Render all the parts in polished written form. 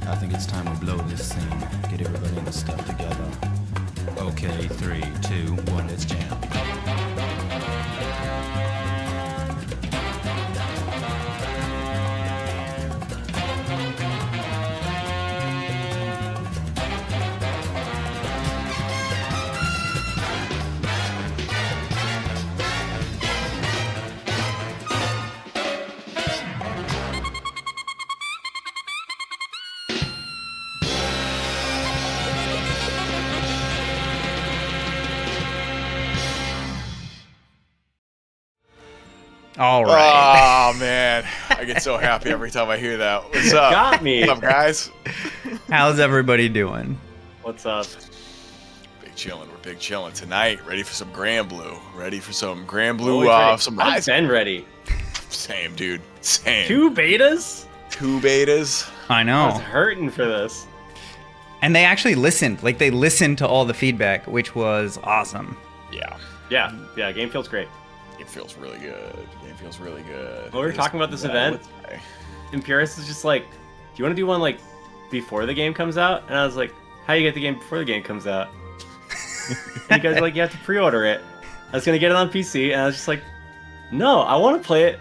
I think it's time we blow this scene. Get everybody in the stuff together. Okay, 3, 2, 1, let's jam. All right. Oh, man. I get so happy every time I hear that. What's up? Got me. What's up, guys? How's everybody doing? What's up? Big chillin'. We're big chillin' tonight. Ready for some Granblue. Ready for some Granblue. Some I've been ready. Same, dude. Same. 2 betas? 2 betas. I I know. was hurting for this. And they actually listened. Like, they listened to all the feedback, which was awesome. Yeah. Yeah, game feels great. Game feels really good. Game feels really good. When we were talking about this event, Impurus is just like, do you want to do one like before the game comes out? And I was like, how do you get the game before the game comes out? And you guys are like, you have to pre-order it. I was gonna get it on PC, and I was just like, no, I want to play it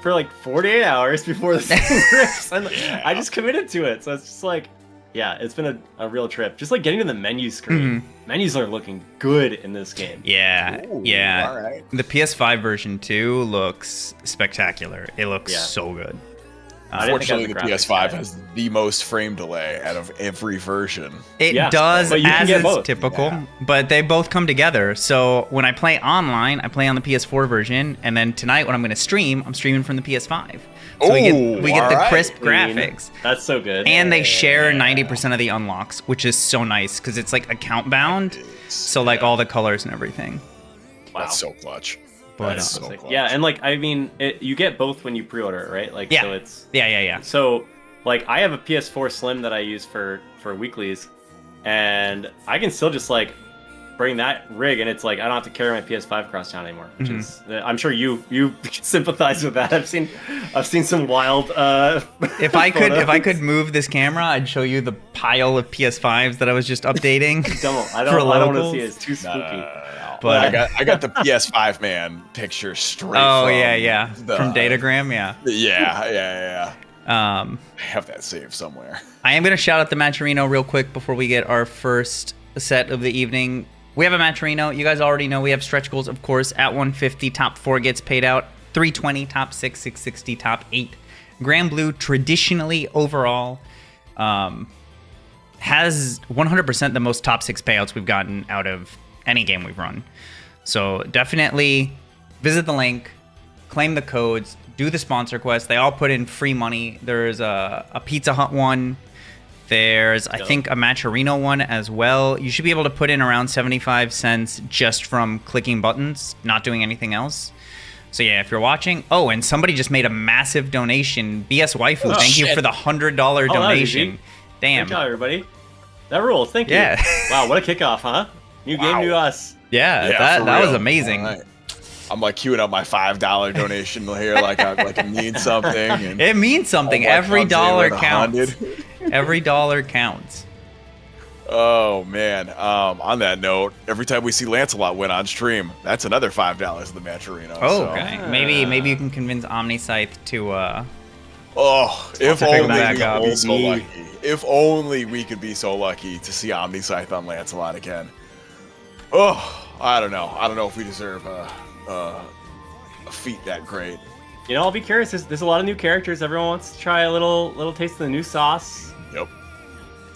for like 48 hours before the thing rips. And I just committed to it, so it's just like, yeah, it's been a real trip. Just like getting to the menu screen. Menus are looking good in this game. Yeah, Ooh, yeah. all right. The PS5 version too looks spectacular. It looks Yeah. so good. Unfortunately, the graphics PS5 guy. has the most frame delay out of every version. It Yeah, does, but you can as get is both. typical, Yeah. but they both come together. So when I play online, I play on the PS4 version, and then tonight when I'm going to stream, I'm streaming from the PS5. So we Ooh, get the alright. crisp Clean. graphics. That's so good. And they share 90% of the unlocks, which is so nice because it's like account bound. So like all the colors and everything. Wow. That's so clutch. But, That's so Like, clutch. yeah, and like I mean, you get both when you pre-order it, right? Like, Yeah. so it's Yeah. so like I have a PS4 Slim that I use for weeklies, and I can still just like bring that rig, and it's like I don't have to carry my PS5 across town anymore. Which is, I'm sure you sympathize with that. I've seen some wild. If I photos. could move this camera, I'd show you the pile of PS5s that I was just updating. I don't want to see it. It's too spooky. But I got the PS5 man picture straight. oh from yeah, the- from Datagram, yeah. Yeah. I have that saved somewhere. I am gonna shout out the Matcherino real quick before we get our first set of the evening. We have a Matcherino. You guys already know we have stretch goals, of course. At 150, top 4 gets paid out. 320, top 6, 660, top 8. Granblue, traditionally overall, has 100% the most top 6 payouts we've gotten out of any game we've run. So definitely visit the link, claim the codes, do the sponsor quest. They all put in free money. There's a Pizza Hut one. There's, I think, a Matcherino one as well. You should be able to put in around 75 cents just from clicking buttons, not doing anything else. So yeah, if you're watching... Oh, and somebody just made a massive donation. BS Waifu, thank you for the $100 donation. Damn. Good job, everybody. That rules. Thank you. Yeah. Wow, what a kickoff, huh? New game, new us. Yeah, Yeah, for that was real. amazing. All right. I'm like queuing up my $5 donation here, like it means something. And It means something. homework Every comes in dollar with counts. 100. Every dollar counts. Oh man. On that note, every time we see Lancelot win on stream, that's another $5 in the Matcherino. Oh, so. okay. Maybe you can convince OmniSscythe to Oh, if to pick only back we up. could be so lucky. If only we could be so lucky to see OmniSscythe on Lancelot again. Oh, I don't know. I don't know if we deserve a feat that great. You know, I'll be curious. There's a lot of new characters. Everyone wants to try a little taste of the new sauce. Yep.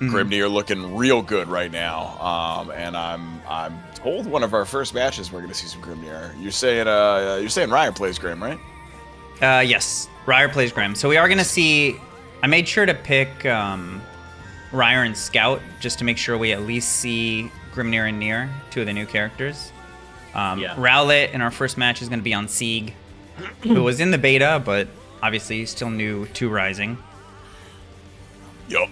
Grimnir looking real good right now. And I'm told one of our first matches we're gonna see some Grimnir. You're saying Ryer plays Grim, right? yes, Ryer plays Grim. So we are gonna see. I made sure to pick Ryer and Scout just to make sure we at least see Grimnir and Nier, 2 of the new characters. Yeah. Rowlet in our first match is gonna be on Sieg, who was in the beta, but obviously still new to Rising. Yep.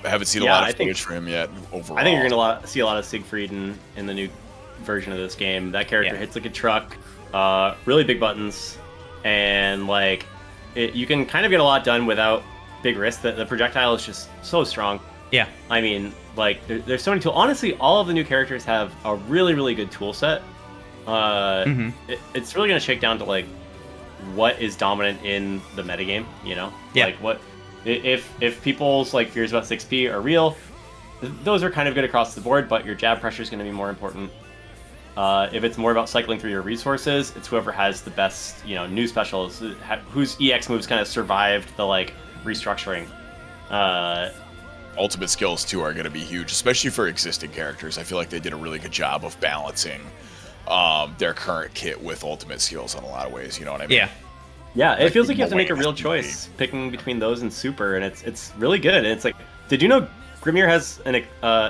I haven't seen a Yeah, lot I of think- footage for him yet. Overall, I think you're gonna see a lot of Siegfried in the new version of this game. That character Yeah. hits like a truck, really big buttons, and like you can kind of get a lot done without big risk. The projectile is just so strong. Yeah. I mean, like, there's so many tools. Honestly, all of the new characters have a really, really good tool set. It's really going to shake down to, like, what is dominant in the metagame, you know? Yeah. Like, what... If people's, like, fears about 6P are real, those are kind of good across the board, but your jab pressure is going to be more important. If it's more about cycling through your resources, it's whoever has the best, you know, new specials, whose EX moves kind of survived the, like, restructuring. Ultimate skills, too, are going to be huge, especially for existing characters. I feel like they did a really good job of balancing their current kit with ultimate skills in a lot of ways, you know what I mean? Yeah. Yeah, it feels like you have to make a real choice picking between those and super, and it's really good. And it's like, did you know Grimnir has an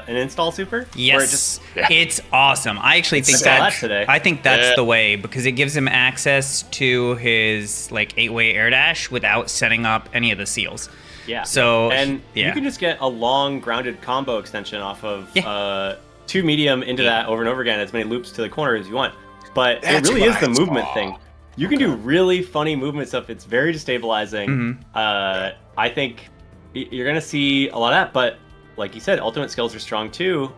install super? Yes, it's awesome. I actually think I think that's the way, because it gives him access to his like 8-way air dash without setting up any of the seals. Yeah. So you can just get a long grounded combo extension off of 2 medium into that over and over again, as many loops to the corner as you want. But it really is the movement thing. You can do really funny movement stuff. It's very destabilizing. I think you're gonna see a lot of that, but like you said, ultimate skills are strong too.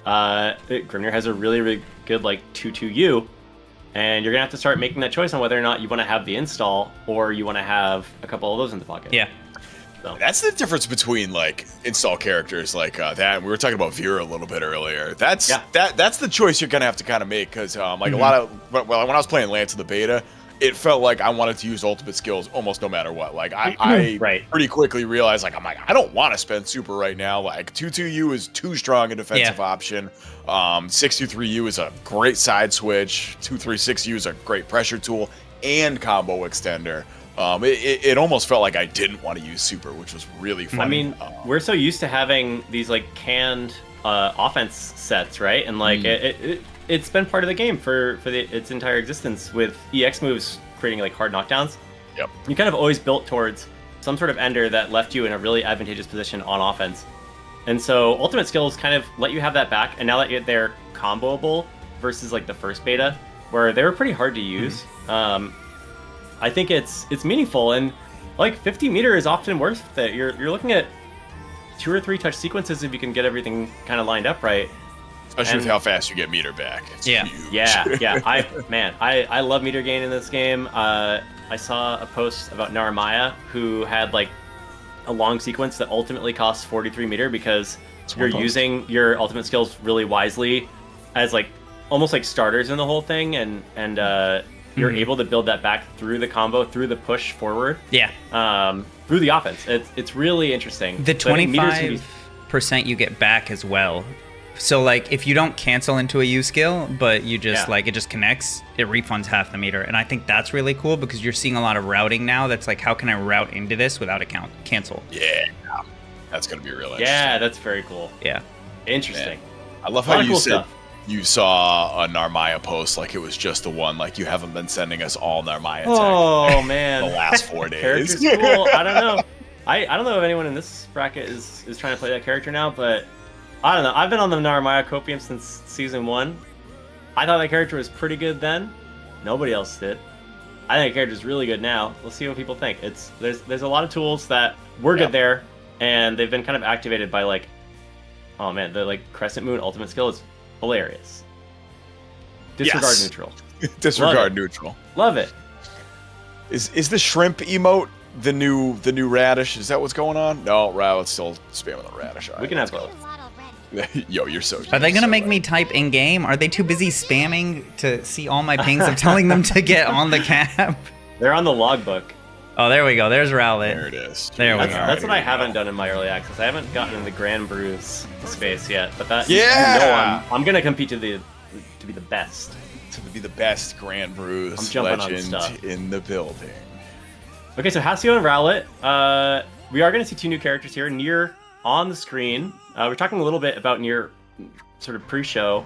Grimnir has a really, really good like 2-2U, and you're gonna have to start making that choice on whether or not you want to have the install or you want to have a couple of those in the pocket. Yeah. So. That's the difference between like install characters like that. We were talking about Vera a little bit earlier. That's the choice you're gonna have to kind of make, because like a lot of when I was playing Lance in the beta, it felt like I wanted to use ultimate skills almost no matter what. Like I pretty quickly realized like I don't want to spend super right now. Like 2-2U is too strong a defensive option. 6-2-3U is a great side switch. 2-3-6U is a great pressure tool and combo extender. It almost felt like I didn't want to use super, which was really fun. I mean, we're so used to having these like canned offense sets, right? And like it's been part of the game for its entire existence, with EX moves creating like hard knockdowns. Yep. You kind of always built towards some sort of ender that left you in a really advantageous position on offense. And so ultimate skills kind of let you have that back, and now that they're comboable versus like the first beta, where they were pretty hard to use. I think it's meaningful, and like 50 meter is often worth it. You're looking at 2 or 3 touch sequences if you can get everything kind of lined up right. Especially with how fast you get meter back. It's huge. Yeah. I love meter gain in this game. I saw a post about Narmaya, who had like a long sequence that ultimately costs 43 meter because you're using your ultimate skills really wisely as like almost like starters in the whole thing, and you're able to build that back through the combo, through the push forward. Through the offense. It's really interesting. The 25% you get back as well. So like if you don't cancel into a U skill, but you just like it just connects, it refunds half the meter. And I think that's really cool, because you're seeing a lot of routing now that's like, how can I route into this without a cancel? Yeah. That's gonna be real interesting. Yeah, that's very cool. Yeah. Interesting. I love how you said you saw a Narmaya post like it was just the one, like you haven't been sending us all Narmaya tech. Oh man. The last 4 days. Character's cool. I don't know. I don't know if anyone in this bracket is trying to play that character now, but I don't know. I've been on the Narmaya Copium since Season 1. I thought that character was pretty good then. Nobody else did. I think the character's really good now. We'll see what people think. There's a lot of tools that were good there, and they've been kind of activated by like, oh man, the like Crescent Moon ultimate skill is hilarious. Disregard neutral. Disregard neutral. Love it. Is the shrimp emote the new radish? Is that what's going on? No, Rowlet's still spamming the radish. We can have both. Yo, you're so. Are they gonna make me type in game? Are they too busy spamming to see all my pings of telling them to get on the cap? They're on the logbook. Oh, there we go. There's Rowlet. There it is. There we go. That's what I haven't done in my early access. I haven't gotten in the Granblue's space yet, but that I'm gonna compete to be the best. To be the best Granblue's legend in the building. Okay, so Haseo and Rowlet. We are gonna see 2 new characters here. Nier on the screen. We're talking a little bit about Nier sort of pre-show.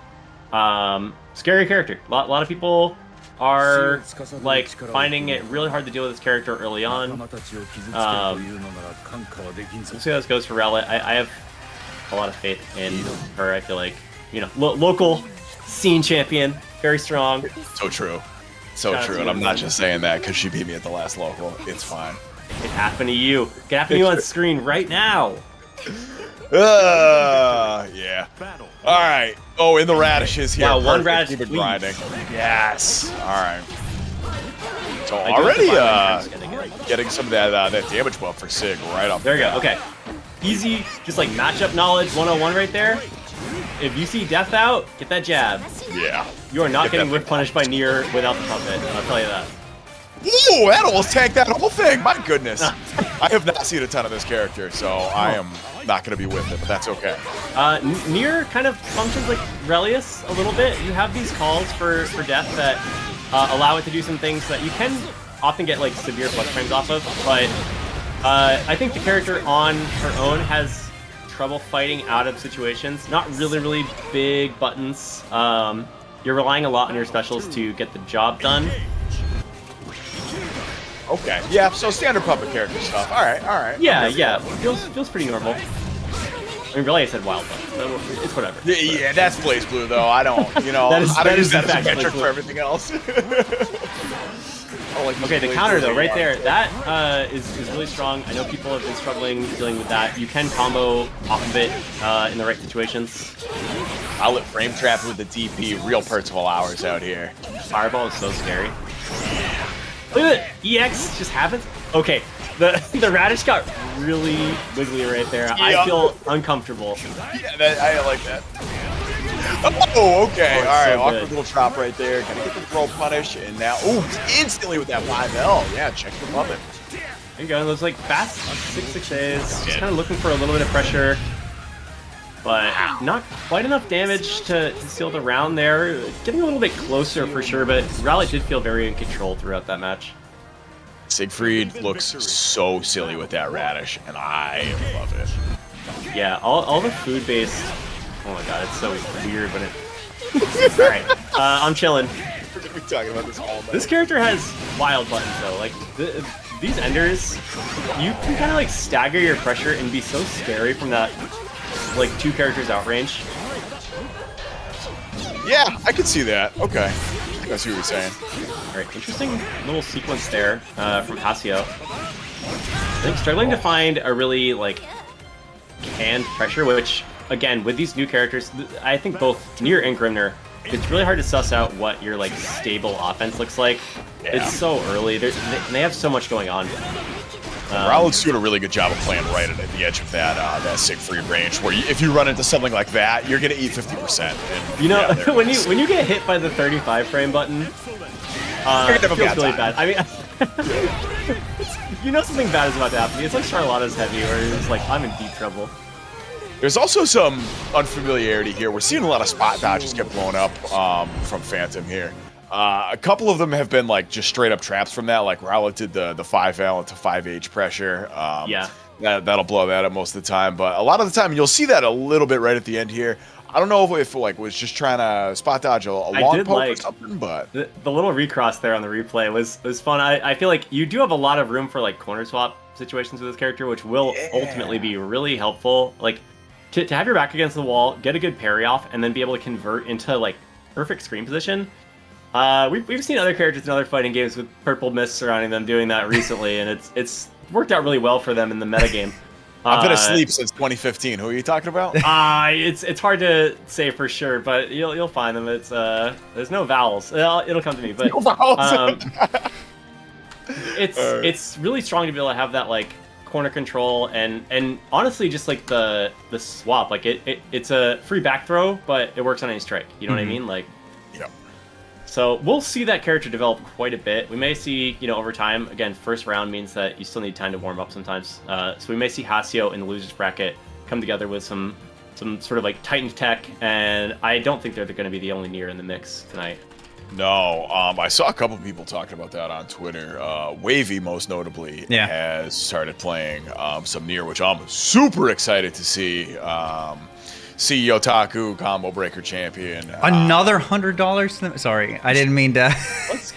Scary character. A lot of people are like finding it really hard to deal with this character early on. We'll see how this goes for Rowlet. I have a lot of faith in her. I feel like, you know, local scene champion, very strong. So true. So true. And I'm not just saying that because she beat me at the last local. It's fine. It happened to you. It happened to you on screen right now. Yeah. All right. Oh, in the radishes here. Wow, one Perfect. radish, Keep it please. grinding. Yes. All right. So I do already have to find my getting some of that damage buff for Sig right up There you go. Okay. Easy, just like matchup knowledge 101 right there. If you see death out, get that jab. Yeah. You are not Get getting that whip punished by Nier without the puppet. I'll tell you that. Ooh, that almost tanked that whole thing. My goodness. I have not seen a ton of this character, so I am not going to be with it, but that's okay. Nier kind of functions like Relius a little bit. You have these calls for death that allow it to do some things that you can often get like severe plus frames off of, but I think the character on her own has trouble fighting out of situations. Not really big buttons. You're relying a lot on your specials to get the job done. Okay. Yeah, so standard puppet character stuff. All right. Yeah. Feels pretty normal. I mean, really, I said wild buttons, but it's whatever. Yeah, that's BlazBlue, though. I don't, I don't use that as a metric for everything else. Okay, the counter though, right there, that is really strong. I know people have been struggling dealing with that. You can combo off of it in the right situations. I'll let frame trap with the DP. Real Percival hours out here. Fireball is so scary. Look at it. EX just happens. Okay, the radish got really wiggly right there. Yeah. I feel uncomfortable. Yeah, I like that. Oh, okay. Oh, All right, so awkward good. little chop right there. Gonna get the throw punish, and now, ooh, instantly with that 5L. Yeah, check the puppet. There you go. Those like fast 6-6 days. Just kind of looking for a little bit of pressure, but not quite enough damage to seal the round there. Getting a little bit closer for sure, but Rowlet did feel very in control throughout that match. Siegfried looks so silly with that radish, and I love it. Yeah, all the food-based. Oh my god, it's so weird when it. Alright, I'm chilling. We're gonna be talking about this all night. This character has wild buttons though. Like these enders, you can kind of like stagger your pressure and be so scary from that like 2 characters out range. Yeah, I could see that. Okay, I think I see what you're saying. Alright, interesting little sequence there from Haseo. I think struggling to find a really like canned pressure, which again with these new characters, I think both Nier and Grimnir, it's really hard to suss out what your like stable offense looks like. Yeah. It's so early. They have so much going on. Rowlet's doing a really good job of playing right at the edge of that Siegfried range, where if you run into something like that, you're gonna eat 50%. And, You know, yeah, when you get hit by the 35 frame button, it feels really bad. I mean, you know something bad is about to happen. It's like Charlotta's heavy, where it's like I'm in deep trouble. There's also some unfamiliarity here. We're seeing a lot of spot dodges get blown up from Phantom here. A couple of them have been like just straight up traps from that, like Rowlet did the 5L into 5H pressure. Yeah. That'll blow that up most of the time, but a lot of the time you'll see that a little bit right at the end here. I don't know if like was just trying to spot dodge a long poke or something, but the little recross there on the replay was fun. I feel like you do have a lot of room for like corner swap situations with this character, which will ultimately be really helpful. Like to have your back against the wall, get a good parry off, and then be able to convert into like perfect screen position. We've seen other characters in other fighting games with purple mist surrounding them doing that recently, and it's worked out really well for them in the metagame. I've been asleep since 2015. Who are you talking about? It's hard to say for sure, but you'll find them. It's there's no vowels. It'll come to me, but No vowels. it's really strong to be able to have that like corner control and honestly just like the swap. Like it's a free back throw, but it works on any strike. You know what I mean? Like. Yep. So we'll see that character develop quite a bit. We may see, over time, again, first round means that you still need time to warm up sometimes. So we may see Haseo in the losers bracket come together with some sort of like tightened tech, and I don't think they're going to be the only Nier in the mix tonight. No, I saw a couple people talking about that on Twitter. Wavy, most notably, has started playing some Nier, which I'm super excited to see. CEO Taku, Combo Breaker Champion. Another $100? Sorry, I didn't mean to,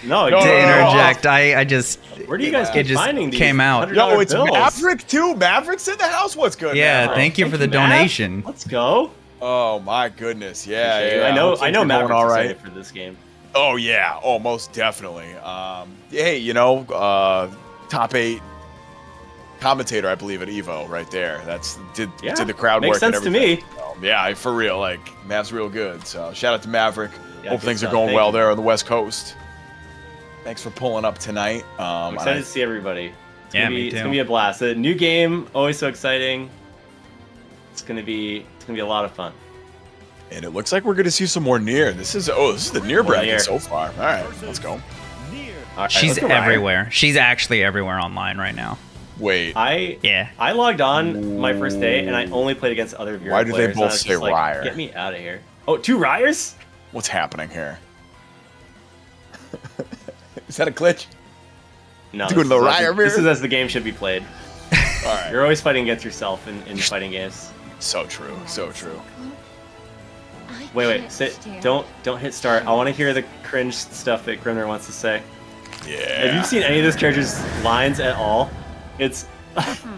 No, to interject. I just... Where do you guys it keep just finding these came out. $100 Yo, it's bills? Maverick too. Maverick's in the house. What's good? Yeah, man? thank you for the Mav. donation. Let's go. Oh my goodness. Appreciate Yeah. it. I know Maverick's Maverick's all right. excited for this game. Oh yeah. Oh, most definitely. Hey, top 8 commentator, I believe, at Evo right there. Did the crowd makes work and sense to everything. me. Yeah, for real. Like, Mav's real good. So shout out to Maverick. Yeah, Hope good things are stuff. going Thank well you. there on the West Coast. Thanks for pulling up tonight. I'm excited to see everybody. Me It's too. gonna be a blast. The new game, always so exciting. It's gonna be a lot of fun. And it looks like we're going to see some more Nier. This is the Nier bracket Nier. so far. All right, let's go. All right, She's let's go Ryer. everywhere. She's actually everywhere online right now. Wait, Yeah. I logged on my first day and I only played against other viewers. Why do they both say Ryer? Get me out of here. Oh, 2 Ryers? what's happening here? Is that a glitch? No. Doing the Ryer This is mirror? as the game should be played. All right. You're always fighting against yourself in fighting games. So true. So true. Wait, sit. Don't hit start. I want to hear the cringe stuff that Grimnir wants to say. Yeah. Have you seen any of this character's lines at all? It's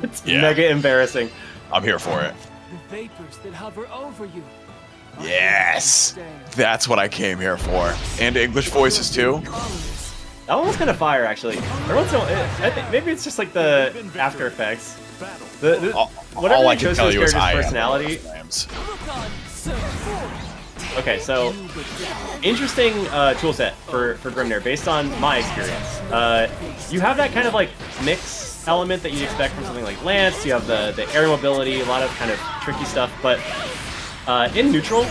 it's Yeah. mega embarrassing. I'm here for it. The vapors that hover over you. Yes. That's what I came here for. And English voices too. That one was kind of fire, actually. Every once in a while, I think maybe it's just like the After Effects. Whatever All I they can chose tell for you his is I character's am personality. Rams. Okay, so interesting tool set for Grimnir based on my experience. You have that kind of like mix element that you'd expect from something like Lance. You have the air mobility, a lot of kind of tricky stuff, but in neutral,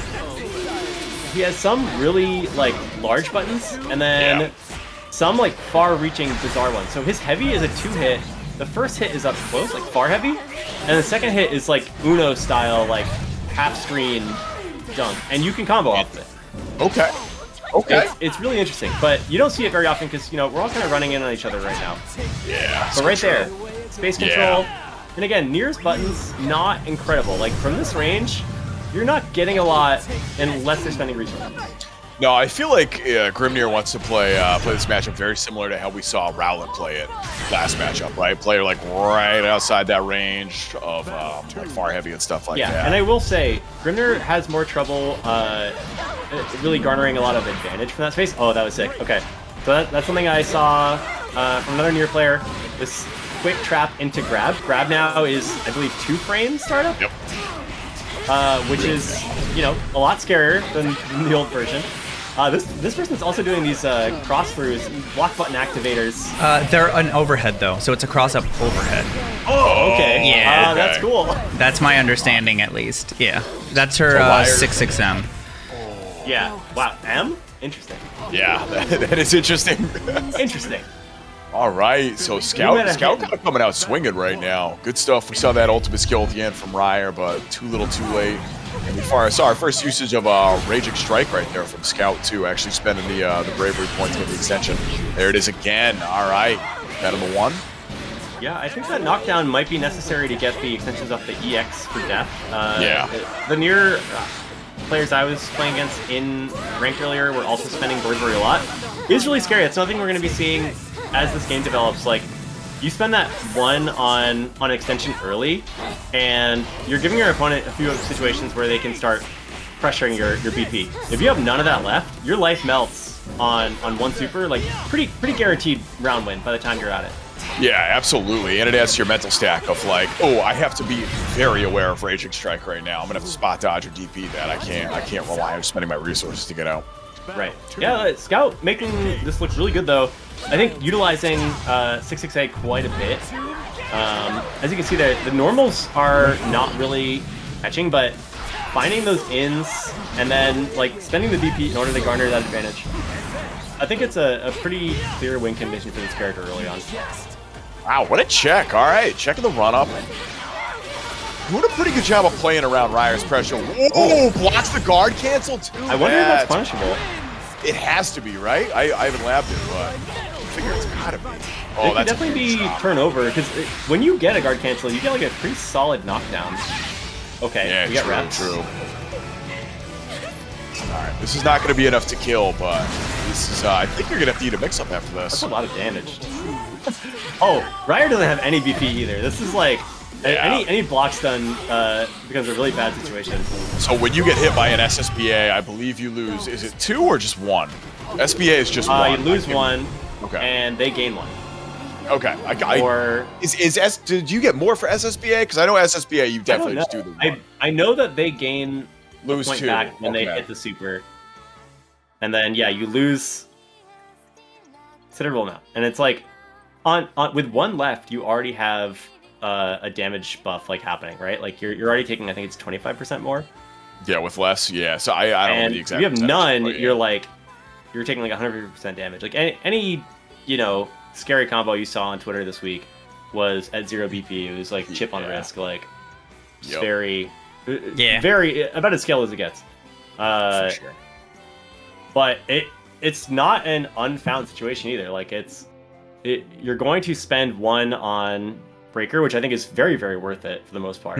he has some really like large buttons and then some like far-reaching bizarre ones. So his heavy is a 2-hit. The first hit is up close, like far heavy, and the second hit is like Uno style, like half screen dunk, and you can combo off of it. Okay. Okay. It's really interesting, but you don't see it very often because, you know, we're all kind of running in on each other right now. Yeah. But right there, space control, and again, Nier's buttons, not incredible. Like, from this range, you're not getting a lot unless they're spending resources. No, I feel like Grimnir wants to play this matchup very similar to how we saw Rowlet play it last matchup, right? Play like right outside that range of like far heavy and stuff like that. Yeah, and I will say, Grimnir has more trouble really garnering a lot of advantage from that space. Oh, that was sick. Okay, so that's something I saw from another Nier player. This quick trap into grab. Grab now is, I believe, 2 frame startup. Yep. Which is, you know, a lot scarier than the old version. This person's also doing these cross-throughs, block button activators. They're an overhead though, so it's a cross-up overhead. Oh, okay. Yeah. Okay. That's cool. That's my understanding, at least. Yeah, that's her Ryer- 66M. Yeah. Wow. M? Interesting. Yeah, that is interesting. Interesting. All right, so You Scout had a hit. kind of coming out swinging right now. Good stuff. We saw that ultimate skill at the end from Ryer, but too little, too late. And we saw our first usage of Raging Strike right there from Scout too. Actually spending the bravery points with the extension. There it is again. All right, that on the 1. Yeah, I think that knockdown might be necessary to get the extensions off the EX for death. Yeah. The Nier players I was playing against in ranked earlier were also spending bravery a lot. It's really scary. It's something we're going to be seeing as this game develops. Like, you spend that 1 on an extension early, and you're giving your opponent a few situations where they can start pressuring your BP. If you have none of that left, your life melts on 1 super, like pretty guaranteed round win by the time you're at it. Yeah, absolutely. And it adds to your mental stack of like, oh, I have to be very aware of Raging Strike right now. I'm gonna have to spot dodge or DP that. I can't rely on spending my resources to get out. Right. Yeah, Scout making this look really good though. I think utilizing 66A quite a bit. As you can see there, the normals are not really catching, but finding those ins and then like spending the DP in order to garner that advantage. I think it's a pretty clear win condition for this character early on. Wow, what a check. All right, checking the run-up. Doing a pretty good job of playing around Ryer's pressure. Whoa, blocks the guard cancel too. I wonder if that's punishable. It has to be, right? I haven't labbed it, but I figure it's gotta be. Oh, It could that's a definitely good be shot. turnover, because when you get a guard cancel, you get like a pretty solid knockdown. Okay, Yeah, we got true, reps. true. Alright, this is not going to be enough to kill, but this is, I think you're going to have to eat a mix-up after That's this. a lot of damage. Oh, Ryer doesn't have any BP either. This is like, Yeah. any block stun becomes a really bad situation. So when you get hit by an SSBA, I believe you lose, is it 2 or just 1? SBA is just 1. You lose I can- 1, Okay. and they gain 1. Okay. Or did you get more for SSBA? Because I know SSBA, you definitely just do the one. I know that they gain Lose point 2 back when they hit the super, and then you lose considerable amount. And it's like on with 1 left, you already have a damage buff like happening, right? Like you're already taking, I think it's 25% more. Yeah, with less. Yeah, so I don't know the exact. If you have none, but, you're taking like 100% damage. Like any scary combo you saw on Twitter this week was at 0 BP. It was like chip on risk, like very about as scale as it gets. For sure. But it's not an unfound situation either. Like you're going to spend 1 on Breaker, which I think is very, very worth it for the most part.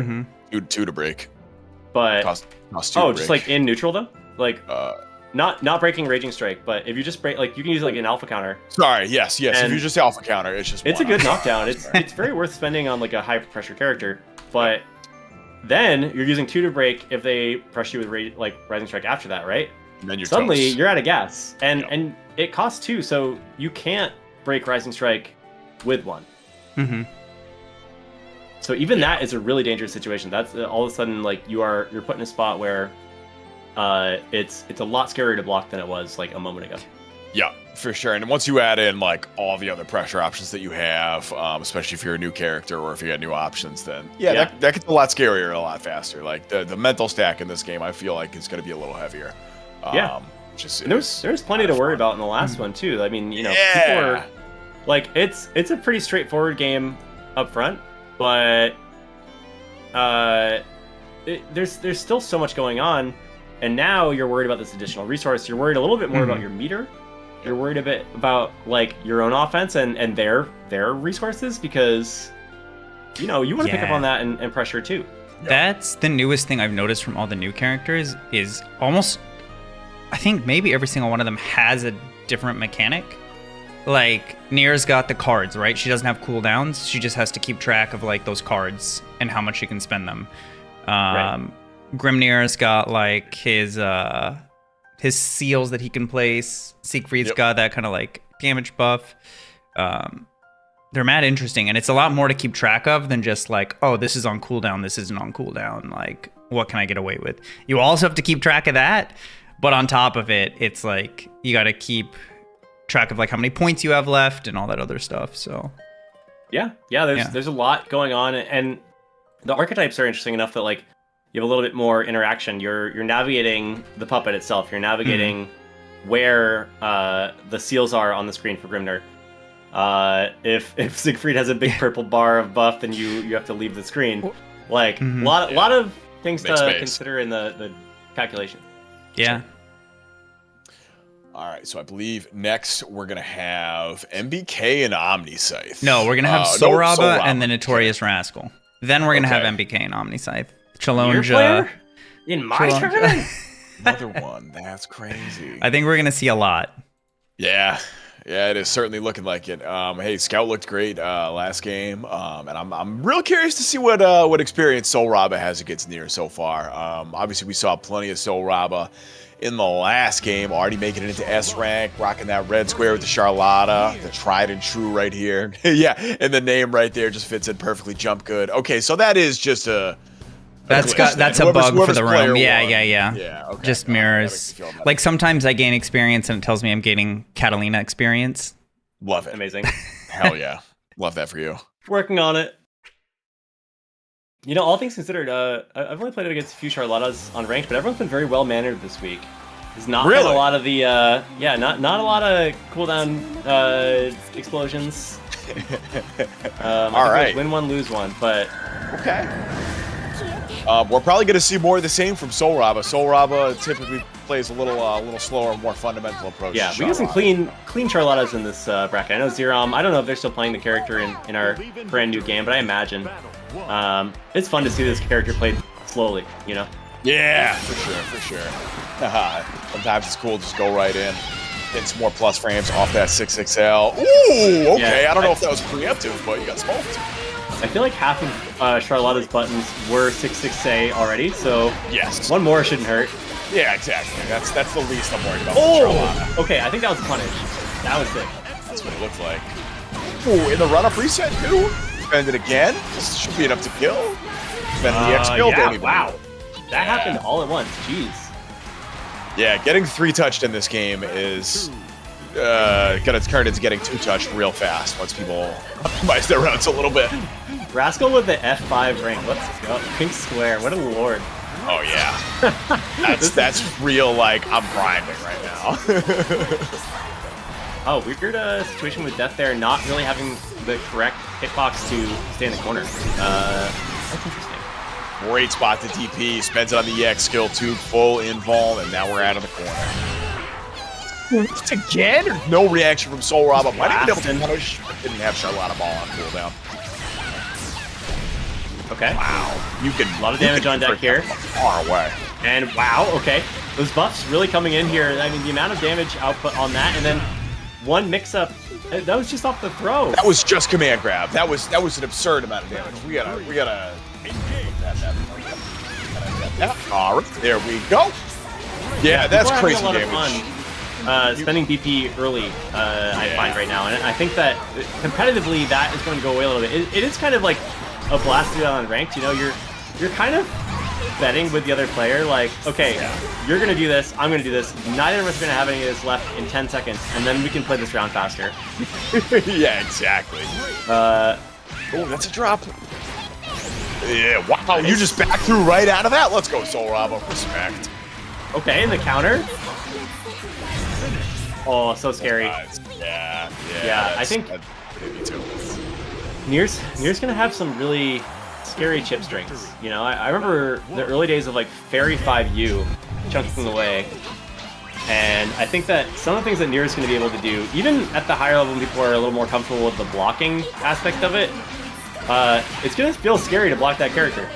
2 to break. But cost 2 to break. Just like in neutral though, like not breaking Raging Strike, but if you just break, like you can use like an alpha counter. Sorry, yes. If you just alpha counter, it's just. It's a good knockdown. It's very worth spending on like a high pressure character, but then you're using 2 to break if they press you with Rising Strike after that, right? And then suddenly you're out of gas, and it costs 2, so you can't break Rising Strike with 1. So even that is a really dangerous situation. That's all of a sudden like you're put in a spot where it's a lot scarier to block than it was like a moment ago. Yeah, for sure. And once you add in like all the other pressure options that you have, especially if you're a new character or if you got new options, then that gets a lot scarier, a lot faster. Like the mental stack in this game, I feel like is going to be a little heavier. There's plenty to worry about in the last one too. I mean, people are like it's a pretty straightforward game up front, but there's still so much going on, and now you're worried about this additional resource. You're worried a little bit more about your meter. You're worried a bit about like your own offense and their resources, because you want to pick up on that and pressure too. That's the newest thing I've noticed from all the new characters is almost, I think maybe every single one of them has a different mechanic. Like Nier's got the cards, right? She doesn't have cooldowns. She just has to keep track of like those cards and how much she can spend them. Right. Grimnir's got like his seals that he can place. Siegfried's got that kind of like damage buff. They're mad interesting, and it's a lot more to keep track of than just like, oh, this is on cooldown, this isn't on cooldown. Like, what can I get away with? You also have to keep track of that, but on top of it, it's like you got to keep track of like how many points you have left and all that other stuff. So there's a lot going on, and the archetypes are interesting enough that like you have a little bit more interaction. You're navigating the puppet itself. You're navigating where the seals are on the screen for Grimnir. If Siegfried has a big purple bar of buff, then you have to leave the screen. Like a lot of things to consider in the calculation. Yeah. All right, so I believe next we're gonna have MBK and OmniSscythe. No, we're gonna have Soulrobba and the NotoriousRascal. Then we're gonna have MBK and OmniSscythe. Challenge in my tournament. Another one. That's crazy. I think we're gonna see a lot. Yeah, it is certainly looking like it. Hey, Scout looked great last game, and I'm real curious to see what experience Soulrobba has against Nier so far. Obviously, we saw plenty of Soulrobba in the last game, already making it into S rank, rocking that red square with the Charlotta, the tried and true right here. Yeah, and the name right there just fits in perfectly. Jump good. Okay, so that is just a. That's a bug for the room. Yeah. Okay. Just mirrors. Like sometimes I gain experience and it tells me I'm gaining Catalina experience. Love it. Amazing. Hell yeah. Love that for you. Working on it. All things considered, I've only played against a few Charlottas on ranked, but everyone's been very well mannered this week. There's not been a lot of the not a lot of cooldown explosions. All right. Win one, lose one, but okay. We're probably going to see more of the same from Soulrobba. Soulrobba typically plays a little slower, more fundamental approach. Yeah, we got some clean Charlottas in this bracket. I know Xerom. I don't know if they're still playing the character in our brand new game, but I imagine it's fun to see this character played slowly. Yeah, for sure. Sometimes it's cool to just go right in. Get some more plus frames off that 6XL. Ooh, okay. Yeah, I don't know if that was preemptive, but you got smoked. I feel like half of Charlotta's buttons were 6/6A already, so yes, one more shouldn't hurt. Yeah, exactly. That's the least I'm worried about with Charlotta. Okay, I think that was punish. That was sick. That's what it looked like. Ooh, in the run-up reset too. Spend it again. This should be enough to kill. Spend the X kill. Yeah, wow. That happened all at once. Jeez. Yeah, getting 3-touched in this game is gonna turn into getting 2-touched real fast once people optimize their routes a little bit. Rascal with the F5 rank. Let's go. Pink Square. What a lord. Oh yeah. That's real, like, I'm grinding right now. Oh, weird situation with Death there, not really having the correct hitbox to stay in the corner. That's interesting. Great spot to DP, spends it on the EX skill too, full invul, and now we're out of the corner. It's again? No reaction from Soulrobba. Might even be able to punish. Didn't have Charlotta ball on cooldown. Okay. Wow. You can a lot of damage on deck here. Far away. And wow, okay. Those buffs really coming in here. I mean, the amount of damage output on that, and then one mix-up. That was just off the throw. That was just command grab. That was an absurd amount of damage. We gotta. All right, there we go. Yeah, that's crazy a lot damage. Of fun. Spending BP early, I find right now, and I think that competitively that is going to go away a little bit. It is kind of like a blast through on ranked. You know, you're kind of betting with the other player, like, okay, you're gonna do this, I'm gonna do this. Neither of us are gonna have any of this left in 10 seconds, and then we can play this round faster. Yeah, exactly. Oh, that's a drop. Yeah, wow, you just back through right out of that. Let's go, Soulrobba. Respect. Okay, and the counter. Oh, so scary. Yeah. I think Nier's gonna have some really scary chip strings. You know, I remember the early days of like Fairy 5U chunking away, and I think that some of the things that Nier is going to be able to do, even at the higher level when people are a little more comfortable with the blocking aspect of it, it's going to feel scary to block that character.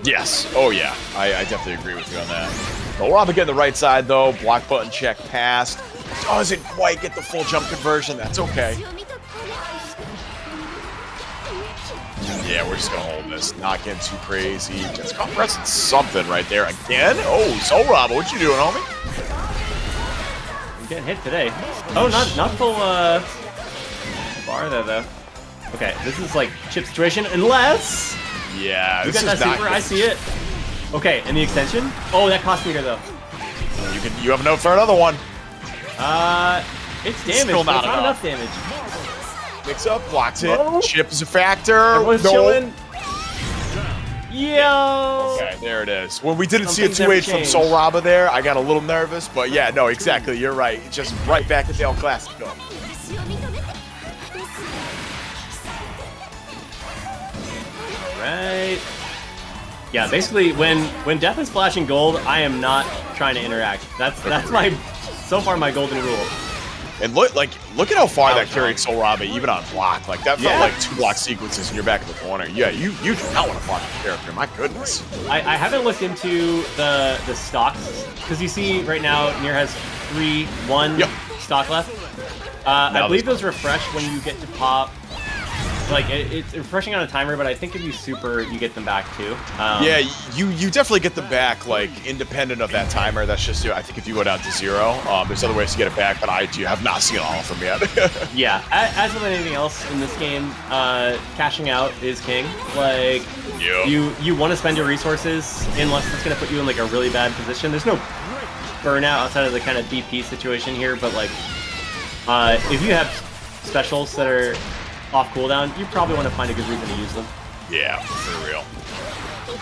Yes. Oh yeah. I definitely agree with you on that. Soulrobba getting the right side though. Block button check passed. Doesn't quite get the full jump conversion. That's okay. Yeah, we're just gonna hold this. Not getting too crazy. Just pressing something right there again. Oh, Soulrobba, what you doing, homie? I'm getting hit today. Oh, not full bar there though. Okay, this is like chip situation unless. Yeah, you this got is that not super. good. I see it. Okay, and the extension. Oh, that cost meter though. You have enough for another one. It's damage. Still not enough damage. Mix up, blocks it. Oh. Chip is a factor. Everyone's chilling. Yo. Okay, there it is. When we didn't see a 2H from Soulrobba there, I got a little nervous, but yeah, no, exactly. You're right. Just right back at the El Clasico. Right. Yeah, basically, when Death is flashing gold, I am not trying to interact. That's my so far my golden rule. And look at how far that carried Soulrobba, even on block. Like that felt like 2 block sequences, and you're back in the corner. Yeah, you do not want to block the character. My goodness. I haven't looked into the stocks because you see right now Nier has 1 stock left. I believe those refresh when you get to pop. Like it's refreshing on a timer, but I think if you super, you get them back too. Yeah, you definitely get them back, like independent of that timer. That's just, I think if you go down to 0, there's other ways to get it back, but I have not seen all of them yet. Yeah, as with anything else in this game, cashing out is king. Like you want to spend your resources unless it's gonna put you in like a really bad position. There's no burnout outside of the kind of DP situation here, but like if you have specials that are off cooldown, you probably want to find a good reason to use them. Yeah, for real.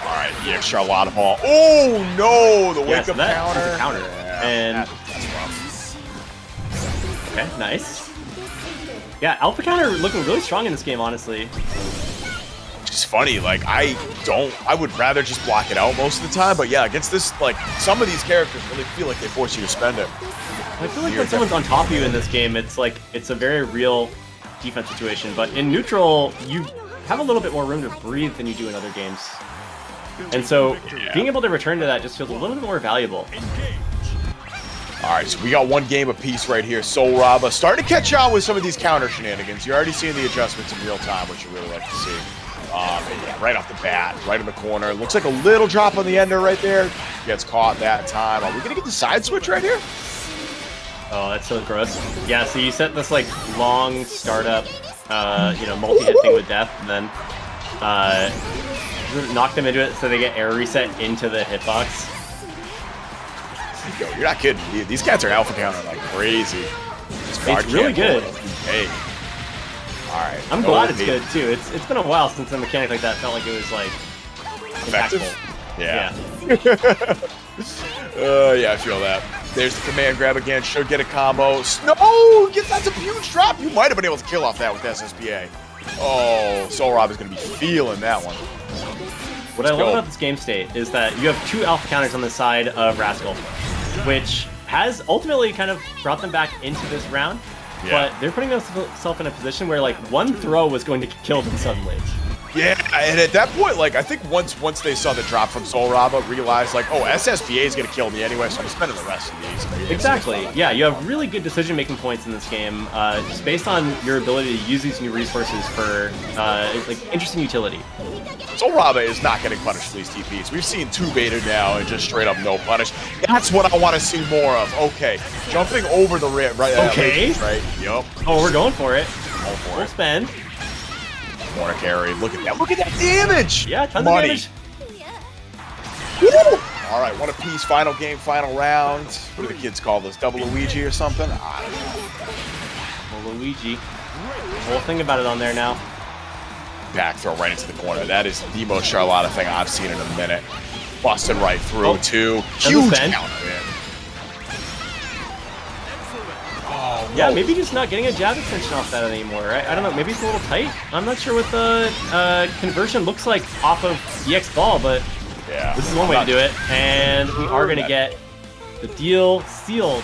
All right, EX Charlotta ball. Oh no, the wake up counter. Yeah, and that's rough. Okay, nice. Yeah, alpha counter looking really strong in this game, honestly. It's funny, like I would rather just block it out most of the time, but yeah, against this, like some of these characters really feel like they force you to spend it. I feel like when someone's on top of you in this game, it's like it's a very real defense situation, but in neutral, you have a little bit more room to breathe than you do in other games. And so being able to return to that just feels a little bit more valuable. Alright, so we got 1 game apiece right here. Soulrobba starting to catch on with some of these counter shenanigans. You're already seeing the adjustments in real time, which you really like to see. And yeah, right off the bat, right in the corner. Looks like a little drop on the ender right there. Gets caught that time. Are we gonna get the side switch right here? Oh, that's so gross. Yeah, so you set this like long startup multi-hit thing with death, and then knock them into it so they get air reset into the hitbox. Yo, you're not kidding. These cats are alpha counting like crazy. It's really good. Hey. Alright. I'm glad it's good too. It's been a while since a mechanic like that felt like it was like effective. Impactful. Yeah. Yeah, I feel that. There's the command grab again. Should get a combo. No! That's a huge drop. You might have been able to kill off that with SSPA. Oh, Soulrobba is going to be feeling that one. What I love about this game state is that you have 2 alpha counters on the side of Rascal, which has ultimately kind of brought them back into this round. Yeah. But they're putting themselves in a position where like one throw was going to kill them suddenly. Yeah, and at that point, like, I think once they saw the drop from Soulrobba, realized, like, oh, SSPA is going to kill me anyway, so I'm spending the rest of these. Exactly. Yeah, you have really good decision-making points in this game, just based on your ability to use these new resources for, like, interesting utility. Soulrobba is not getting punished for these TPs. We've seen 2 beta now and just straight up no punish. That's what I want to see more of. Okay, jumping over the right. Okay. Right. Yup. Oh, we're going for it. Going for Full it. spend. Corner carry. Look at that. Look at that damage. Yeah, tons of damage. Woo! All right, one apiece. Final game, final round. What do the kids call this? Double Luigi or something? I don't know. Well, Luigi. Whole thing about it on there now. Back throw right into the corner. That is the most Charlotta thing I've seen in a minute. Busted right through, too. Huge counter. Yeah, maybe just not getting a jab extension off that anymore, right? I don't know, maybe it's a little tight. I'm not sure what the conversion looks like off of EX Ball, but yeah, this is one way to do it. And we are going to get the deal sealed.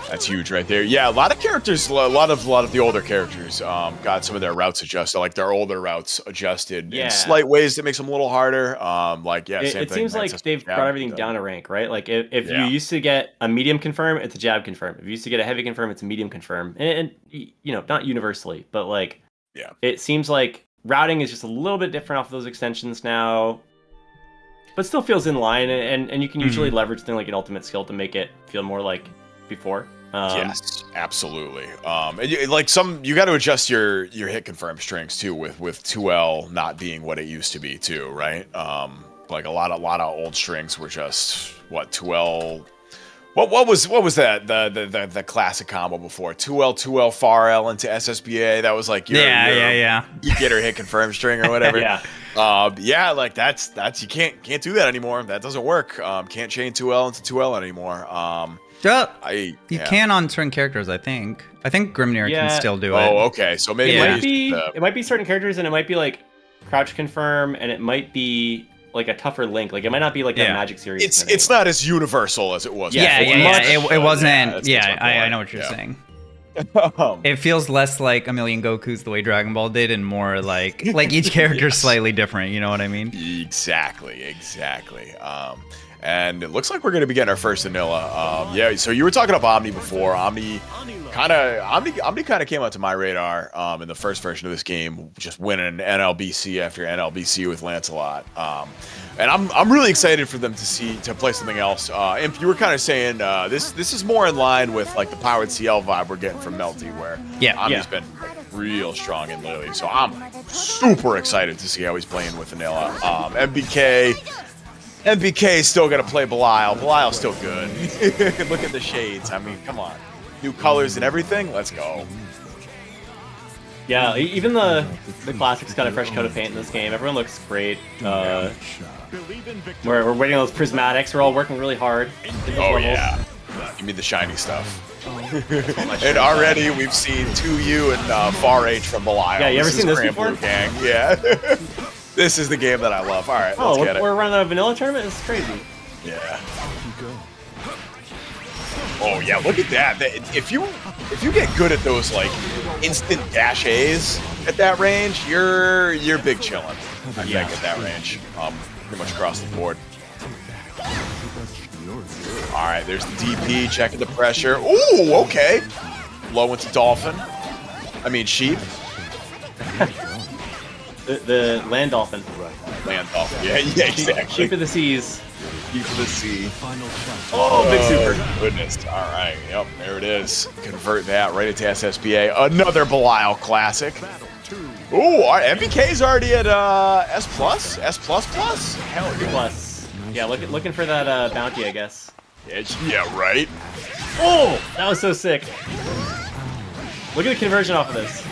That's huge right there. Yeah, a lot of characters, a lot of the older characters got some of their routes adjusted, like their older routes adjusted in slight ways that makes them a little harder. Same thing. It seems like they've brought everything down a rank, right? Like if you used to get a medium confirm, it's a jab confirm. If you used to get a heavy confirm, it's a medium confirm. And you know, not universally, but like it seems like routing is just a little bit different off those extensions now, but still feels in line. And you can usually leverage things like an ultimate skill to make it feel more like before. Yes, absolutely. And you got to adjust your hit confirm strings too with 2L not being what it used to be too, right? Like a lot of old strings were just 2L. What was that the classic combo before 2L far L into SSBA? That was like your you get her hit confirm string or whatever. Like that's you can't do that anymore. That doesn't work. Can't chain 2L into 2L anymore. You can on certain characters, I think. I think Grimnir can still do it. Oh, okay. So maybe it might be certain characters, and it might be like crouch confirm, and it might be like a tougher link. Like it might not be like a Magic series. It's not as universal as it was. It wasn't. I know what you're saying. It feels less like a million Gokus the way Dragon Ball did, and more like each character is slightly different. You know what I mean? Exactly. And it looks like we're going to be getting our first Anila. So you were talking about Omni before. Omni kind of came out to my radar in the first version of this game, just winning NLBC after NLBC with Lancelot. And I'm really excited for them to play something else. Imp, you were kind of saying this is more in line with like the powered CL vibe we're getting from Melty, where Omni's been like, real strong in lately. So I'm super excited to see how he's playing with Anila. MBK is still going to play Belial. Belial's still good. Look at the shades. I mean, come on. New colors and everything. Let's go. Yeah, even the classics got a fresh coat of paint in this game. Everyone looks great. We're waiting on those prismatics. We're all working really hard. Oh, yeah. Give me the shiny stuff. And already we've seen 2U and Far H from Belial. Yeah, you ever seen this before? Gang. Yeah. This is the game that I love. All right, let's get it. We're running a vanilla tournament? This is crazy. Yeah. Oh, yeah, look at that. If you get good at those, like, instant dash A's at that range, you're big chillin', I think, at that range. Pretty much across the board. All right, there's the DP, checking the pressure. Ooh, okay. Low into Dolphin. I mean, Sheep. The land dolphin. land off. Yeah, exactly. Sheep of the seas. Sheep of the sea. Oh, big super. Goodness. All right. Yep, there it is. Convert that right into SSBA. Another Belial classic. Ooh, our MBK's already at S+? S++? Hell yeah. Plus. Yeah, looking for that bounty, I guess. Yeah, right. Oh, that was so sick. Look at the conversion off of this.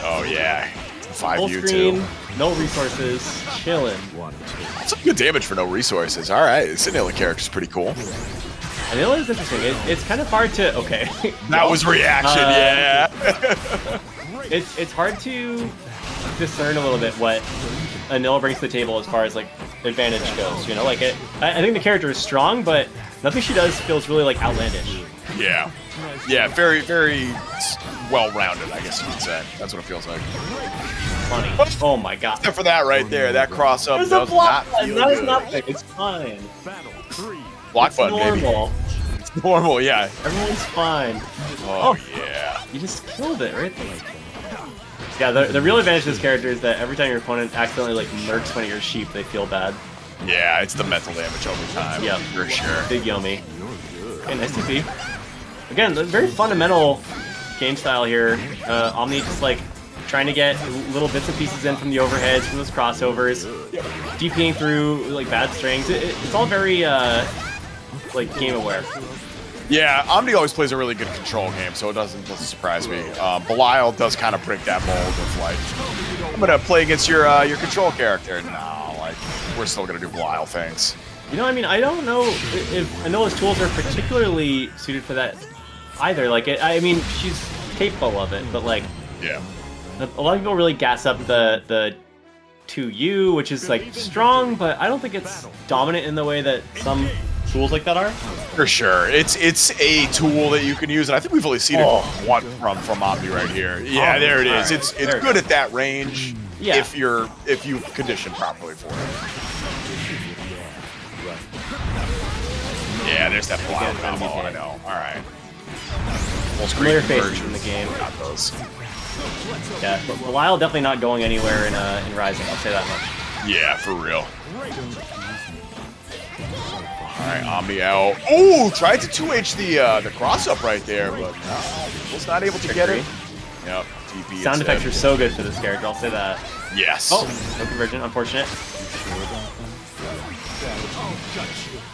Oh, yeah. Full 5U2. screen, no resources, chilling. That's some good damage for no resources. All right. This Anila character's pretty cool. Anila is interesting. It's kind of hard to... Okay. That was reaction, yeah. It's hard to discern a little bit what Anila brings to the table as far as like advantage goes. You know, like I think the character is strong, but nothing she does feels really like outlandish. Yeah. Yeah, very, very well-rounded, I guess you could say. That's what it feels like. Funny. Oh my god. Except for that right there, that cross-up There's does a block not button. feel That is good. nothing. It's fine. Block It's button, baby. normal. It's normal, yeah. Everyone's fine. Oh, yeah. You just killed it right there. Yeah, the real advantage of this character is that every time your opponent accidentally like murks one of your sheep, they feel bad. Yeah, it's the mental damage over time. Yeah, for sure. Big Yomi. Okay, nice TP. Again, the very fundamental game style here. Omni just like trying to get little bits and pieces in from the overheads, from those crossovers, DPing through like bad strings. It's all very like game aware. Yeah, Omni always plays a really good control game, so it doesn't surprise me. Belial does kind of break that mold of like, I'm gonna play against your control character. No, like we're still gonna do Belial things. You know, I mean, I don't know if Anila's tools are particularly suited for that either. Like, I mean, she's capable of it, but like, Yeah. a lot of people really gas up the 2U, which is like strong, but I don't think it's dominant in the way that some tools like that are. For sure, it's a tool that you can use, and I think we've only seen it one from Omni right here. Yeah, there it is. It's good at that range. Yeah. If you condition properly for it. Yeah, there's that Belial combo. I know. All right. Full screen Familiar faces conversion. in the game. Got those. Yeah, but Belial definitely not going anywhere in Rising. I'll say that much. Yeah, for real. Alright, Omni out. Ooh, tried to 2H the cross-up right there, but was not able to get it. Yep, TP Sound instead. effects are so good for this character, I'll say that. Yes. Oh, no conversion, unfortunate.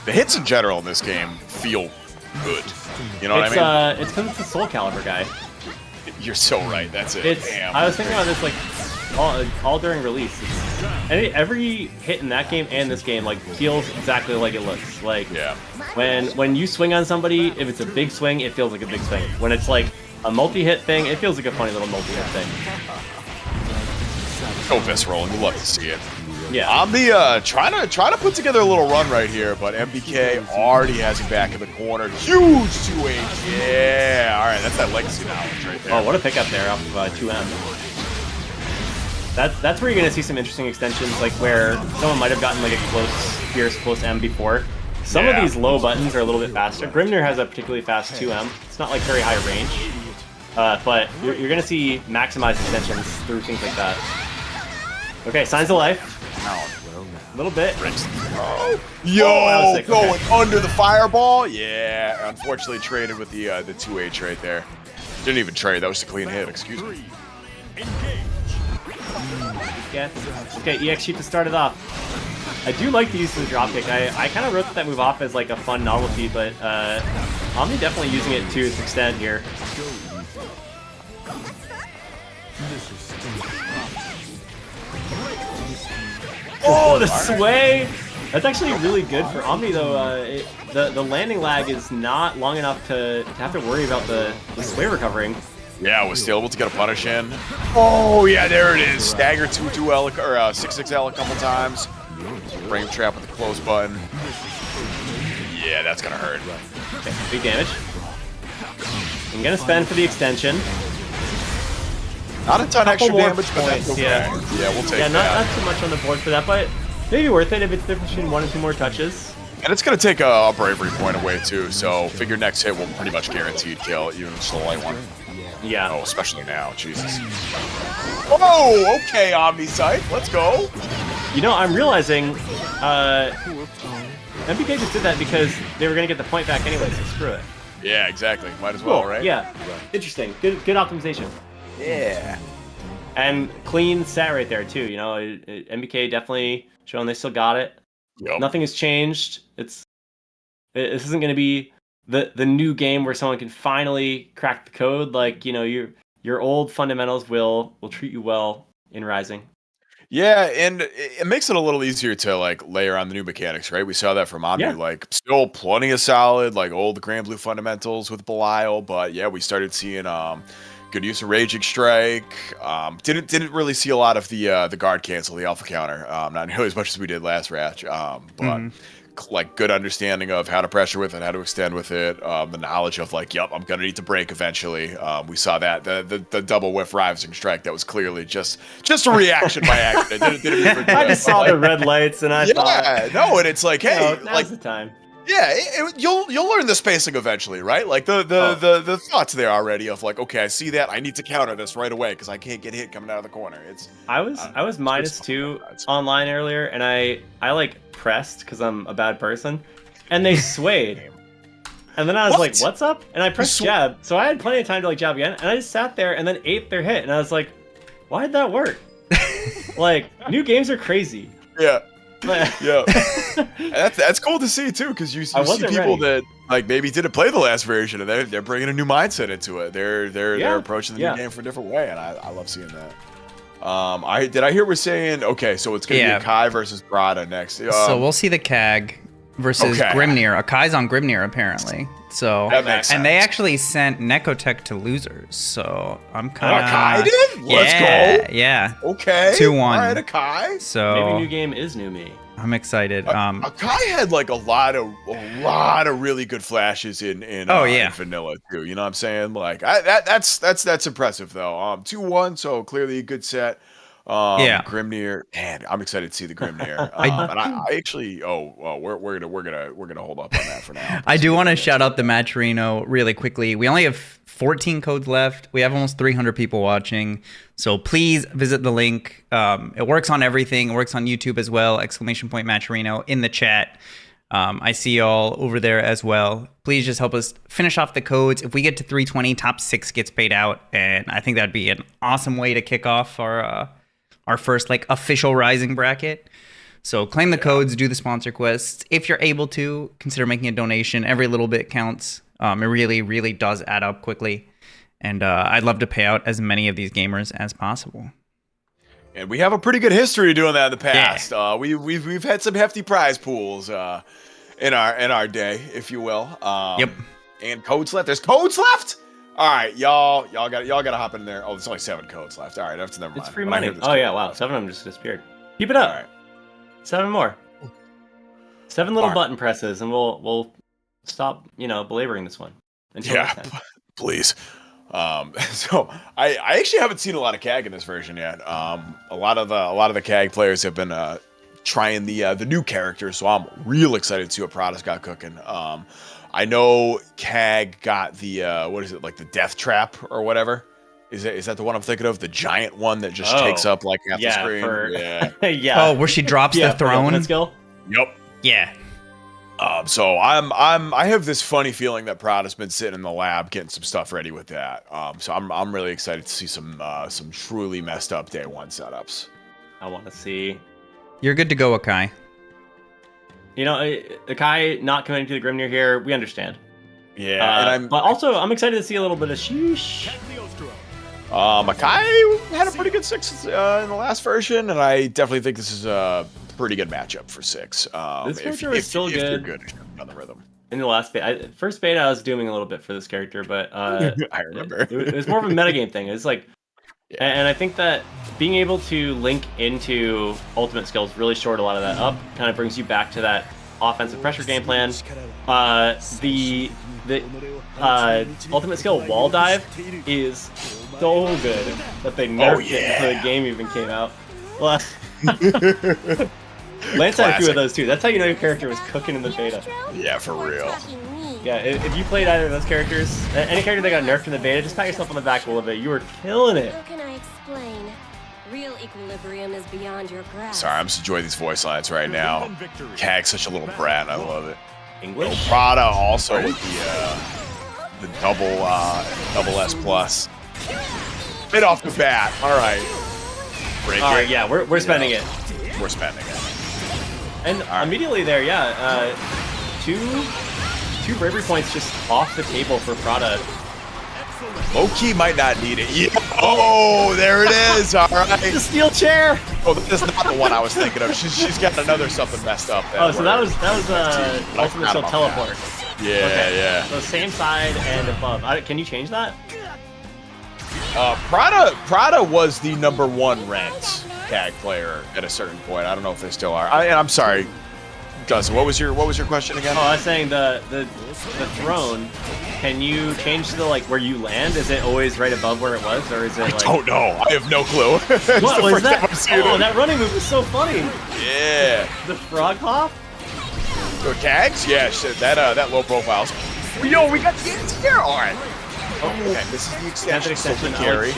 The hits in general in this game feel good. You know what I mean? It's because it's the Soul Calibur guy. You're so right, that's it. Damn. I was thinking about this like all during release. Every hit in that game and this game like feels exactly like it looks. Like Yeah. when you swing on somebody, if it's a big swing, it feels like a big swing. When it's like a multi-hit thing, it feels like a funny little multi-hit thing. So visceral, and you love to see it. Yeah. Omni trying to put together a little run right here, but MBK already has him back in the corner. Huge 2H. Yeah. All right, that's that legacy knowledge right there. Oh, what a pickup there off of 2M. That's where you're gonna see some interesting extensions, like where someone might have gotten like a close M before. Some of these low buttons are a little bit faster. Grimnir has a particularly fast 2M. It's not like very high range, but you're gonna see maximized extensions through things like that. Okay, signs of life. A little bit. Yo, that was sick. going Okay. under the fireball. Yeah, unfortunately traded with the 2H right there. Didn't even trade. That was a clean hit. Excuse me. Yeah. Okay, EX sheet to start it off. I do like the use of the dropkick. I kind of wrote that move off as like a fun novelty, but Omni definitely using it to its extent here. Oh, the sway! That's actually really good for Omni though. The landing lag is not long enough to have to worry about the sway recovering. Yeah, was still able to get a punish in. Oh yeah, there it is. Stagger 2-2L or 6-6L a couple times. Frame trap with the close button. Yeah, that's gonna hurt. Okay, big damage. I'm gonna spend for the extension. Not a ton extra Couple more damage, but that's points, okay. yeah. Yeah, we'll take Yeah, that. not too much on the board for that, but maybe worth it if it's the difference between 1 and 2 more touches. And it's going to take a bravery point away, too, so figure next hit will pretty much guaranteed kill, even if it's a light one. Yeah. Oh, especially now, Jesus. Whoa, okay, OmniSscythe, let's go. You know, I'm realizing MPK just did that because they were gonna get the point back anyway, so screw it. Yeah, exactly. Might as well, Cool. right? Yeah. Interesting. Good optimization. Yeah. And clean set right there too. You know, MBK definitely showing they still got it. Yep. Nothing has changed. This isn't going to be the new game where someone can finally crack the code. Like, you know, your old fundamentals will treat you well in Rising. Yeah, and it makes it a little easier to like layer on the new mechanics, right? We saw that from Omni, Yeah. like still plenty of solid, like old Granblue fundamentals with Belial, but yeah, we started seeing good use of Raging Strike. Didn't really see a lot of the guard cancel, the alpha counter, not nearly as much as we did last ratch, but like good understanding of how to pressure with it, how to extend with it, the knowledge of like, yep, I'm gonna need to break eventually. We saw that the double whiff Rising Strike that was clearly just a reaction by accident. Didn't even I just saw the red lights and I thought, no, and it's like, hey, now's like the time. yeah, you'll learn the spacing eventually, right? Like the thoughts there already of like, okay, I see that, I need to counter this right away because I can't get hit coming out of the corner. I was -2 online earlier, and I like pressed because I'm a bad person, and they swayed. And then I was like, what's up? And I pressed jab, so I had plenty of time to like jab again, and I just sat there and then ate their hit, and I was like, why did that work? Like, new games are crazy. Yeah. Yeah, and that's cool to see too, because you see people that like maybe didn't play the last version, and they're bringing a new mindset into it. They're approaching the new game for a different way, and I love seeing that. I hear we're saying okay, so it's gonna be Akai versus Prada next. So we'll see the CAG versus Grimnir. Akai's on Grimnir apparently. So that makes sense. And they actually sent Necotech to losers. So I'm kind of Akai did? Let's go. Yeah. Okay. 2-1. All right, Akai. So maybe new game is new me. I'm excited. Akai had like a lot of really good flashes in vanilla too. You know what I'm saying? Like that's impressive though. 2-1, so clearly a good set. Grimnir, man, I'm excited to see the Grimnir. And I actually, we're gonna hold up on that for now. I do want to shout out the Matcherino really quickly. We only have 14 codes left. We have almost 300 people watching, so please visit the link. It works on everything. It works on YouTube as well. ! Matcherino in the chat. I see y'all over there as well. Please just help us finish off the codes. If we get to 320, top 6 gets paid out, and I think that'd be an awesome way to kick off our first like official Rising bracket. So claim the codes, do the sponsor quests. If you're able to, consider making a donation. Every little bit counts. It really, really does add up quickly. And I'd love to pay out as many of these gamers as possible. And we have a pretty good history doing that in the past. Yeah. We've had some hefty prize pools in our day, if you will. Yep. And codes left. There's codes left. All right, y'all gotta hop in there. Oh, there's only 7 codes left. All right, that's never mind. It's free money. Oh yeah, wow, 7 of them just disappeared. Keep it up. All right. 7 more. 7 little button presses, and we'll stop, belaboring this one. Please. So I actually haven't seen a lot of CAG in this version yet. A lot of the CAG players have been trying the new characters, so I'm real excited to see what Prada's got cooking. I know CAG got the what is it, like the death trap or whatever? Is that the one I'm thinking of? The giant one that just takes up like half the screen. Yeah. Oh, where she drops the throne. Skill? Yep. Yeah. So I have this funny feeling that Prada's been sitting in the lab getting some stuff ready with that. So I'm really excited to see some truly messed up day 1 setups. I want to see. You're good to go, Akai. Akai not committing to the Grimnir here, we understand. Yeah, but also I'm excited to see a little bit of sheesh. Akai had a pretty good 6 in the last version, and I definitely think this is a pretty good matchup for 6. This character was still good. You're good on the rhythm. In the last beta, first beta, I was dooming a little bit for this character, but I remember it was more of a metagame thing. It's like, and I think that being able to link into ultimate skills really shored a lot of that up. Kind of brings you back to that offensive pressure game plan. The ultimate skill wall dive is so good that they nerfed it before the game even came out. Lance had a few of those too. That's how you know your character was cooking in the beta. Yeah, for real. Yeah, if you played either of those characters, any character that got nerfed in the beta, just pat yourself on the back a little bit. You were killing it. How can I explain? Real equilibrium is beyond your grasp. Sorry, I'm just enjoying these voice lines right now. Cag's such a little brat. I love it. English. Prada also with the double S plus. Right off the bat. All right. All right, yeah, we're spending it. We're spending it. And immediately there, yeah, two bravery points just off the table for Prada. Low-key might not need it. Yeah. Oh, there it is. All right. The steel chair. Oh, that's not the one I was thinking of. She's got another something messed up. Oh, so that was ultimate soul teleport. Yeah, okay. yeah. So same side and above. Can you change that? Prada was the #1 ranked tag player at a certain point. I don't know if they still are. I'm sorry, Gus. What was your question again? Oh, I was saying the throne. Can you change the where you land? Is it always right above where it was, or is it? I don't know. I have no clue. What was that? Oh, that running move was so funny. Yeah. The frog hop. The tags? Yeah, shit. That low profile. Yo, we got the ends here. All right. Okay, this is the extension. Carry.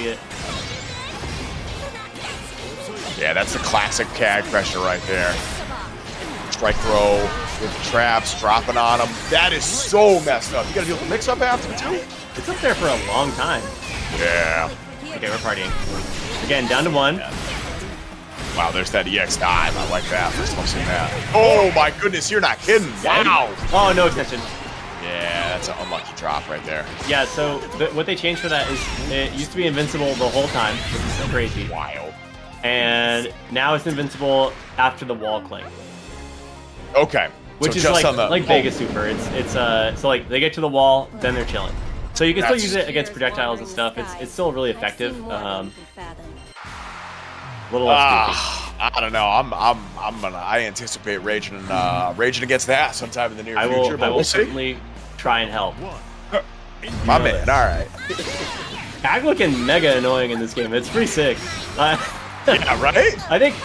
Yeah, that's the classic CAG pressure right there. Strike throw with the traps, dropping on him. That is so messed up. You gotta deal with the mix-up after, too? It's up there for a long time. Yeah. Okay, we're partying. Again, down to 1. Yeah. Wow, there's that EX dive. I like that. First time I've seen that. Oh, my goodness. You're not kidding. Wow. Oh, no extension. Yeah, that's an unlucky drop right there. Yeah, so what they changed for that is it used to be invincible the whole time, which is so crazy. Wild. And now it's invincible after the wall cling. Okay. Which so is just like Vega Super. It's so like they get to the wall, then they're chilling. So you can still use it against projectiles and stuff. It's still really effective. Little I don't know. I anticipate raging against that sometime in the near future. I will certainly try and help. My man. All right. Ag looking mega annoying in this game. It's pretty sick. Yeah, right? I think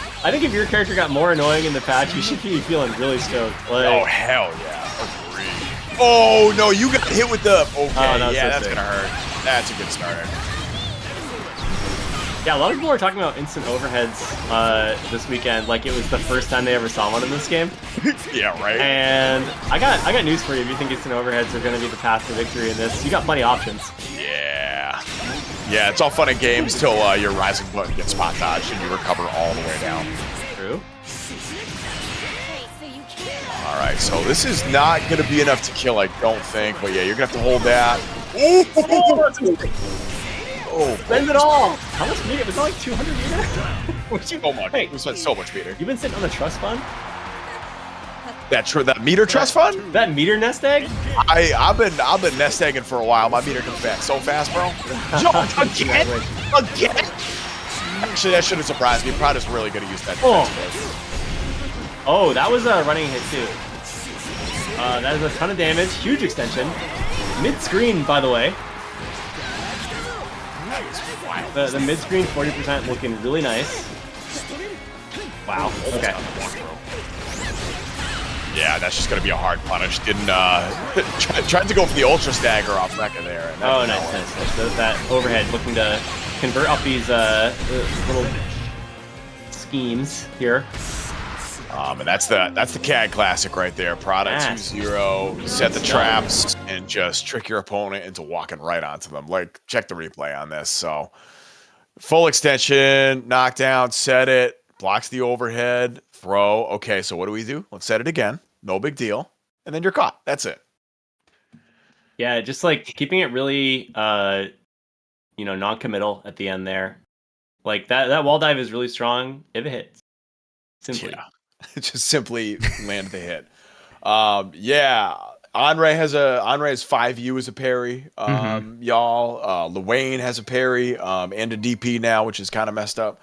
if your character got more annoying in the patch, you should be feeling really stoked. Oh hell yeah! Agreed. Oh no, you got hit with the. Okay, that's gonna hurt. That's a good starter. Yeah, a lot of people were talking about instant overheads this weekend, like it was the first time they ever saw one in this game. Yeah, right. And I got news for you. If you think instant overheads are gonna be the path to victory in this, you got plenty of options. Yeah. Yeah, it's all fun and games till your rising button gets spot dodged and you recover all the way down. True. Alright, so this is not going to be enough to kill, I don't think. But yeah, you're going to have to hold that. Oh, spend it all! How much meter? Was that like 200 meter? Oh my god, hey, we spent so much meter. You've been sitting on the trust fund? That meter trust fund? That meter nest egg? I've been nest egging for a while. My meter comes back so fast, bro. Yo, again? Actually, that should have surprised me. Prada's really going to use that. Oh, that was a running hit too. That is a ton of damage. Huge extension. Mid-screen, by the way. The mid-screen 40% looking really nice. Wow. Okay. Yeah, that's just gonna be a hard punish. Didn't tried to go for the ultra stagger off Mecha there. And oh, nice. So that overhead looking to convert off these little schemes here. And that's the CAD classic right there. Prada 2-0, set the traps and just trick your opponent into walking right onto them. Like, check the replay on this. So full extension, knockdown, set it, blocks the overhead, throw. Okay, so what do we do? Let's set it again. No big deal. And then you're caught. That's it. Yeah, just like keeping it really non-committal at the end there. Like that wall dive is really strong if it hits. Simply. Yeah. Just simply land the hit. Yeah. Andre has 5U as a parry. Y'all. Luane has a parry and a DP now, which is kind of messed up.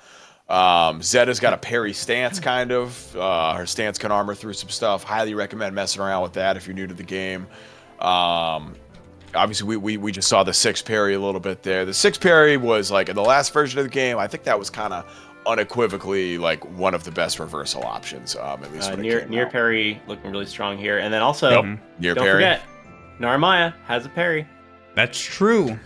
Zeta's got a parry stance, kind of. Her stance can armor through some stuff. Highly recommend messing around with that if you're new to the game. Obviously, we just saw the 6 parry a little bit there. The 6 parry was like in the last version of the game. I think that was kind of unequivocally like one of the best reversal options. At least Nier parry looking really strong here, and then also Nier don't parry. forget Narmaya has a parry. That's true.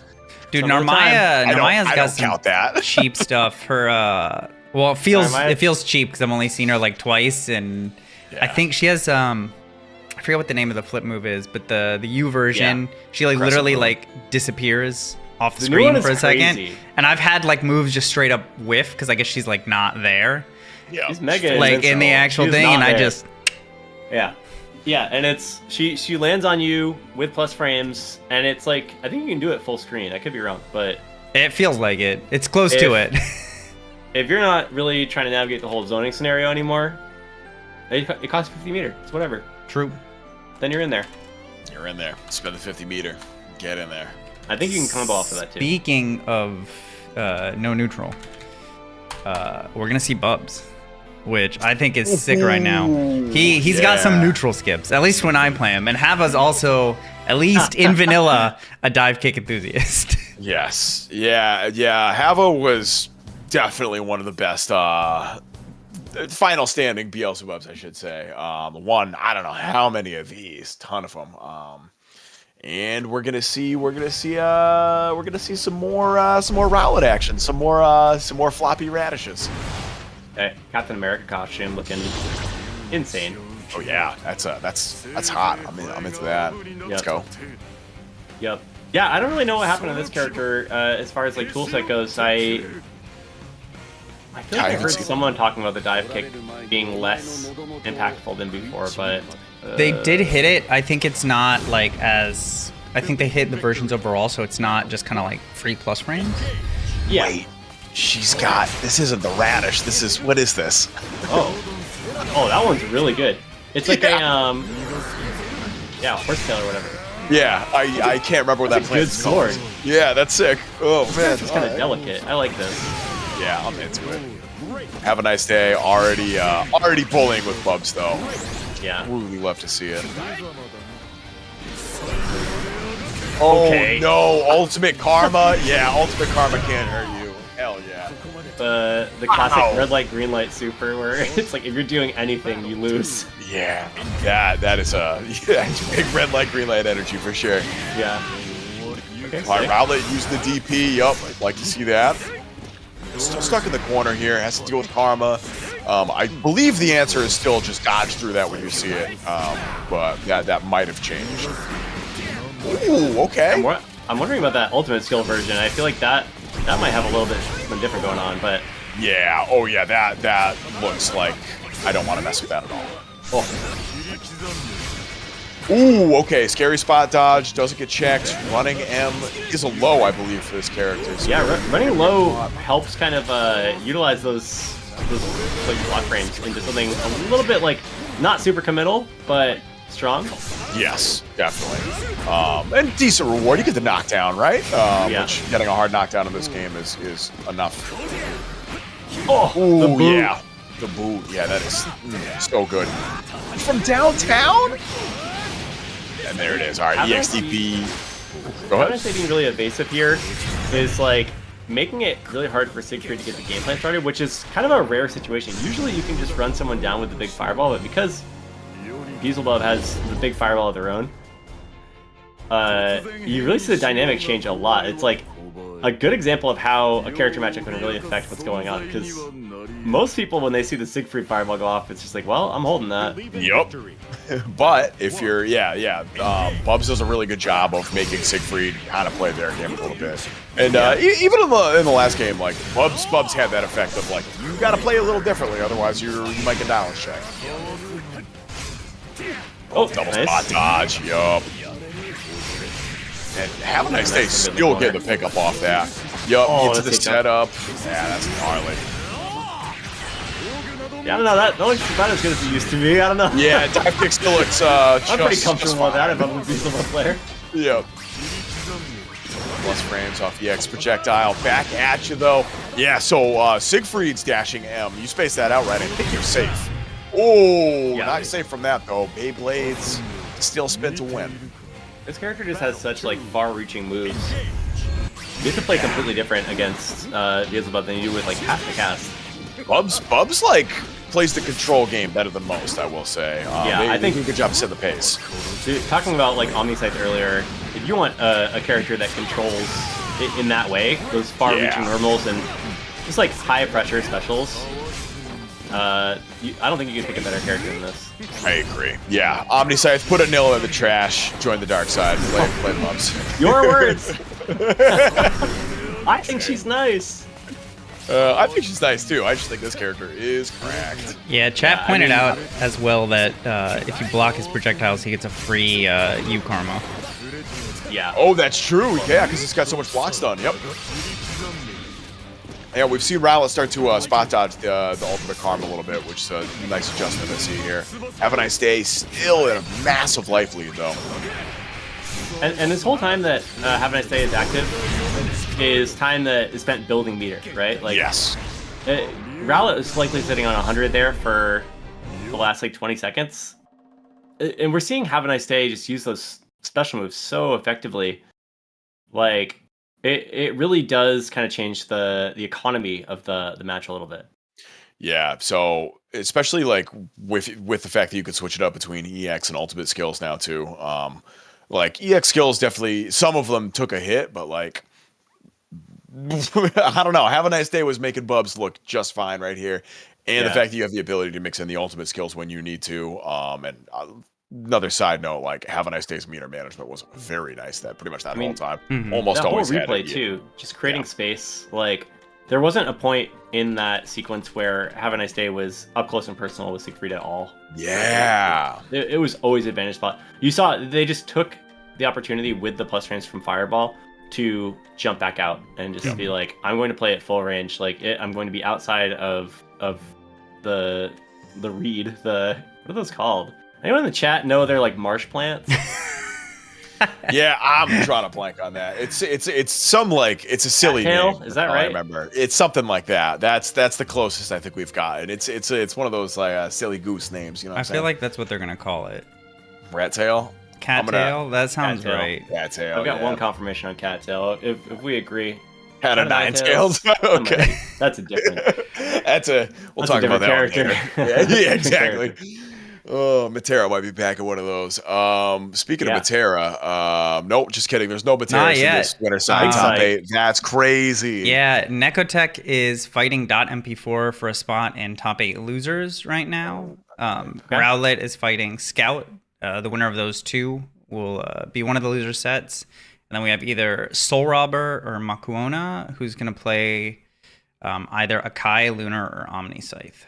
Dude, some of the time. Narmaya's I got don't count some that. cheap stuff. Her, well, it feels cheap because I've only seen her like twice, and I think she has I forget what the name of the flip move is, but the U version, she like literally like disappears off the screen for a second, and I've had like moves just straight up whiff because I guess she's like not there. Yeah, she's mega like in the actual thing, and I just yeah, and it's she lands on you with plus frames, and it's like I think you can do it full screen. I could be wrong, but it feels like it. It's close to it. If you're not really trying to navigate the whole zoning scenario anymore, it costs 50 meter. It's whatever. True. Then you're in there. You're in there. Spend the 50 meter. Get in there. I think you can combo off of that too. Speaking of no neutral, we're gonna see Bubs, which I think is sick right now. He's got some neutral skips, at least when I play him, and Hava's also, at least in vanilla, a dive kick enthusiast. Yes. Yeah. Hava was definitely one of the best final standing Beelzebubs, I should say. One, I don't know how many of these, ton of them. And we're gonna see some more Rowlet action, some more floppy radishes. Hey, Captain America costume looking insane. Oh yeah, that's hot. I'm into that. Let's go. Yep. Yeah, I don't really know what happened to this character as far as like toolset goes. I feel like I heard someone talking about the dive kick being less impactful than before, but they did hit it. I think it's not like as I think they hit the versions overall, so it's not just kind of like free plus frames. Yeah. Wait, this isn't the radish. What is this? Oh, that one's really good. It's like a horsetail or whatever. Yeah, I can't remember what that good sword. Yeah, that's sick. Oh man, it's kind of delicate. I like this. Yeah, I'm into it. Have a nice day. Already pulling with Bubs though. Yeah. Really love to see it. Oh okay. No, ultimate karma. Yeah, ultimate karma can't hurt you. Hell yeah. The classic red light green light super where it's like if you're doing anything you lose. Yeah, that is big red light green light energy for sure. Yeah. Okay, Alright, Rowlet used the DP. Yup, I'd like to see that. Still stuck in the corner here. Has to deal with karma. I believe the answer is still just dodge through that when you see it. But that might have changed. Ooh, okay. I'm wondering about that ultimate skill version. I feel like that might have a little bit something different going on, but yeah. Oh yeah, that looks like I don't want to mess with that at all. Oh. Ooh, okay. Scary spot dodge doesn't get checked. Running M is a low, I believe, for this character. So yeah, running low helps kind of utilize those like block frames into something a little bit like not super committal, but strong. Yes, definitely. And decent reward. You get the knockdown, right? Which getting a hard knockdown in this game is enough. Oh, ooh, yeah. The boot. Yeah, that is so good. From downtown? And there it is. All right, EXDP. Go ahead. Havaniceday being really evasive here is like making it really hard for Siegfried to get the game plan started, which is kind of a rare situation. Usually you can just run someone down with the big fireball, but because Beelzebub has the big fireball of their own, you really see the dynamic change a lot. It's like a good example of how a character matchup can really affect what's going on, because most people, when they see the Siegfried fireball go off, it's just like, well, I'm holding that. Yup. But if you're, Bubs does a really good job of making Siegfried kind of play their game a little bit. And even in the last game, like, Bubs had that effect of, like, you got to play a little differently, otherwise you might get balance check. Oh, double nice. spot dodge, yup. And Havaniceday still getting the pickup off that. Yup, into the setup. Yeah, that's gnarly. Yeah, I don't know, that looks about as good as it used to be, I don't know. Yeah, dive kick still looks I'm pretty comfortable with that if I'm a Beelzebub player. Yep. Plus frames off the X projectile. Back at you, though. Yeah, so Siegfried's dashing M. You space that out right, I think you're safe. Oh, yeah, not safe from that, though. Beyblades, still spin to win. This character just has such, like, far-reaching moves. You have to play completely different against Beelzebub than you do with, like, half the cast. Bubs, like, plays the control game better than most, I will say. I think they do a good job setting the pace. Dude, talking about, like, OmniSscythe earlier, if you want a character that controls in that way. Those far-reaching normals and just like high-pressure specials. I don't think you can pick a better character than this. I agree. Yeah, OmniSscythe, put Anila in the trash, join the dark side, play mobs. Your words. I think she's nice. I think she's nice too. I just think this character is cracked. Yeah, chat pointed out as well that if you block his projectiles, he gets a free U karma. Yeah. Oh, that's true. Yeah, because it's got so much block stun. Yep. Yeah, we've seen Rowlet start to spot dodge the ultimate karma a little bit, which is a nice adjustment to see here. Havaniceday still in a massive life lead though. And this whole time that Havaniceday is active is time that is spent building meter, right? Like, yes. Rowlet is likely sitting on 100 there for the last like 20 seconds. And we're seeing Havaniceday just use those special moves so effectively. Like, it really does kind of change the economy of the match a little bit. Yeah, so especially like with the fact that you can switch it up between EX and ultimate skills now too. Like EX skills definitely, some of them took a hit, but like I don't know. Havaniceday was making Bubs look just fine right here, and the fact that you have the ability to mix in the ultimate skills when you need to. And another side note, like Havanicedays meter management was very nice. That pretty much that whole time, almost that always whole had replay it. too, just creating space. Like there wasn't a point in that sequence where Havaniceday was up close and personal with Siegfried at all. Yeah, it was always advantage spot. You saw they just took the opportunity with the plus range from Fireball to jump back out and just be like, I'm going to play at full range. Like I'm going to be outside of the reed. What are those called? Anyone in the chat know they're like marsh plants? Yeah, I'm drawing a blank on that. It's some like it's a silly name. Is that right? I remember. It's something like that. That's the closest I think we've got. And it's one of those like silly goose names. You know what I'm saying? I feel like that's what they're gonna call it. Rat tail. Cattail? That sounds right. Cattail. I've got one confirmation on cattail. If we agree. Had a nine tails. Okay. That's a different. We'll talk about that character. Yeah, exactly. Oh, Matera might be back at one of those. Speaking of Matera, nope, just kidding. There's no Matera in this winter side top 8. That's crazy. Yeah, Necotech is fighting .mp4 for a spot in top 8 losers right now. Rowlet is fighting Scout. The winner of those two will be one of the loser sets. And then we have either Soulrobba or Makuona, who's going to play either Akai, Lunar, or OmniSscythe.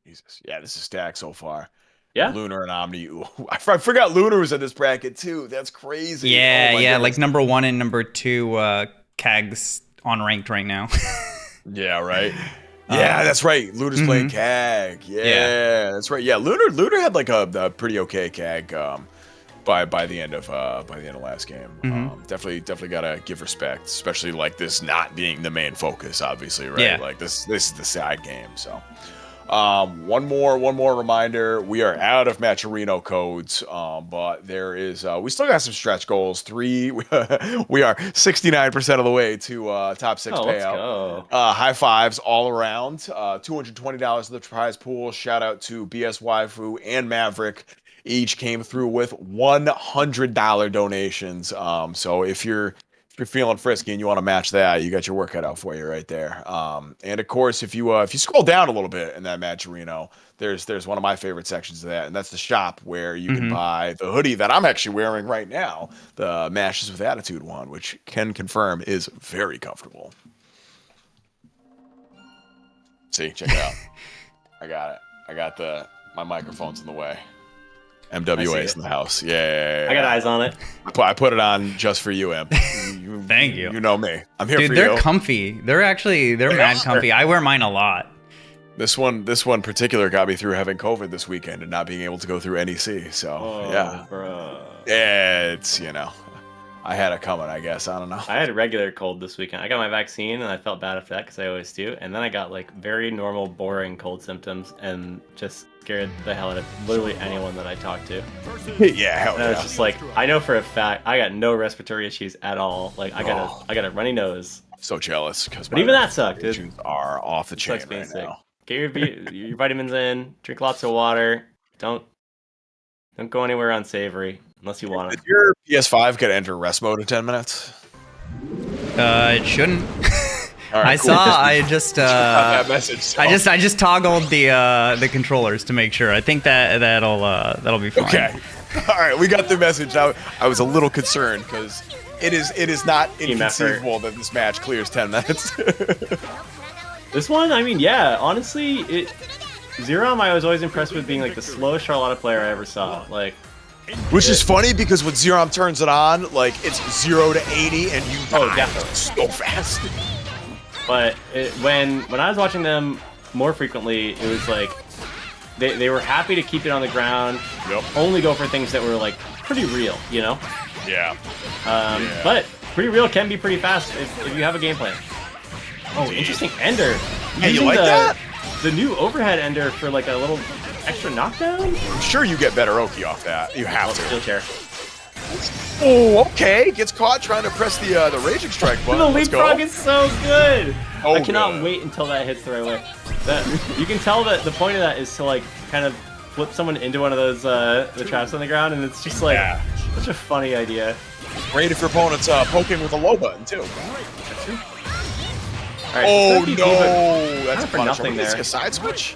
Jesus. Yeah, this is stacked so far. Yeah. Lunar and Omni. Ooh, I forgot Lunar was in this bracket too. That's crazy. Yeah, oh yeah. Like number 1 and number 2 CAGs on ranked right now. Yeah, right. Yeah, that's right. Lunar's playing CAG. Yeah, that's right. Yeah, Lunar had like a pretty okay CAG by the end of last game. Definitely gotta give respect, especially like this not being the main focus, obviously, right? Yeah. Like this is the side game. So one more reminder, we are out of Matcherino codes, but there is we still got some stretch goals. We are 69% of the way to top 6 payout. Let's go. High fives all around. $220 of the prize pool. Shout out to BS Waifu and Maverick. Each came through with $100 donations. So if you're feeling frisky and you want to match that, you got your work cut out for you right there. And of course, if you scroll down a little bit in that Matcherino, there's one of my favorite sections of that, and that's the shop where you can buy the hoodie that I'm actually wearing right now, the Mashes with Attitude one, which can confirm is very comfortable. See, check it out. I got it. I got my microphone's in the way. MWA's in the house. Yeah. I got eyes on it. I put it on just for you, Em. Thank you. You know me. I'm here Dude, for you. they're comfy. They're mad comfy. I wear mine a lot. This one particular got me through having COVID this weekend and not being able to go through NEC. So yeah, bro. Yeah, it's I had it coming. I guess I don't know. I had a regular cold this weekend. I got my vaccine and I felt bad after that because I always do. And then I got like very normal, boring cold symptoms and just scared the hell out of literally anyone that I talked to. Yeah, hell and I was just like, I know for a fact I got no respiratory issues at all. Like I got a runny nose. So jealous because but even that sucked. Issues are off the chain being right sick. now. Get your vitamins in. Drink lots of water. Don't go anywhere unsavory unless you want to. Did your PS5 get enter rest mode in 10 minutes? It shouldn't. All right, I cool. saw. I just. Got that message. So. I just toggled the controllers to make sure. I think that'll be fine. Okay. All right, we got the message. I was a little concerned because it is not inconceivable that this match clears 10 minutes. This one, I mean, yeah, honestly, Xerom I was always impressed with being like the slowest Charlotta player I ever saw. Like, which is funny because when Xerom turns it on, like it's 0 to 80 and you die so fast. But when I was watching them more frequently, it was like they were happy to keep it on the ground. Yep. Only go for things that were like pretty real, you know. Yeah. But pretty real can be pretty fast if you have a game plan. Oh, interesting ender. Hey, you like that? The new overhead ender for like a little extra knockdown? I'm sure you get better Oki off that. You have to. Steel chair. Oh, okay. Gets caught trying to press the Raging Strike button. The Let's leapfrog go. is so good. Oh, I cannot good. wait until that hits the right way. You can tell that the point of that is to like kind of flip someone into one of those the traps on the ground, and it's just like such a funny idea. Great if your opponent's poking with a low button too. That's true. All right, Oh so no! That's for a nothing there. Is it a side switch?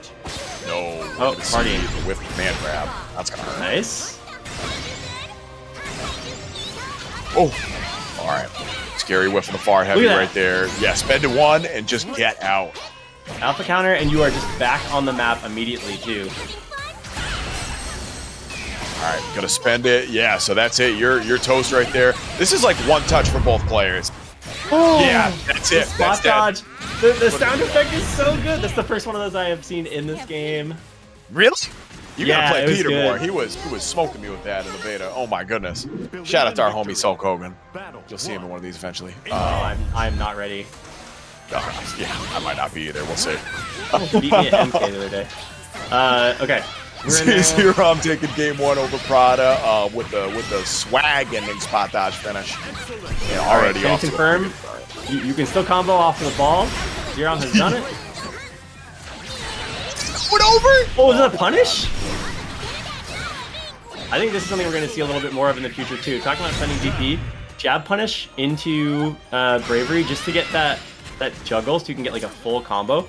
No. Oh, It's party. the whip man grab. That's gonna hurt. Nice. Oh. All right. Scary whiff on the far heavy Look at that. right there. Yeah, spend to one and just get out. Alpha counter, and you are just back on the map immediately too. All right, gonna spend it. Yeah, so that's it. You're toast right there. This is like one touch for both players. Oh, Yeah, that's it. Spot That's dead. dodge. The sound effect is so good. That's the first one of those I have seen in this game. Really? You Yeah, gotta it play was Peter good. more. He was smoking me with that in the beta. Oh my goodness. Shout out to our homie Sulk Hogan. You'll see him in one of these eventually. I'm not ready. Yeah, I might not be either. We'll see. Beat me at MK the other day. Okay. We're in there. Xerom taking game one over Prada with the swag ending spot dodge finish. And already Can off to a confirm. You can still combo off of the ball. Xerom has done it. Went over? Oh, was it a punish? I think this is something we're going to see a little bit more of in the future too. Talking about spending DP, jab punish into bravery just to get that juggle so you can get like a full combo.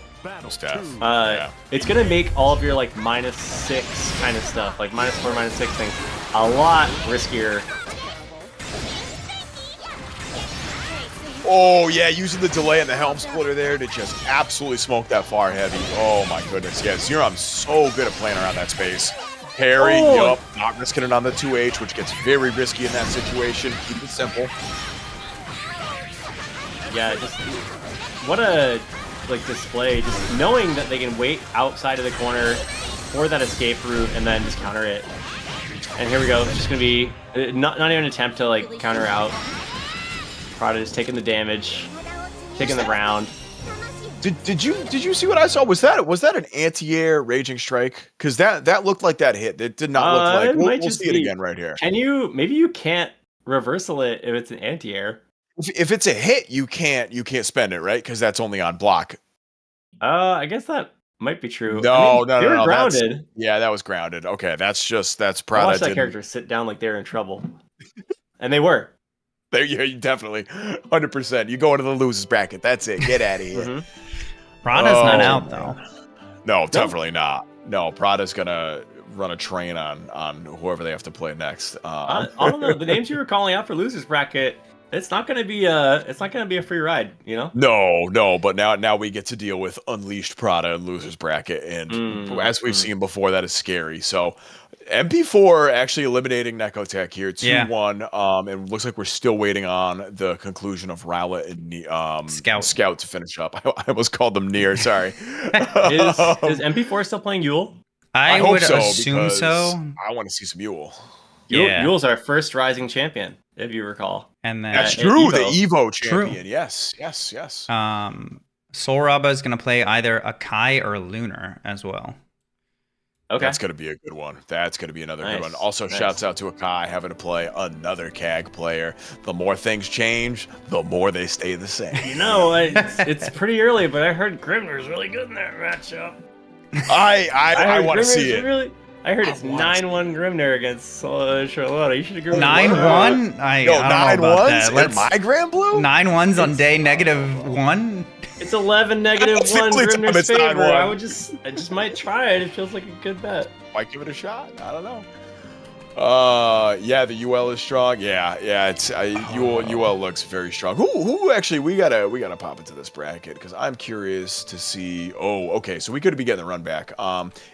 Staff. It's gonna make all of your like -6 kind of stuff, like -4, -6 things, a lot riskier. Oh yeah, using the delay and the helm splitter there to just absolutely smoke that far heavy. Oh my goodness, yeah, Xerom's so good at playing around that space. Parry, yup, not risking it on the 2H, which gets very risky in that situation. Keep it simple. Yeah, just what a like display. Just knowing that they can wait outside of the corner for that escape route and then just counter it. And here we go. It's just gonna be not even an attempt to like counter out. Prada just taking the damage, taking the round. Did you see what I saw? Was that an anti-air raging strike? Because that looked like that hit. It did not look like. We'll see it again right here. Can you? Maybe you can't reversal it if it's an anti-air. If it's a hit, you can't spend it, right? Because that's only on block. I guess that might be true. No, They were grounded. Yeah, that was grounded. Okay, that's I Prada. watched that character sit down like they're in trouble, and they were. There, yeah, you definitely, 100%. You go into the losers bracket. That's it. Get out of here. Prada's not out though. No, definitely not. No, Prada's gonna run a train on whoever they have to play next. I don't know. The names you were calling out for losers bracket, it's not gonna be a free ride, you know? No, but now we get to deal with Unleashed Prada and losers bracket, and as we've seen before, that is scary. So MP4 actually eliminating Necotech here, 2-1. And looks like we're still waiting on the conclusion of Rowlet and Scout to finish up. I almost called them Nier. Sorry. Is MP4 still playing Yuel? I hope would so, assume because so. I want to see some Yuel. Yeah. Yuel's our first rising champion, if you recall. And then That's true. Evo. The Evo champion. True. Yes. Soulrobba is going to play either Akai or Lunar as well. Okay. That's going to be a good one. That's going to be another good one. Nice. Also, shouts out to Akai having to play another CAG player. The more things change, the more they stay the same. You know, it's pretty early, but I heard Grimnir's really good in that matchup. I want to see it. I heard it's 9-1 Grimnir against Charlotta. You should agree with 9-1? I don't know about that. Let's my Granblue? 9-1s on day -1? It's 11 -1 Typically Grimnir's it's favor. 9-1. I just might try it. It feels like a good bet. Might give it a shot. I don't know. Yeah, the UL is strong. Yeah, it's UL looks very strong. Who actually we gotta pop into this bracket because I'm curious to see. Oh, okay, so we could be getting the run back.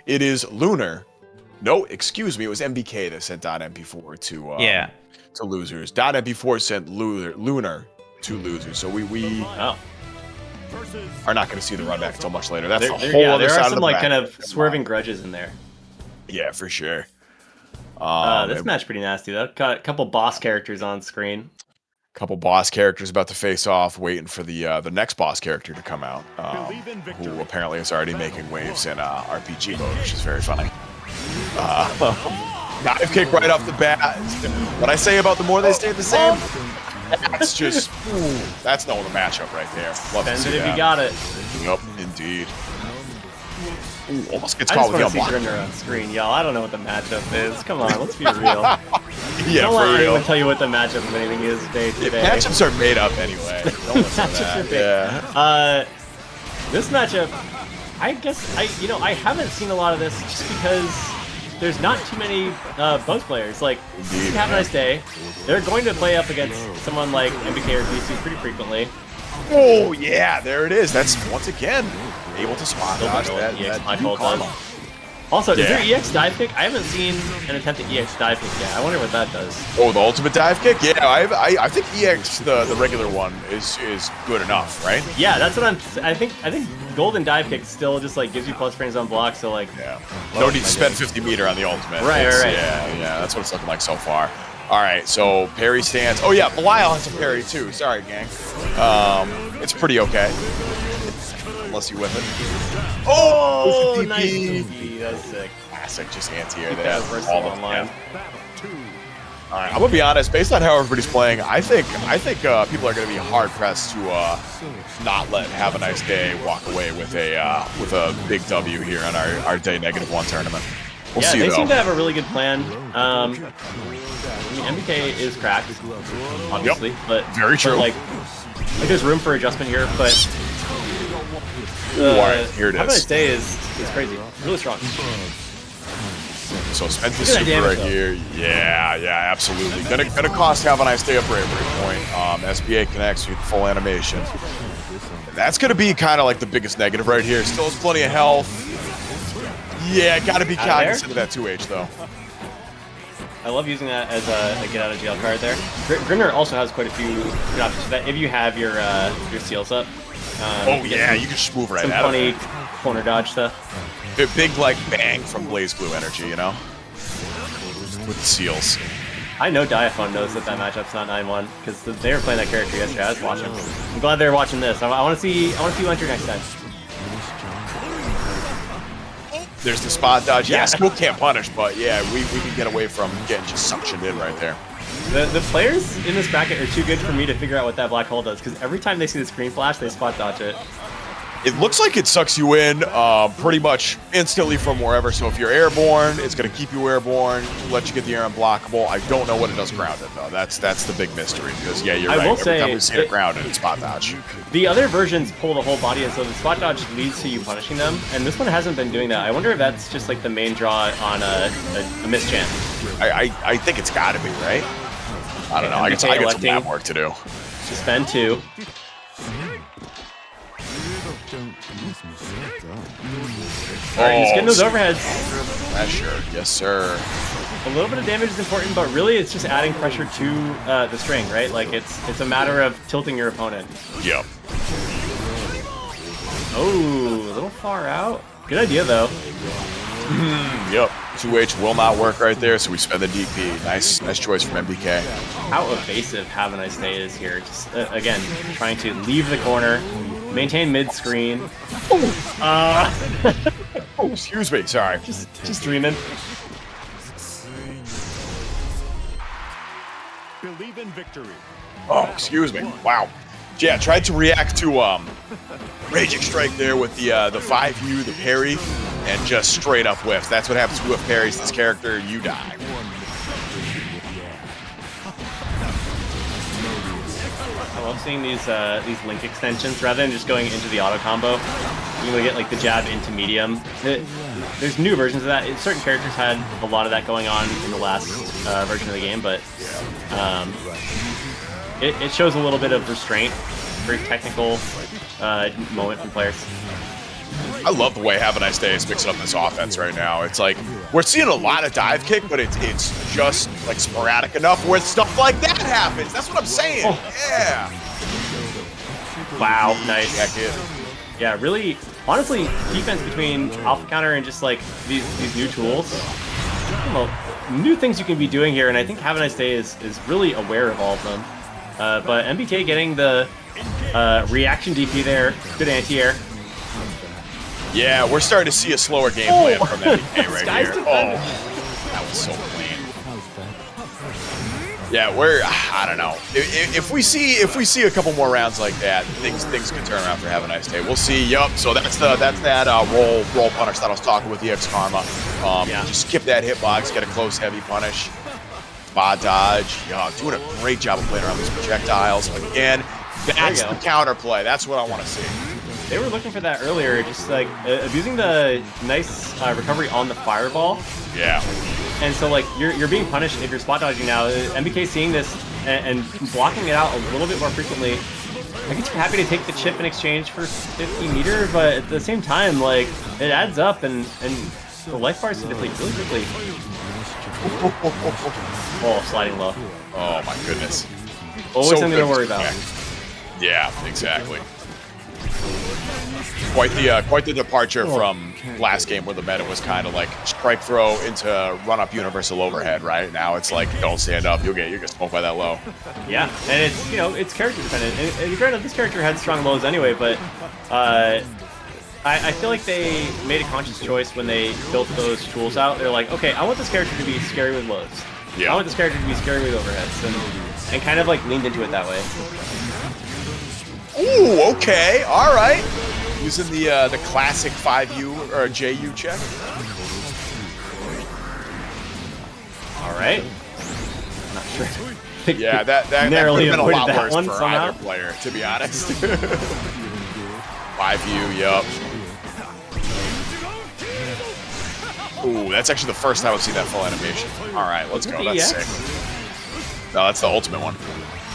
It is Lunar. No, excuse me, it was MBK that sent .mp4 to losers. .mp4 sent Lunar to losers. So we are not going to see the run back until much later. That's the whole other side of the bracket. There are some like kind of swerving grudges in there. Yeah, for sure. This match pretty nasty though. Got a couple boss characters on screen. Couple boss characters about to face off, waiting for the next boss character to come out, who apparently is already making waves in RPG mode, which is very funny. Dive kick right off the bat. What I say about the more they stay the same, that's just that's no the matchup right there. Love to see if that. you got it. Yep, indeed. Ooh, almost gets I caught just with the want to see unblock. Grimnir on screen, y'all. I don't know what the matchup is. Come on, let's be real. Yeah, Don't for let real. anyone tell you what the matchup of anything is today. Matchups are made up anyway. Don't listen to Matchups are that. fake. Yeah. This matchup, I guess I haven't seen a lot of this just because there's not too many both players. Like, Indeed, Havaniceday, they're going to play up against someone like MBK or DC pretty frequently. Oh yeah, there it is. That's once again able to spot dodge that. Karma. Also, is Yeah. there EX dive kick? I haven't seen an attempt at EX dive kick yet. I wonder what that does. Oh, the ultimate dive kick? Yeah, I think EX the regular one is good enough, right? Yeah, that's what I think golden dive kick still just like gives you plus frames on block. So like, Yeah. No need to spend 50 meter on the ultimate. Right. Yeah, that's what it's looking like so far. All right, so parry stance. Oh yeah, Belial has a parry too. Sorry, gang. It's pretty okay. Unless you whip it. oh, DP. nice DP. That's sick. Classic, just anti-air there. That was All the online. All right, I'm gonna be honest. Based on how everybody's playing, I think people are gonna be hard pressed to not let Havaniceday walk away with a big W here on our day -1 tournament. We'll see they though. seem to have a really good plan. I mean, MBK is cracked, obviously, but Very true. But, like there's room for adjustment here, but All right, here it is. Havaniceday is crazy, really strong. So spend the Look at that super damage, right though. here. Yeah, absolutely. Gonna cost Havaniceday a bravery point. SBA connects with full animation. That's gonna be kind of like the biggest negative right here. Still has plenty of health. Yeah, gotta be cognizant of that 2H though. I love using that as a get out of jail card there. Grimnir also has quite a few good options for that if you have your seals up. Oh yeah, you can just move right some out of funny it. corner dodge stuff. Big like bang from Blaze Blue energy, you know? With the seals. I know Diaphone knows that matchup's not 9-1 because they were playing that character yesterday. I was watching. I'm glad they're watching this. I want to see you enter next time. There's the spot dodge. Yeah, School can't punish, but yeah, we can get away from getting just suctioned in right there. The players in this bracket are too good for me to figure out what that black hole does because every time they see the screen flash, they spot dodge it. It looks like it sucks you in pretty much instantly from wherever. So if you're airborne, it's going to keep you airborne, let you get the air unblockable. I don't know what it does grounded, though. That's the big mystery. Because, yeah, you're right. Every time we've seen it grounded, it's spot dodge. The other versions pull the whole body, and so the spot dodge leads to you punishing them. And this one hasn't been doing that. I wonder if that's just like the main draw on a mischance. I think it's got to be, right? I don't know. I got some lab work to do. Suspend 2. Alright, he's getting those overheads. Pressure, yes sir. A little bit of damage is important, but really it's just adding pressure to the string, right? Like it's a matter of tilting your opponent. Yep. Oh, a little far out. Good idea though. Yep. 2H will not work right there, so we spend the DP. Nice choice from MBK. How evasive Havaniceday is here. Just again, trying to leave the corner, maintain mid-screen. Oh, excuse me. Sorry. Just dreaming. Believe in victory. Oh, excuse me. Wow. Yeah, tried to react to Raging Strike there with the 5U, the parry, and just straight up whiffs. That's what happens with parries this character, you die. I love seeing these link extensions rather than just going into the auto combo. You can get like the jab into medium. There's new versions of that. Certain characters had a lot of that going on in the last version of the game, but it shows a little bit of restraint. Very technical moment from players. I love the way Havaniceday is mixing up this offense right now. It's like we're seeing a lot of dive kick, but it's just like sporadic enough where stuff like that happens. That's what I'm saying. Oh. Yeah. Wow, nice. Yeah, really, honestly, defense between Alpha Counter and just like these new tools. Well, new things you can be doing here, and I think Havaniceday is really aware of all of them. But MBK getting the reaction DP there, good anti-air. Yeah, we're starting to see a slower game plan from MBK right here. Oh, that was so clean. Yeah, I don't know. If we see a couple more rounds like that, things can turn around for Havaniceday. We'll see. Yup. So that's that roll punish that I was talking with EX Karma. Just skip that hitbox, get a close heavy punish. Spot dodge. Yeah, doing a great job of playing around these projectiles. Again, that's the counterplay. That's what I want to see. They were looking for that earlier, just like abusing the nice recovery on the fireball. Yeah. And so like you're being punished if you're spot dodging now. MBK seeing this and blocking it out a little bit more frequently. I guess you're happy to take the chip in exchange for 50 meter, but at the same time, like it adds up and the life bars deplete really quickly. Oh, sliding low. Oh my goodness. Always something to worry about. Yeah, exactly. Quite the departure from last game where the meta was kind of like strike throw into run up universal overhead. Right now it's like don't stand up, you'll get smoked by that low. Yeah, and it's it's character dependent. And granted, this character had strong lows anyway, but I feel like they made a conscious choice when they built those tools out. They're like, okay, I want this character to be scary with lows. Yeah. I want this character to be scary with overheads, and kind of like leaned into it that way. Ooh, okay, all right. Using the classic 5U or JU check. All right. Not sure. Yeah, that could have been a lot worse for somehow. either player, to be honest. 5U, yup. Ooh, that's actually the first time I've seen that full animation. All right, let's go. That's sick. No, that's the ultimate one.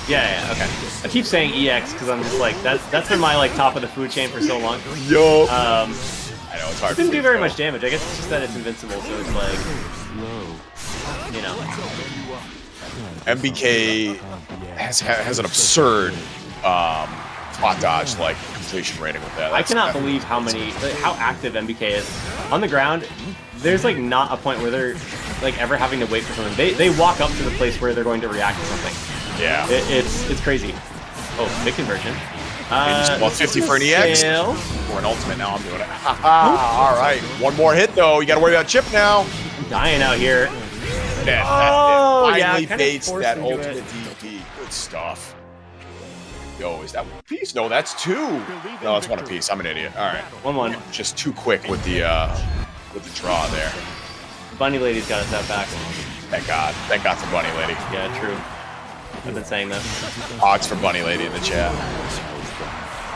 Yeah, okay. I keep saying EX because I'm just like that's been my like top of the food chain for so long. Yo. I know it's hard. It didn't do very much damage. I guess it's just that it's invincible, so it's like, you know. MBK has an absurd spot dodge like completion rating with that. I cannot believe how active MBK is on the ground. There's like not a point where they're like ever having to wait for something. They walk up to the place where they're going to react to something. Yeah. It's crazy. Oh, big conversion. Just 150 for an EX. Or an ultimate now, I'm doing it. All right. One more hit, though. You got to worry about chip now. I'm dying out here. That finally baits that ultimate DP. Good stuff. Yo, is that one piece? No, that's two. No, that's one apiece. I'm an idiot. All right. 1-1. Just too quick with the draw there. Bunny Lady's got us that back. Thank God. Thank God for Bunny Lady. Yeah, true. I've been saying that. Hogs for Bunny Lady in the chat.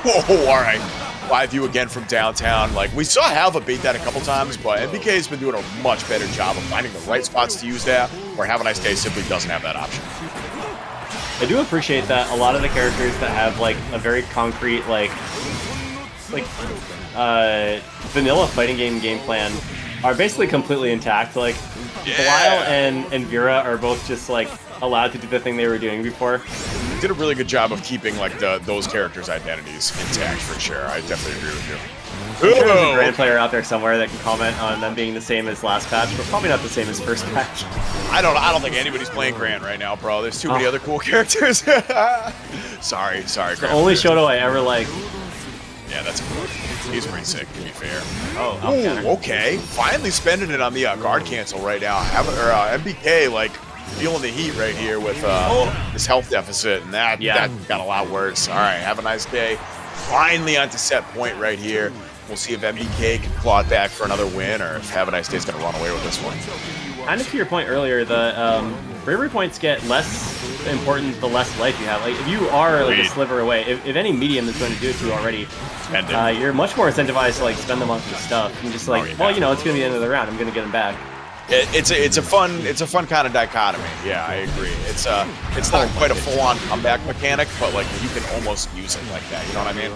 Whoa, all right. 5U again from downtown. Like, we saw Halva beat that a couple times, but MBK's been doing a much better job of finding the right spots to use that, where Havaniceday simply doesn't have that option. I do appreciate that a lot of the characters that have, like, a very concrete, vanilla fighting game plan are basically completely intact. Like, Belial and Vera are both just, like, allowed to do the thing they were doing before. Did a really good job of keeping like those characters' identities intact for sure. I definitely agree with you. I'm sure there's a Grand player out there somewhere that can comment on them being the same as last patch, but probably not the same as first patch. I don't think anybody's playing Grand right now, bro. There's too many other cool characters. sorry. The only Shoto I ever liked. Yeah, that's cool. He's pretty sick, to be fair. Oh, okay. Finally spending it on the guard cancel right now. MBK, like, feeling the heat right here with this health deficit, and that got a lot worse. All right, have a nice day. Finally onto set point right here. We'll see if MBK can claw it back for another win, or if Have a Nice Day is going to run away with this one. Kind of to your point earlier, the bravery points get less important the less life you have. Like, if you are like a sliver away, if any medium is going to do it to you already, you're much more incentivized to like spend them on some stuff. And just like, well, you know, it's going to be the end of the round. I'm going to get them back. It's a fun kind of dichotomy. Yeah, I agree. It's not quite a full-on comeback mechanic, but like you can almost use it like that. You know what I mean?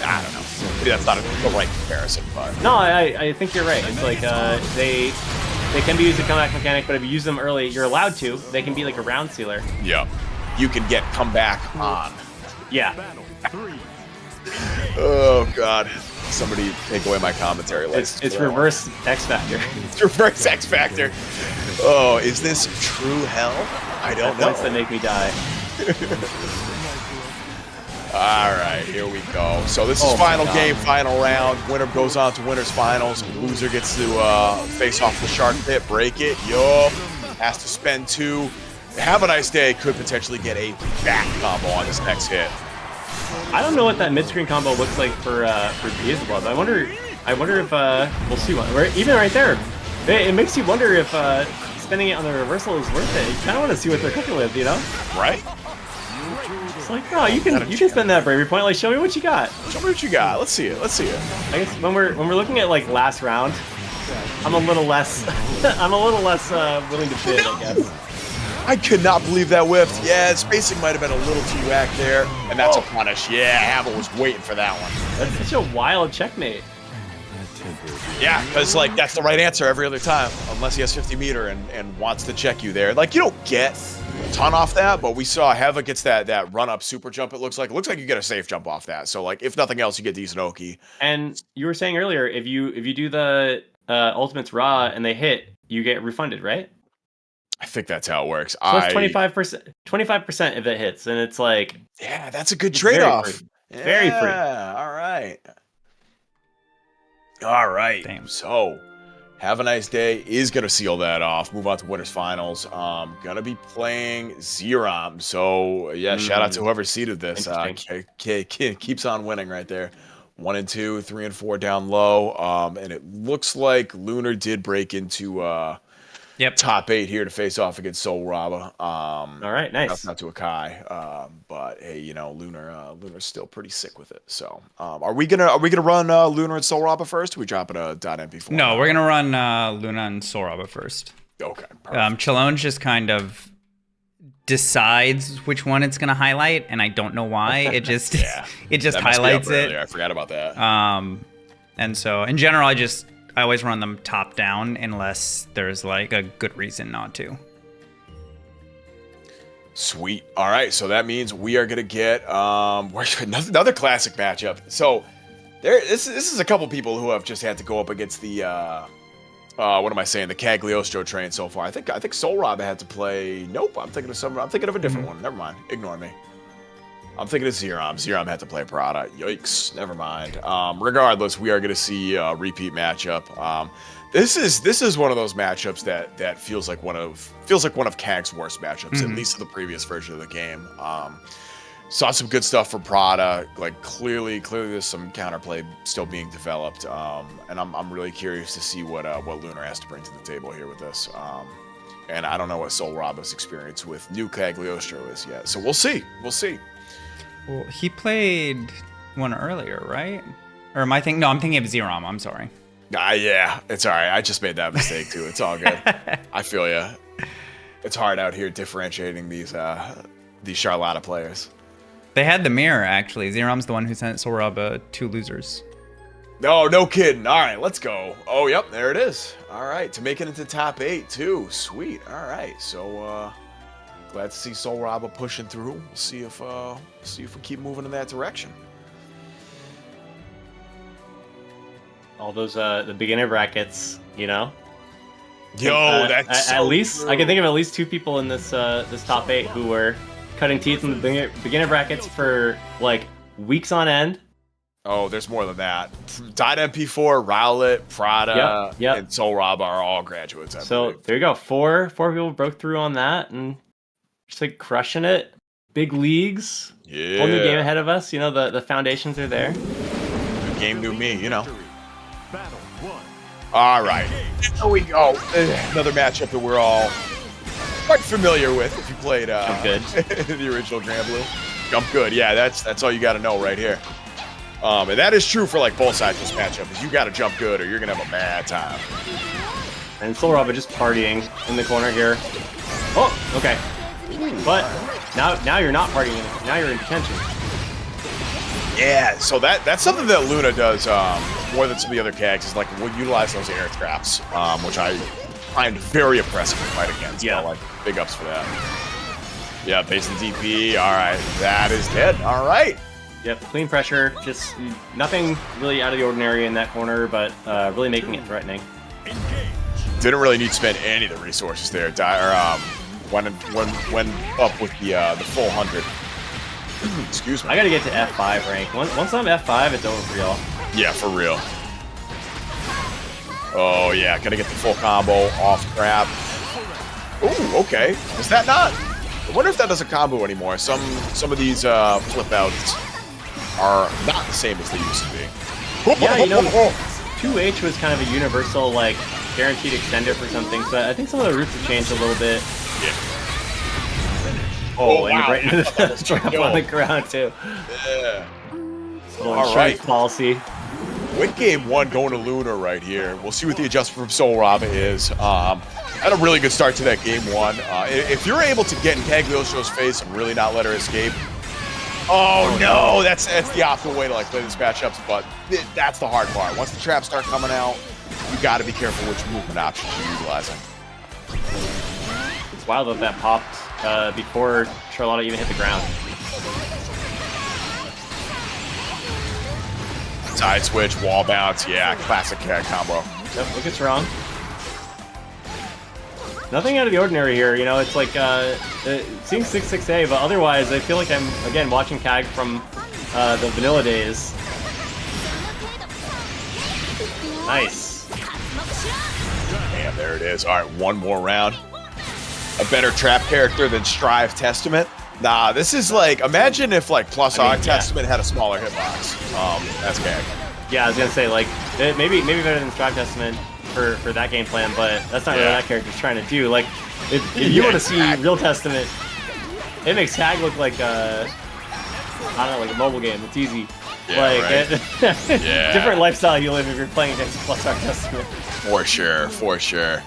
I don't know. Maybe that's not the right comparison, but no, I think you're right. It's like they can be used as a comeback mechanic, but if you use them early, you're allowed to. They can be like a round sealer. Yeah, you can get comeback on. Yeah. Oh God. Somebody take away my commentary. It's reverse X Factor. It's reverse X Factor. Oh, is this true hell? I don't know. Points that make me die. All right, here we go. So this is final game, final round. Winner goes on to winners finals. Loser gets to face off the shark pit, break it. Yup. Has to spend 2. Have a Nice Day could potentially get a back combo on this next hit. I don't know what that mid-screen combo looks like for Beelzebub. I wonder if we'll see one. Even right there, it makes you wonder if spending it on the reversal is worth it. You kind of want to see what they're cooking with, you know? Right. It's like, no, you can spend that bravery point. Like, show me what you got. Show me what you got. Let's see it. Let's see it. I guess when we're looking at like last round, I'm a little less willing to bid, I guess. I could not believe that whiffed. Yeah, spacing might have been a little too whack there, and that's a punish. Yeah, Havel was waiting for that one. That's such a wild checkmate. Yeah, because like that's the right answer every other time, unless he has 50 meter and wants to check you there. Like you don't get a ton off that, but we saw Heva gets that run up super jump. It looks like you get a safe jump off that. So like if nothing else, you get decent Oki. And you were saying earlier, if you do the ultimates raw and they hit, you get refunded, right? I think that's how it works. So it's 25% if it hits, and it's like, yeah, that's a good trade-off. Very free. All right. All right. Damn. So, Have a Nice Day is going to seal that off. Move on to winners finals. Going to be playing Xerom. So, yeah, shout out to whoever seeded this. Keeps on winning right there. 1 and 2, 3 and 4 down low. And it looks like Lunar did break into top 8 here to face off against Soulrobba. All right, nice. That's not to Akai, but hey, you know, Lunar's still pretty sick with it. So, are we gonna run Lunar and Soulrobba first? Or are we dropping a .mp4? No, we're gonna run Luna and Soulrobba first. Okay. Chalone just kind of decides which one it's gonna highlight, and I don't know why. It just it just highlights it. I forgot about that. And so in general, I always run them top down unless there's like a good reason not to. Sweet. All right, so that means we are gonna get another classic matchup. So this is a couple people who have just had to go up against the what am I saying? The Cagliostro train so far. I think Soulrobba had to play. Nope, I'm thinking of a different one. Never mind. Ignore me. I'm thinking of Xerom. Xerom had to play Prada. Yikes. Never mind. Regardless, we are going to see a repeat matchup. This is one of those matchups that feels like one of Kag's worst matchups, at least in the previous version of the game. Saw some good stuff from Prada. Like clearly there's some counterplay still being developed. And I'm really curious to see what Lunar has to bring to the table here with this. And I don't know what Soulrobba's experience with new Cagliostro is yet. So we'll see. Well, he played one earlier, right? Or am I thinking? No, I'm thinking of Xerom. I'm sorry. Yeah, it's all right. I just made that mistake too. It's all good. I feel you. It's hard out here differentiating these Charlotta players. They had the mirror actually. Xerom's the one who sent Soulrobba 2 losers. No kidding. All right, let's go. Oh, yep, there it is. All right, to make it into top 8 too. Sweet. All right, so glad to see Soulrobba pushing through. We'll see if we keep moving in that direction. All those the beginner brackets, you know. Yo, that's at least I can think of at least 2 people in this this top 8 who were cutting teeth in the beginner brackets for like weeks on end, Oh, there's more than that. .mp4, Rowlet, Prada, Yep. and Soulrobba are all graduates. I believe. There you go. Four people broke through on that and just like crushing it. Big leagues. Yeah. Whole new game ahead of us. You know, the foundations are there. New game, new me, you know. All right. Here we go. Another matchup that we're all quite familiar with if you played Jump good. the original Granblue. Jump good. Yeah, that's all you got to know right here. And that is true for like both sides of this matchup. Is you got to jump good or you're going to have a bad time. And Soulrobba just partying in the corner here. Oh, okay. But now you're not partying. Now you're in detention. Yeah, so that's something that Luna does more than some of the other CAGs is like we'll utilize those air traps, which I find very impressive to fight against. Yeah. So, like big ups for that. Yeah, base and DP. All right, that is dead. All right. Yep, clean pressure. Just nothing really out of the ordinary in that corner, but really making it threatening. Didn't really need to spend any of the resources there. Went up with the full 100. Excuse me. I gotta get to F5 rank. Once I'm F5, it's over for y'all. Yeah, for real. Oh yeah, gotta get the full combo off crap. Ooh, okay. Is that not? I wonder if that doesn't combo anymore. Some of these flip outs are not the same as they used to be. Yeah, you know, 2H was kind of a universal like guaranteed extender for something, so I think some of the routes have changed a little bit. Yeah. Oh, and wow. right into the straight up on the ground too. Yeah. Little All insurance right. policy. Quick game one going to Lunar right here. We'll see what the adjustment from Soulrobba is. Had a really good start to that game one. If you're able to get in Cagliostro's face and really not let her escape. Oh no, that's the optimal way to like play this matchup, but that's the hard part. Once the traps start coming out, you got to be careful which movement options you're utilizing. It's wild that popped before Charlotta even hit the ground. Side switch, wall bounce, yeah, classic CAG combo. Yep, look, it's wrong. Nothing out of the ordinary here, you know, it's like, seeing 6-6A, but otherwise I feel like I'm, again, watching CAG from the vanilla days. Nice. Damn, there it is. All right, one more round. A better trap character than Strive Testament. Nah, this is like, imagine if like Plus Og Testament had a smaller hitbox. That's CAG. Yeah, I was gonna say, like, maybe better than Strive Testament for that game plan, but that's not really what that character's trying to do. Like, if you want to see real Testament, it makes CAG look like I don't know, like a mobile game. It's easy. Yeah, like, right. Different lifestyle you live if you're playing against Plus Og Testament. For sure, for sure.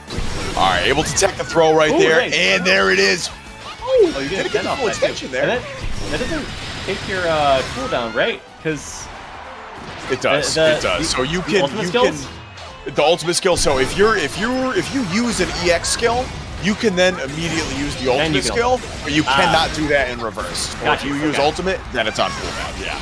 All right, able to tech the throw right there, nice. And there it is. Oh, you get a get the full extension there. And that doesn't take your cooldown, right? Because it does. It does. So you can the ultimate skill. So if you use an EX skill, you can then immediately use the ultimate skill, but you cannot do that in reverse. Or if you use ultimate, then it's on cooldown. Yeah.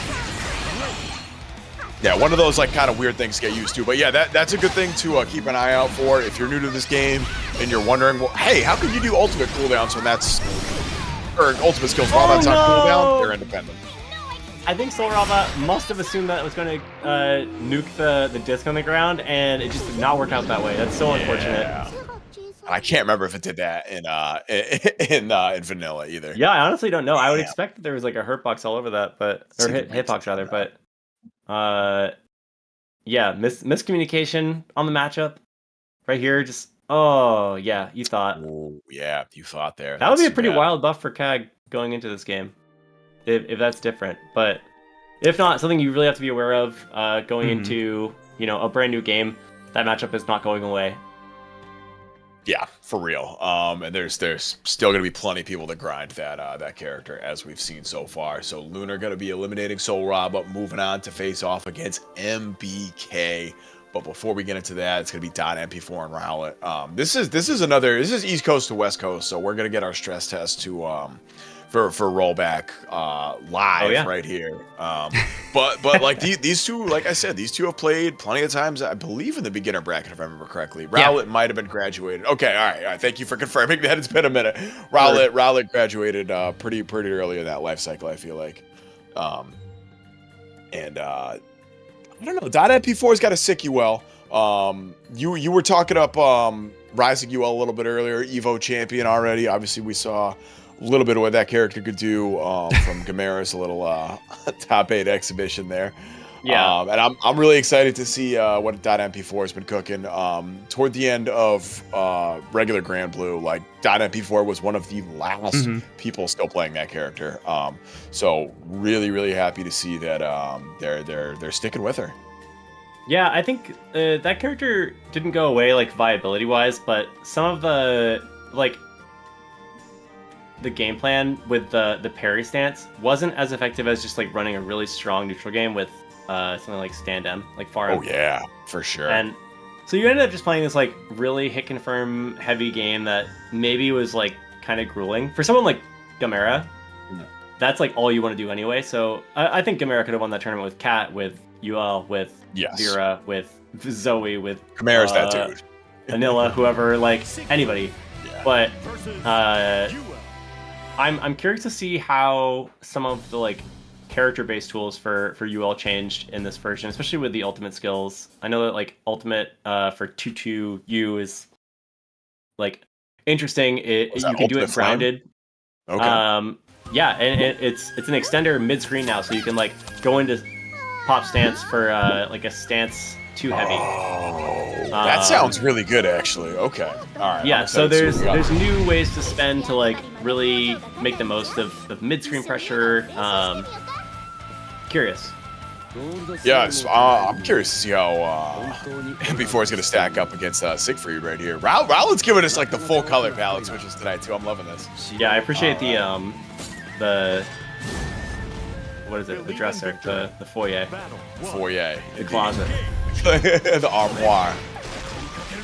Yeah, one of those like kind of weird things to get used to. But yeah, that's a good thing to keep an eye out for if you're new to this game and you're wondering, well, hey, how can you do ultimate cooldowns when that's or ultimate skills while that's on cooldown? They're independent. I think Soulrobba must have assumed that it was going to nuke the disc on the ground, and it just did not work out that way. That's so unfortunate. I can't remember if it did that in vanilla either. Yeah, I honestly don't know. I would expect that there was like a hurt box all over that, but or hitbox rather, but yeah, miscommunication on the matchup right here. Just yeah, you thought. Ooh, yeah, you thought there. That would be a pretty wild buff for CAG going into this game, if that's different. But if not, something you really have to be aware of going into a brand new game. That matchup is not going away. Yeah, for real. And there's still gonna be plenty of people that grind that character as we've seen so far. So Lunar gonna be eliminating Soulrobba, moving on to face off against MBK. But before we get into that, it's gonna be .mp4 and Rowlet. This is East Coast to West Coast, so we're gonna get our stress test to for rollback live right here. But like these two, like I said, these two have played plenty of times, I believe, in the beginner bracket, if I remember correctly. Rowlet might have been graduated. Okay, all right. Thank you for confirming that. It's been a minute. Rowlet graduated pretty early in that life cycle, I feel like. And I don't know. .mp4's got a sick Yuel. You were talking up Rising Yuel a little bit earlier. Evo champion already. Obviously, we saw a little bit of what that character could do from Gamera's little top 8 exhibition there. Yeah. And I'm really excited to see what .mp4 has been cooking. Toward the end of regular Granblue, like .mp4 was one of the last people still playing that character. So really happy to see that they're sticking with her. Yeah, I think that character didn't go away like viability wise, but some of the game plan with the parry stance wasn't as effective as just like running a really strong neutral game with something like Stand M, like far. Oh yeah, for sure. And so you ended up just playing this like really hit confirm heavy game that maybe was like kind of grueling for someone like Gamera. That's like all you want to do anyway. So I think Gamera could have won that tournament with Kat, with Yuel, with Vera, with Zoe, with Gamera's that dude. Anila, whoever, like anybody. Yeah. But I'm curious to see how some of the like character-based tools for Yuel changed in this version, especially with the ultimate skills. I know that like ultimate for 2-2-U is like interesting. You can do it grounded. Okay. Yeah, and it's an extender mid-screen now, so you can like go into pop stance for like a stance too heavy. Oh, that sounds really good, actually. Okay, all right. Yeah, so there's new ways to spend to like really make the most of mid-screen pressure. Curious. Yeah, I'm curious to see how MP4 is going to stack up against Siegfried right here. Rowlet's giving us like the full color palette switches tonight too. I'm loving this. Yeah, I appreciate the what is it? The dresser, the foyer. Foyer. The closet. The armoire.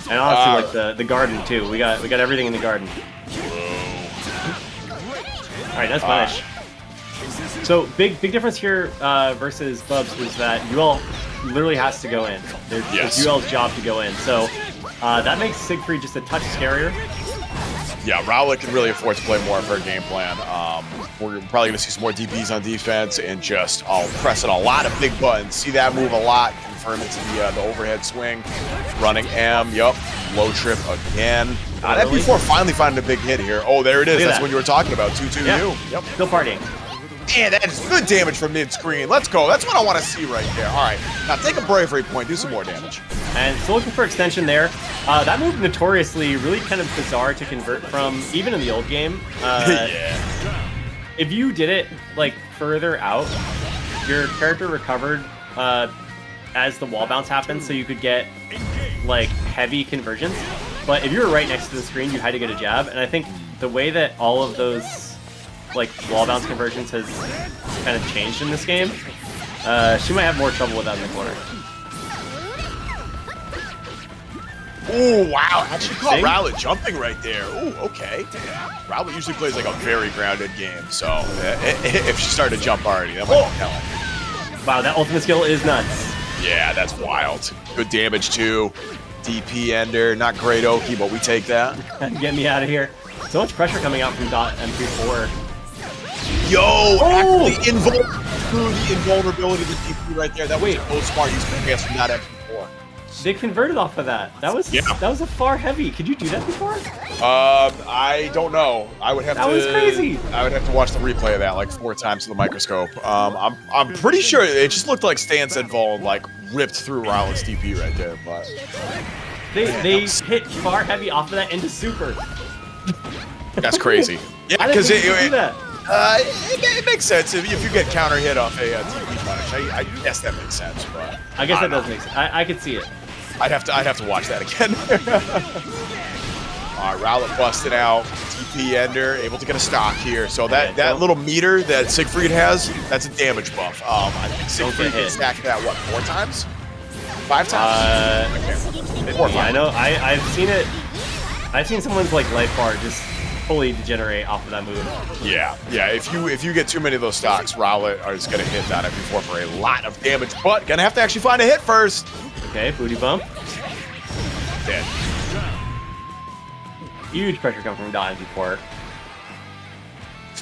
And honestly, like the garden too. We got everything in the garden. All right, that's punish. So big difference here versus Bubs is that Yuel literally has to go in. It's Yuel's job to go in. So that makes Siegfried just a touch scarier. Yeah, Rowlet can really afford to play more of her game plan. We're probably going to see some more DPs on defense and just pressing a lot of big buttons. See that move a lot. Confirm it to the overhead swing. Running M. Yup. Low trip again. That MP4 finally finding a big hit here. Oh, there it is. That's what you were talking about. 2-2-U. Yeah. Yep. Still partying. And that is good damage from mid-screen. Let's go. That's what I want to see right there. All right. Now take a bravery point. Do some more damage. And still looking for extension there. That move notoriously really kind of bizarre to convert from, even in the old game. Yeah. If you did it like further out, your character recovered as the wall bounce happened, so you could get like heavy conversions. But if you were right next to the screen, you had to get a jab. And I think the way that all of those like wall bounce conversions has kind of changed in this game, she might have more trouble with that in the corner. Ooh, wow. Actually caught Rowlet jumping right there. Ooh, okay. Rowlet usually plays like a very grounded game, so if she started to jump already, that might be telling. Wow, that ultimate skill is nuts. Yeah, that's wild. Good damage too. DP ender, not great Oki, but we take that. Get me out of here. So much pressure coming out from .mp4. Yo, actually through the invulnerability of the DP right there. That was so smart using the chance from .mp4. They converted off of that. That was a far heavy. Could you do that before? I don't know. I would have That was crazy. I would have to watch the replay of that like 4 times to the microscope. I'm pretty sure it just looked like stance and Vol like ripped through Rowlet's DP right there, but they hit far heavy off of that into super. That's crazy. Yeah, because it makes sense if you get counter hit off a DP punish. I guess that makes sense, but I guess that does make sense. I could see it. I'd have to watch that again. All right, Rowlet busted out. DP ender able to get a stock here. So that little meter that Siegfried has, that's a damage buff. I think Siegfried can stack that 4 times, 5 times. 4 or 5. Yeah, I know. I've seen it. I've seen someone's like life bar just fully degenerate off of that move. Yeah. If you get too many of those stocks, Rowlet is gonna hit that MP4 for a lot of damage, but gonna have to actually find a hit first. Okay, booty bump. Dead. Huge pressure coming from .mp4.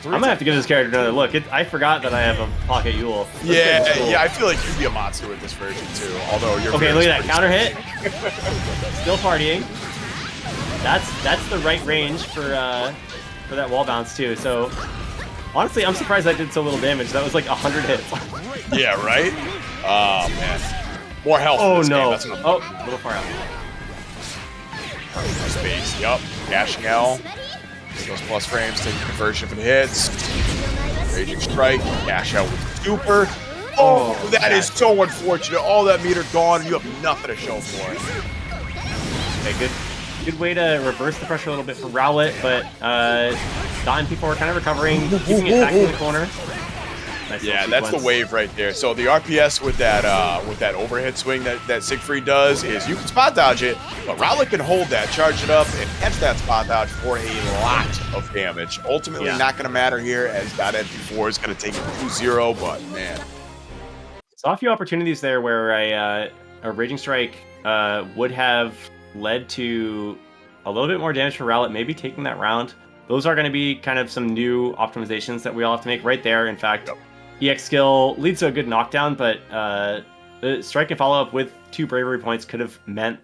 I'm gonna have to give this character another look. I forgot that I have a pocket Yuel. Yeah, I feel like you'd be a monster with this version too. Although you're okay. Look at that counter hit. Still partying. That's the right range for that wall bounce too. So honestly, I'm surprised that did so little damage. That was like 100 hits. Yeah, right. Oh man, more health. Oh in this no. game. That's what Oh, a little far out. Space. Yup. Dashing L. Those plus frames taking conversion from hits. Raging Strike. Dash out with super. Oh, that is so unfortunate. All that meter gone. You have nothing to show for it. Okay, good way to reverse the pressure a little bit for Rowlet, but Dot and P4 kind of recovering, keeping it back in the corner. Nice, yeah, that's the wave right there. So the RPS with that overhead swing that Siegfried does is you can spot dodge it, but Rowlet can hold that, charge it up, and catch that spot dodge for a lot of damage. Ultimately, not going to matter here as .MP4 is going to take it 2-0, but man. Saw a few opportunities there where a Raging Strike would have led to a little bit more damage for Rowlet, maybe taking that round. Those are going to be kind of some new optimizations that we all have to make right there. In fact, EX skill leads to a good knockdown, but the strike and follow-up with 2 bravery points could have meant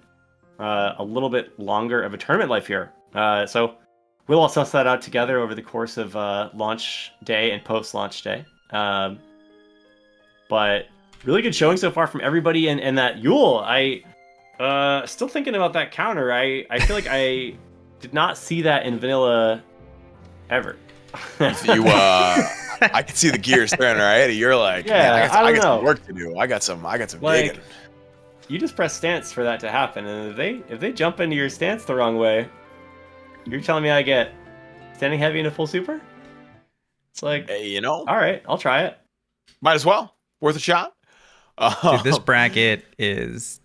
a little bit longer of a tournament life here. So we'll all suss that out together over the course of launch day and post-launch day. But really good showing so far from everybody, and that Yuel, still thinking about that counter. I feel like I did not see that in vanilla ever. I can see the gears turning, right? You're like, yeah, I got some work to do. I got some like, digging. You just press stance for that to happen, and if they jump into your stance the wrong way, you're telling me I get standing heavy into full super? It's like, hey, all right, I'll try it. Might as well. Worth a shot. Dude, this bracket is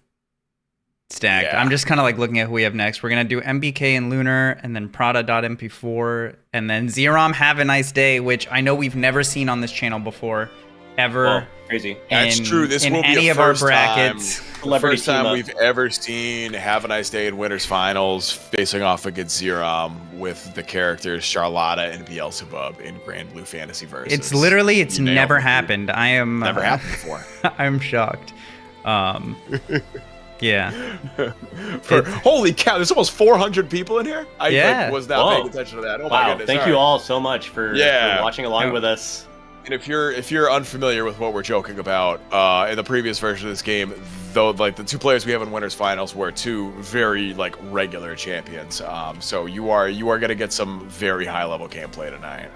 stacked. Yeah. I'm just kind of like looking at who we have next. We're going to do MBK and Lunar, and then Prada.mp4, and then Xerom Havaniceday, which I know we've never seen on this channel before, ever. Well, crazy. That's true. This in will be any a of our first brackets. the first time we've ever seen Have a Nice Day in Winners Finals facing off against Xerom with the characters Charlotta and Beelzebub in Granblue Fantasy Versus. It's literally, it's never happened. I am never happened before. I'm shocked. Yeah. Holy cow! There's almost 400 people in here. I was not paying attention to that. Oh my goodness! Thank you all so much for watching along with us. And if you're unfamiliar with what we're joking about, in the previous version of this game, though, like the 2 players we have in Winners Finals were 2 very like regular champions. So you are gonna get some very high level gameplay tonight.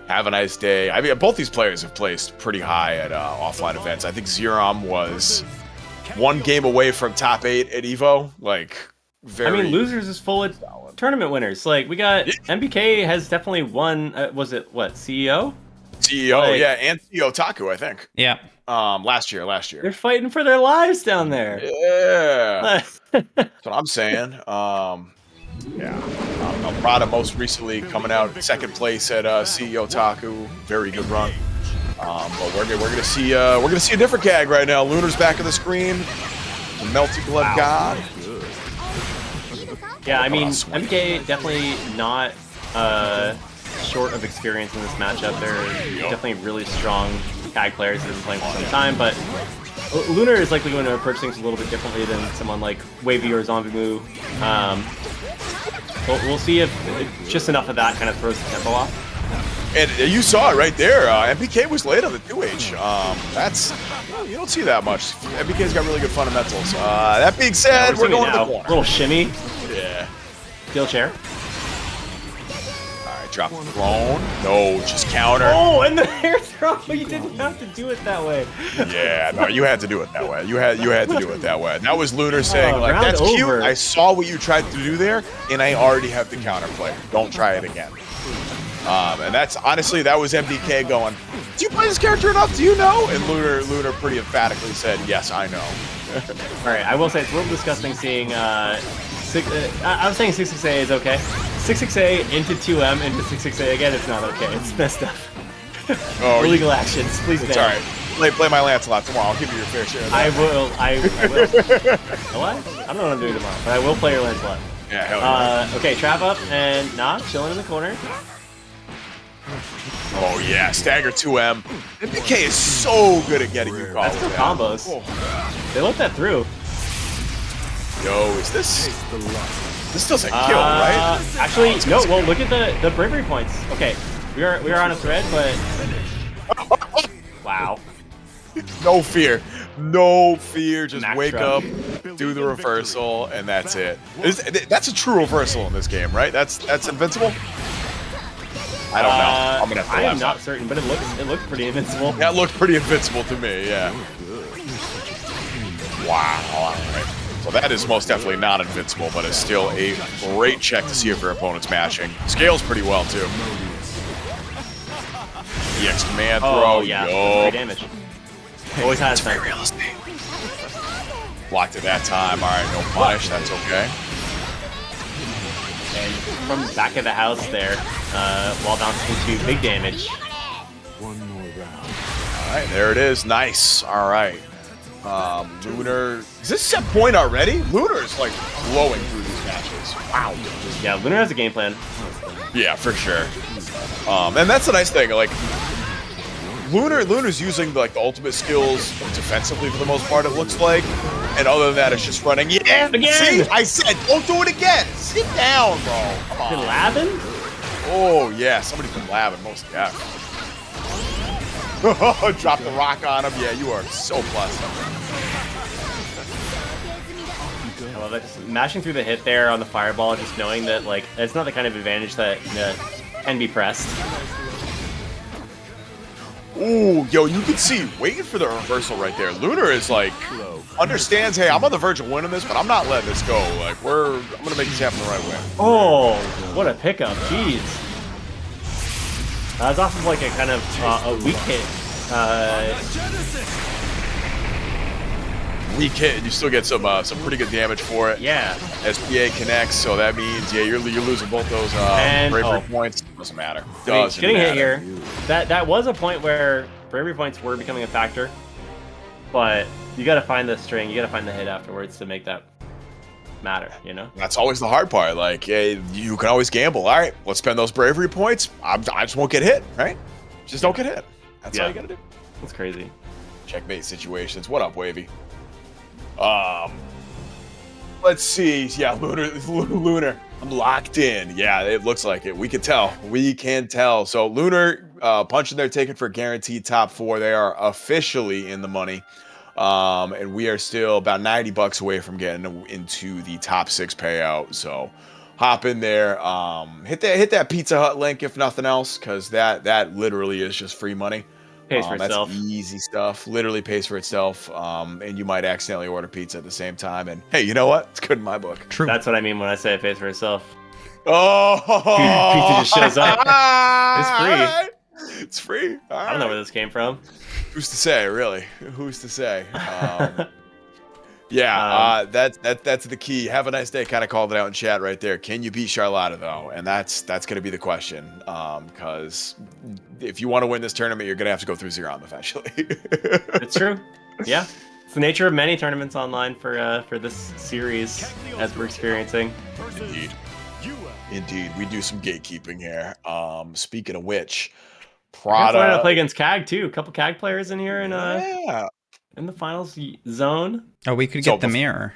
Have a nice day. I mean, both these players have placed pretty high at offline events. I think Xerom was 1 game away from top 8 at Evo. Like, very. I mean, losers is full of tournament winners. Like, we got MBK has definitely won. Was it what, CEO? CEO, yeah, and CEO Taku, I think. Yeah. Last year. They're fighting for their lives down there. Yeah. That's what I'm saying. Prada most recently coming out 2nd place at CEO Taku. Very good run. But we're gonna see a different CAG right now. Lunar's back on the screen. The Melty Blood God. Yeah, I mean, MK definitely not short of experience in this matchup. They're definitely really strong CAG players that have been playing for some time, but Lunar is likely going to approach things a little bit differently than someone like Wavy or Zombie we'll see if just enough of that kind of throws the tempo off. And you saw it right there. MPK was late on the 2H. That's, you don't see that much. MPK's got really good fundamentals. That being said, we're going to the corner. Little shimmy. Yeah. Steel chair. All right, drop the throne. No, just counter. Oh, and the hair throw. You didn't have to do it that way. Yeah, no, you had to do it that way. You had to do it that way. That was Lunar saying, like, that's cute. I saw what you tried to do there, and I already have the counter play. Don't try it again. And that's honestly, that was MDK going, do you play this character enough? Do you know? And Lunar pretty emphatically said, yes, I know. All right, I will say it's a little disgusting seeing. I'm saying 66A is okay. 66A into 2M into 66A again. It's not okay. It's messed up. Oh, illegal actions, please. It's all right. Play my Lancelot tomorrow. I'll give you your fair share. I will. What? I don't know what I'm doing tomorrow, but I will play your Lancelot. Yeah, hell yeah. Okay, trap up and chilling in the corner. Oh yeah, stagger 2M. MBK is so good at getting you combos. That's still combos. They let that through. Yo, is this? This doesn't kill, right? Actually, no. Well, look at the bravery points. Okay, we are on a thread, but wow. No fear. No fear. Just Max wake truck. up, do the reversal, and that's it. That's a true reversal in this game, right? That's invincible? I don't know. I'm gonna have to I am laugh. not certain, but it looks pretty invincible. That looked pretty invincible to me, yeah. Wow. All right. So that is most definitely not invincible, but it's still a great check to see if your opponent's mashing. Scales pretty well, too. EX command throw. Oh, yeah. Yo. Free damage. Always has It's very realistic. Blocked it that time. All right, no punish. That's okay. And from the back of the house there, wall bouncing to big damage. One more round. All right, there it is. Nice. All right. Lunar. Is this set point already? Lunar's like blowing through these matches. Wow. Yeah, Lunar has a game plan. Yeah, for sure. And that's the nice thing. Like, Lunar's using like the ultimate skills defensively for the most part. It looks like, and other than that, it's just running. Yeah, Again! See, I said, don't do it again. Sit down, bro. Come on. Been labbing? Oh yeah, somebody's been labbing most. Yeah. Drop the rock on him. Yeah, you are so plus. I love that. Just mashing through the hit there on the fireball, just knowing that like it's not the kind of advantage that can be pressed. Ooh, yo, you can see, waiting for the reversal right there. Lunar is like, understands, hey, I'm on the verge of winning this, but I'm not letting this go. Like, I'm gonna make this happen the right way. Oh, what a pickup! Jeez. That's off of like a kind of a weak hit. Weak hit, and you still get some pretty good damage for it. Yeah. SPA connects, so that means you're losing both those bravery points. Doesn't matter. Doesn't getting matter. hit here. That was a point where bravery points were becoming a factor, but you got to find the string, you got to find the hit afterwards to make that matter. You know. That's always the hard part. Like, hey, you can always gamble. All right, let's spend those bravery points. I just won't get hit, right? Just don't get hit. That's all you gotta do. That's crazy. Checkmate situations. What up, Wavy? Let's see. Yeah, Lunar. I'm locked in. Yeah, it looks like it. We can tell. We can tell. So Lunar punching their ticket for guaranteed top 4. They are officially in the money. And we are still about $90 away from getting into the top 6 payout. So hop in there. Hit that Pizza Hut link if nothing else, because that literally is just free money. Pays for itself. That's easy stuff. Literally pays for itself. And you might accidentally order pizza at the same time. And hey, you know what? It's good in my book. True. That's what I mean when I say it pays for itself. Oh, Pizza just shows up. It's free. It's free. All I don't know right. where this came from. Who's to say, really? Who's to say? That's the key. Have a nice day. Kind of called it out in chat right there. Can you beat Charlotta though? And that's going to be the question. Because if you want to win this tournament, you're going to have to go through Xerom eventually. It's true. Yeah, it's the nature of many tournaments online for this series, as we're experiencing. Indeed, we do some gatekeeping here. Speaking of which, Prada Prada to play against CAG too. A couple CAG players in here in the finals zone. Oh, we could get the mirror.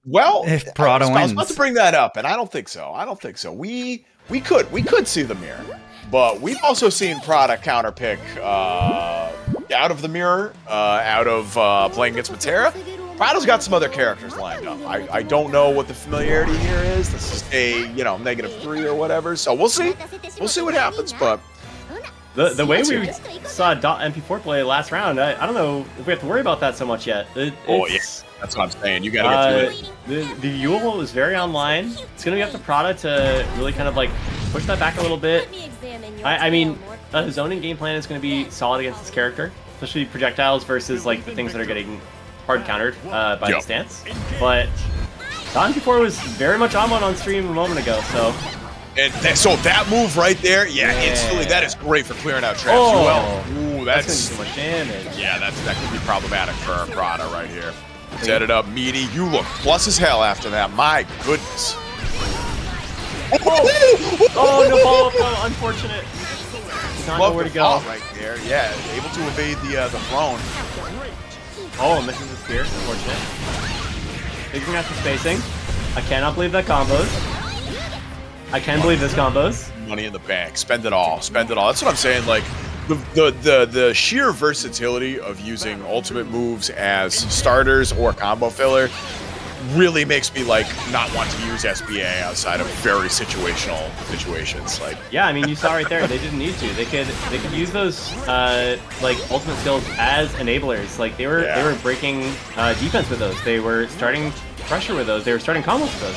Well, if Prada wins. I was about to bring that up, and I don't think so. We could see the mirror, but we've also seen Prada counterpick out of the mirror, out of playing against Matera. Prada's got some other characters lined up. I don't know what the familiarity here is. This is a -3 or whatever. So we'll see. We'll see what happens. But the way we saw MP4 play last round, I don't know if we have to worry about that so much yet. Yes, that's what I'm saying. You gotta get through it. The Yuel is very online. It's gonna be up to Prada to really kind of like push that back a little bit. I mean, zoning game plan is gonna be solid against this character, especially projectiles versus like the things that are getting hard countered by the stance. But MP4 was very much on one on stream a moment ago, so. And so that move right there, instantly, that is great for clearing out traps. Ooh, that's too much damage. Yeah, that could be problematic for Prada right here. Set it up, meaty. You look plus as hell after that. My goodness. Oh no follow-up, unfortunate. Does not know where to go. Right there. Yeah, able to evade the throne. Oh, misses the spear. Unfortunate. Figuring out the spacing. I cannot believe that combos. I can believe this combos. Money in the bank. Spend it all. Spend it all. That's what I'm saying. Like, the sheer versatility of using ultimate moves as starters or combo filler really makes me like not want to use SBA outside of very situational situations. Like, yeah, I mean, you saw right there, they didn't need to. They could use those like ultimate skills as enablers. Like they were breaking defense with those. They were starting pressure with those. They were starting combos with those.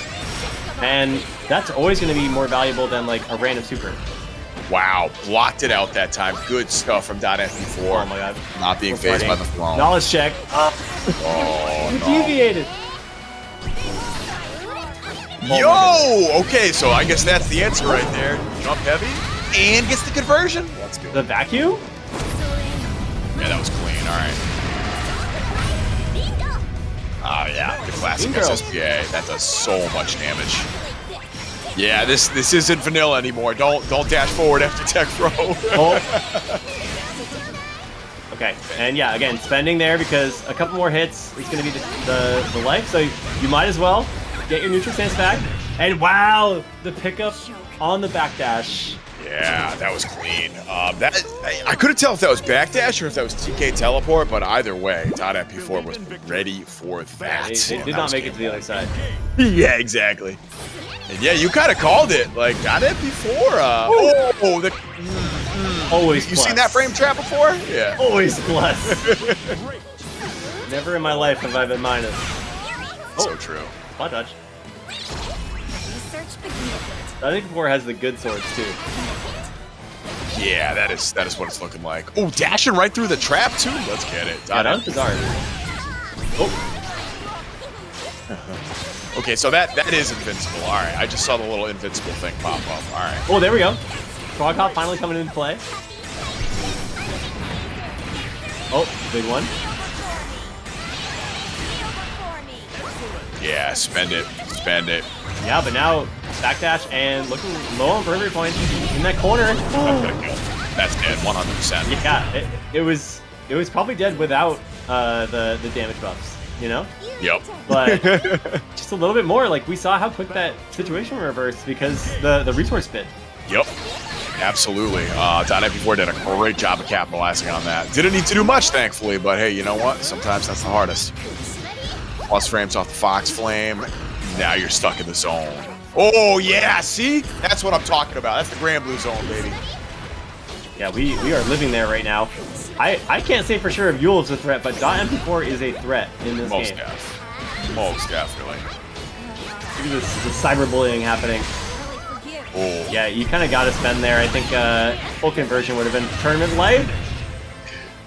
And that's always going to be more valuable than like a random super. wow, blocked it out that time. Good stuff from .MP4. Oh my god. Not being phased by the throne. Knowledge check. Oh, You no. deviated. Yo! Okay, so I guess that's the answer right there. Jump heavy and gets the conversion. Let's go. The vacuum? Yeah, that was clean. All right. Oh yeah, the classic Bingo. SSPA. That does so much damage. Yeah, this isn't vanilla anymore. Don't dash forward after tech throw. Oh. Okay, and yeah, again, spending there because a couple more hits is going to be the life, so you might as well get your neutral stance back. And wow, the pickup on the backdash. Yeah, that was clean. I couldn't tell if that was backdash or if that was TK teleport, but either way, .MP4 was ready for that. They did not make it to the other side. Yeah, exactly. And yeah, you kind of called it. Like, .MP4. Always You plus. seen that frame trap before? Yeah. Always plus. Never in my life have I been minus. So true. Spot dodge. Research begins. I think 4 has the good swords too. Yeah, that is what it's looking like. Oh, dashing right through the trap too. Let's get it. Yeah, that was bizarre. Oh. Okay, so that is invincible. All right, I just saw the little invincible thing pop up. All right. Oh, there we go. Frog Hop finally coming into play. Oh, big one. Yeah, spend it. Spend it. Yeah, but now backdash and looking low on burn rate points in that corner. I'm gonna kill. That's dead, 100%. Yeah, it was probably dead without the damage buffs, you know? Yep. But just a little bit more, like we saw how quick that situation reversed because the resource bit. Yep. Absolutely. .MP4 did a great job of capitalizing on that. Didn't need to do much, thankfully, but hey, you know what? Sometimes that's the hardest. Plus frames off the Fox Flame. Now you're stuck in the zone. Oh, yeah, see? That's what I'm talking about. That's the Granblue zone, baby. Yeah, we are living there right now. I can't say for sure if Yuel is a threat, but .MP4 is a threat in this game. Most definitely. Look at this cyberbullying happening. Oh. Yeah, you kind of got to spend there. I think full conversion would have been tournament life.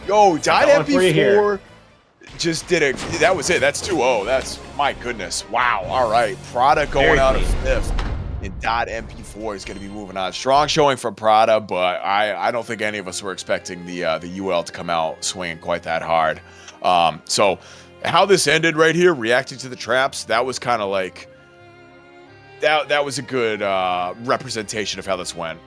Yo, got one for you here. .MP4 just did it. That was it. That's 2-0. That's, my goodness. Wow. All right. Prada going Very out of clean. 5th. And .MP4 is going to be moving on. Strong showing from Prada, but I don't think any of us were expecting the Yuel to come out swinging quite that hard. So how this ended right here, reacting to the traps, that was kind of like, that was a good representation of how this went.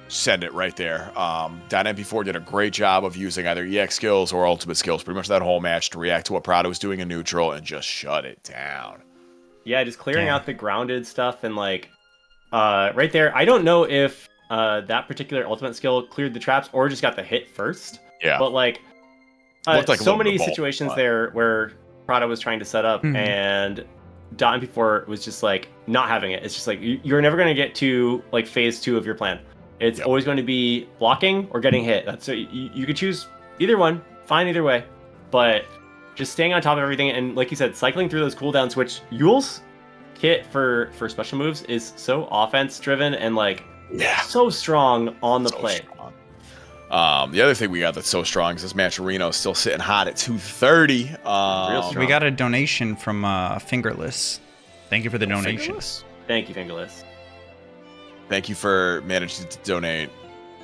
Send it right there. .MP4 did a great job of using either EX skills or ultimate skills pretty much that whole match to react to what Prada was doing in neutral and just shut it down. Yeah, just clearing out the grounded stuff and like right there. I don't know if that particular ultimate skill cleared the traps or just got the hit first. Yeah. But like, Looked like a so little bit many of both, situations but- there where Prada was trying to set up and .MP4 was just like not having it. It's just like you're never going to get to like phase 2 of your plan. It's always going to be blocking or getting hit. That's so you could choose either one. Fine either way, but just staying on top of everything and like you said, cycling through those cooldowns. Which Yuel's kit for special moves is so offense driven and like so strong on the play. Strong. The other thing we got that's so strong is this match Reno is still sitting hot at 230. Real strong. We got a donation from Fingerless. Thank you for the donation. Thank you, Fingerless. Thank you for managing to donate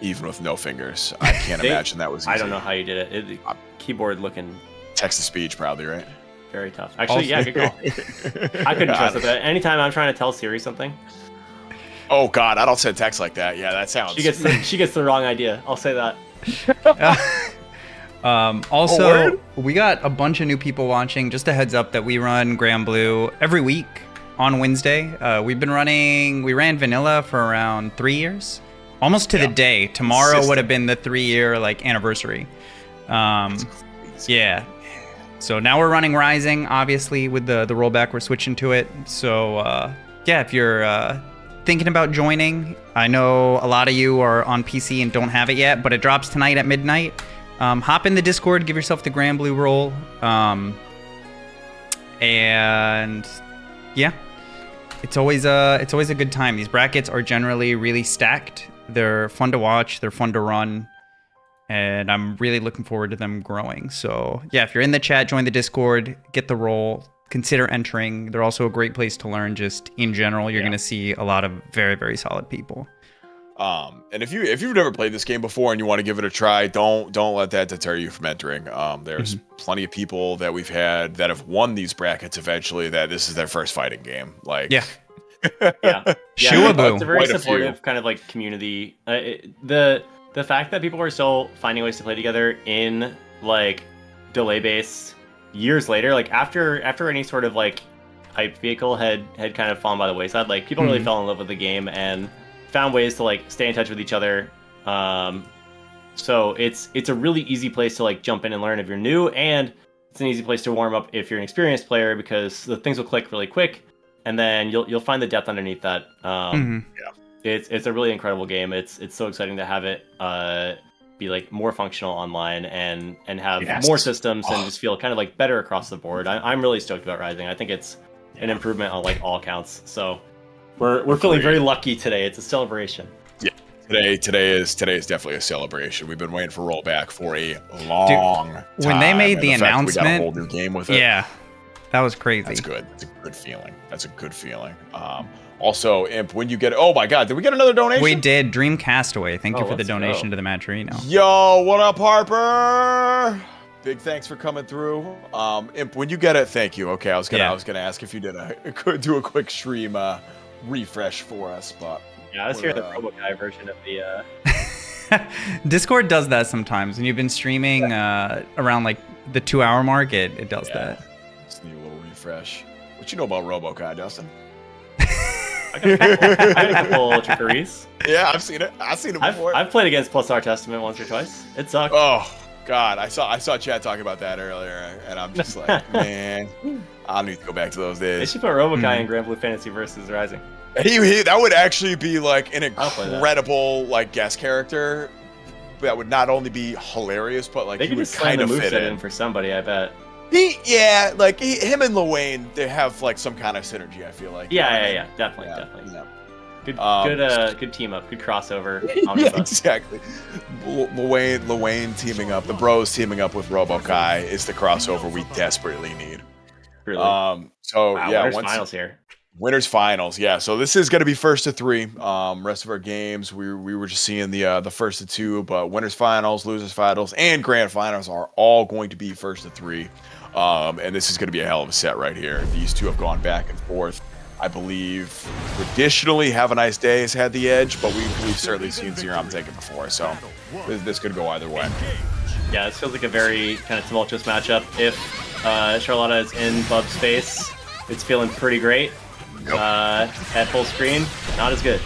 even with no fingers. I can't imagine that was easy. I don't know how you did it. Keyboard looking Text-to-speech probably, right? very tough. Actually, yeah, good call. I couldn't trust it. But anytime I'm trying to tell Siri something. Oh God, I don't send text like that. Yeah, that sounds. She gets the wrong idea. I'll say that. Also, we got a bunch of new people watching. Just a heads up that we run Granblue every week on Wednesday. We ran vanilla for around 3 years, almost to the day. Tomorrow would have been the 3-year anniversary. Yeah. So now we're running Rising, obviously with the rollback. We're switching to it. So yeah, if you're thinking about joining, I know a lot of you are on PC and don't have it yet, but it drops tonight at midnight. Hop in the Discord, give yourself the Granblue role, and yeah, it's always a good time. These brackets are generally really stacked. They're fun to watch. They're fun to run, and I'm really looking forward to them growing. So yeah, if you're in the chat, join the Discord, get the role. Consider entering. They're also a great place to learn. Just in general, you're going to see a lot of very, very solid people. And if you've never played this game before and you want to give it a try, don't let that deter you from entering. There's plenty of people that we've had that have won these brackets eventually that this is their first fighting game. Yeah. It's a very supportive kind of community. The fact that people are still finding ways to play together in delay base years later, after any sort of hype vehicle had kind of fallen by the wayside, people really fell in love with the game and found ways to stay in touch with each other. So it's a really easy place to jump in and learn if you're new, and it's an easy place to warm up if you're an experienced player, because the things will click really quick, and then you'll find the depth underneath that. It's a really incredible game. It's so exciting to have it be more functional online and have more systems and just feel kind of better across the board. I'm really stoked about Rising. I think it's an improvement on all counts. So we're feeling very lucky today. It's a celebration. Yeah, today is definitely a celebration. We've been waiting for rollback for a long time. When they made the announcement, we got a whole new game with it. Yeah, that was crazy. That's good. That's a good feeling. Also, Imp, when you get... Oh my God, did we get another donation? We did. Dreamcastaway. Thank you for the donation to the Matcherino. Yo, what up, Harper? Big thanks for coming through. Imp, when you get it, thank you. Okay, I was gonna ask if you could do a quick stream refresh for us, but... Yeah, let's hear the RoboGuy version of the... Discord does that sometimes. When you've been streaming around the 2-hour mark, it does that. Just need a little refresh. What you know about RoboGuy, Dustin? I got a couple trickeries. Yeah, I've seen it before. I've played against Plus R Testament once or twice. It sucked. Oh God, I saw Chad talking about that earlier, and I'm just like, man, I need to go back to those days. They should put RoboGuy in Granblue Fantasy versus Rising. He that would actually be an incredible guest character. That would not only be hilarious, but they he could would just slam kind the of fit moveset in in for somebody. I bet. Him and Luane, they have some kind of synergy. I feel like. Yeah, definitely. Yeah. Good team up, good crossover. Yeah, exactly. Luane teaming up, the bros teaming up with RoboGuy is the crossover we desperately need. Really? Winners finals here. Winners finals, yeah. So this is going to be first to 3. Rest of our games, we were just seeing the first to 2, but winners finals, losers finals, and grand finals are all going to be first to 3. And this is going to be a hell of a set right here. These two have gone back and forth. I believe traditionally Havaniceday has had the edge, but we've certainly seen Xerom take it before. So this could go either way. Yeah, this feels like a very kind of tumultuous matchup. If Charlotta is in Bub's face, it's feeling pretty great. At full screen, not as good.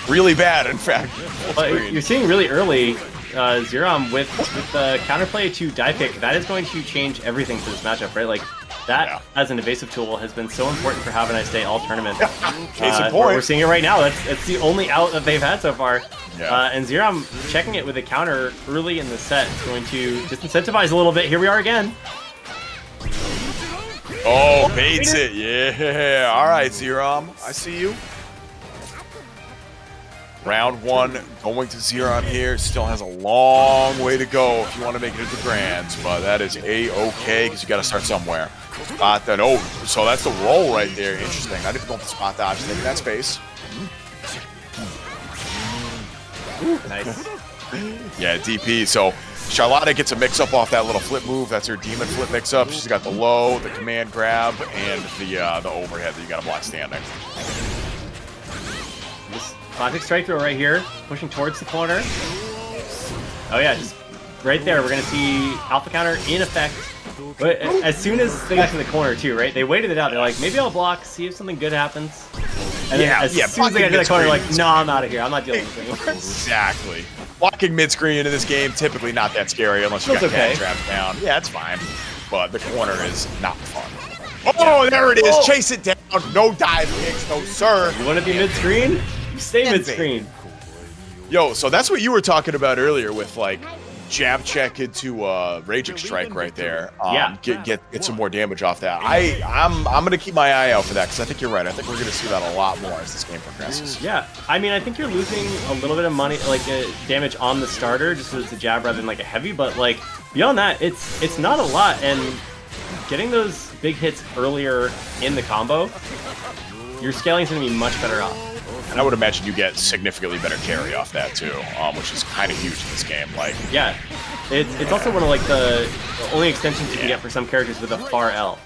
Really bad, in fact. But you're seeing really early Xerom with the counterplay to die pick. That is going to change everything for this matchup, right? That as an evasive tool has been so important for Havaniceday all tournament. Case in point. We're seeing it right now. That's the only out that they've had so far. Yeah. And Xerom checking it with a counter early in the set is going to just incentivize a little bit. Here we are again. Oh, baits it. Yeah. All right, Xerom. I see you. Round 1 going to Xerom here. Still has a long way to go if you want to make it into grands, but that is A-okay because you got to start somewhere. Spot that. Oh, so that's the roll right there. Interesting. I didn't go for the spot dodge. Taking that space. Nice. Yeah, DP. So Charlotta gets a mix-up off that little flip move. That's her demon flip mix-up. She's got the low, the command grab, and the overhead that you got to block standing. Classic strike throw right here, pushing towards the corner. Oh yeah, just right there. We're gonna see alpha counter in effect. But as soon as they got to the corner too, right? They waited it out. They're like, maybe I'll block, see if something good happens. And then as soon as they got to the corner, like, no, I'm out of here. I'm not dealing with this anymore. Exactly. Blocking mid-screen in this game, typically not that scary unless you got cat trapped down. Yeah, it's fine. But the corner is not fun. Oh, there it is. Chase it down. No dive kicks. No, sir. You want to be mid-screen? You stay mid-screen. Yo, so that's what you were talking about earlier with, like, jab check into Raging Strike right there. Get some more damage off that. I'm gonna keep my eye out for that because I think you're right. I think we're gonna see that a lot more as this game progresses. Yeah, I mean, I think you're losing a little bit of money, like damage on the starter, just because it's a jab rather than like a heavy. But like beyond that, it's not a lot, and getting those big hits earlier in the combo, your scaling's gonna be much better off. And I would imagine you get significantly better carry off that too, which is kind of huge in this game. Like, yeah, it's also one of like the only extensions you can get for some characters with a far L.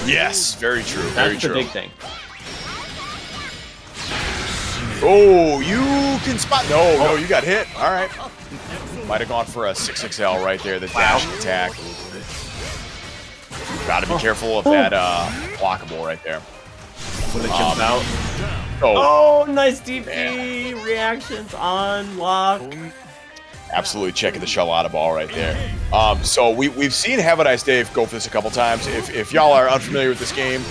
Yes, very true. That's the big thing. Oh, you can spot. No, you got hit. All right. Might have gone for a 6XL right there. The dash attack. Got to be careful of that blockable right there. When it jumps out. Oh, nice DP reactions on lock. Absolutely checking the Charlotta ball right there. So we've seen Havaniceday go for this a couple times. If y'all are unfamiliar with this game,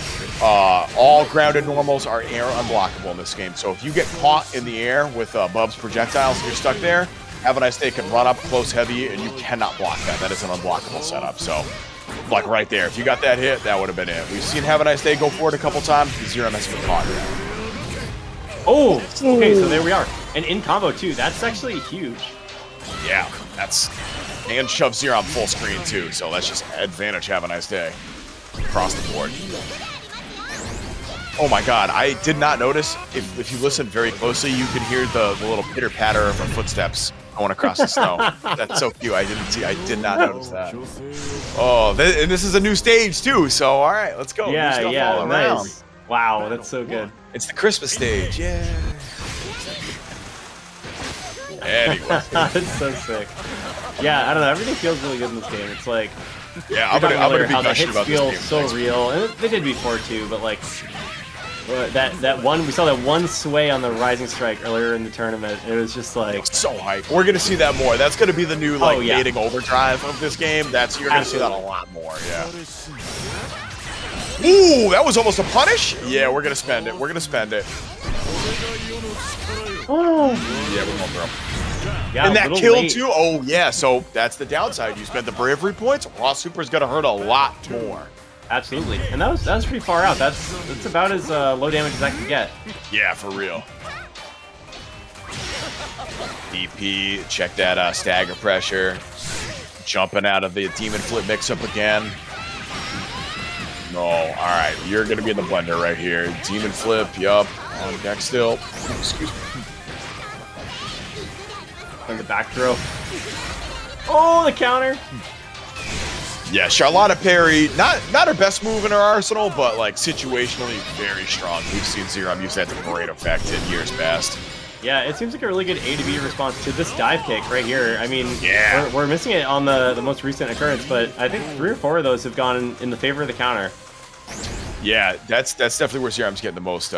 all grounded normals are air unblockable in this game. So if you get caught in the air with Bub's projectiles and you're stuck there, Havaniceday can run up close heavy and you cannot block that. That is an unblockable setup. So like right there, if you got that hit, that would have been it. We've seen Havaniceday go for it a couple times. Xerom has been caught yet. Oh, okay, so there we are. And in combo too, that's actually huge. Yeah, that's... And shove Xerom full screen too, so that's just advantage. Have a nice day. Across the board. Oh my god, I did not notice. If you listen very closely, you can hear the little pitter-patter of our footsteps going across the snow. That's so cute. I did not notice that. Oh, and this is a new stage too, so alright, let's go. Yeah, all nice. Wow, that's so good. It's the Christmas stage, yeah. Anyway. It's so sick. Yeah, I don't know. Everything feels really good in this game. It's like, yeah, I'm gonna be how the gushing hits about this feel game. so real, and they did before too. But like that one, we saw that one sway on the Rising Strike earlier in the tournament. It was just like so hype. We're gonna see that more. That's gonna be the new like mating overdrive of this game. You're gonna see that a lot more. Yeah. Ooh, that was almost a punish. Yeah, we're gonna spend it. We're gonna spend it. Oh. Yeah, we're going through. Yeah, and that kill too. Oh yeah, so that's the downside. You spent the bravery points. Raw Super's gonna hurt a lot more. Absolutely, and that was pretty far out. That's about as low damage as I can get. Yeah, for real. DP, check that stagger pressure. Jumping out of the demon flip mix-up again. No, all right, you're gonna be in the blender right here. Demon flip, yup, on deck still. Excuse me. And the back throw. Oh, the counter. Yeah, Charlotta parry, not her best move in her arsenal, but like situationally very strong. We've seen Xerom use that to great effect in years past. Yeah, it seems like a really good A to B response to this dive kick right here. I mean, yeah, we're missing it on the most recent occurrence, but I think 3 or 4 of those have gone in the favor of the counter. Yeah, that's definitely where Xerom's getting the most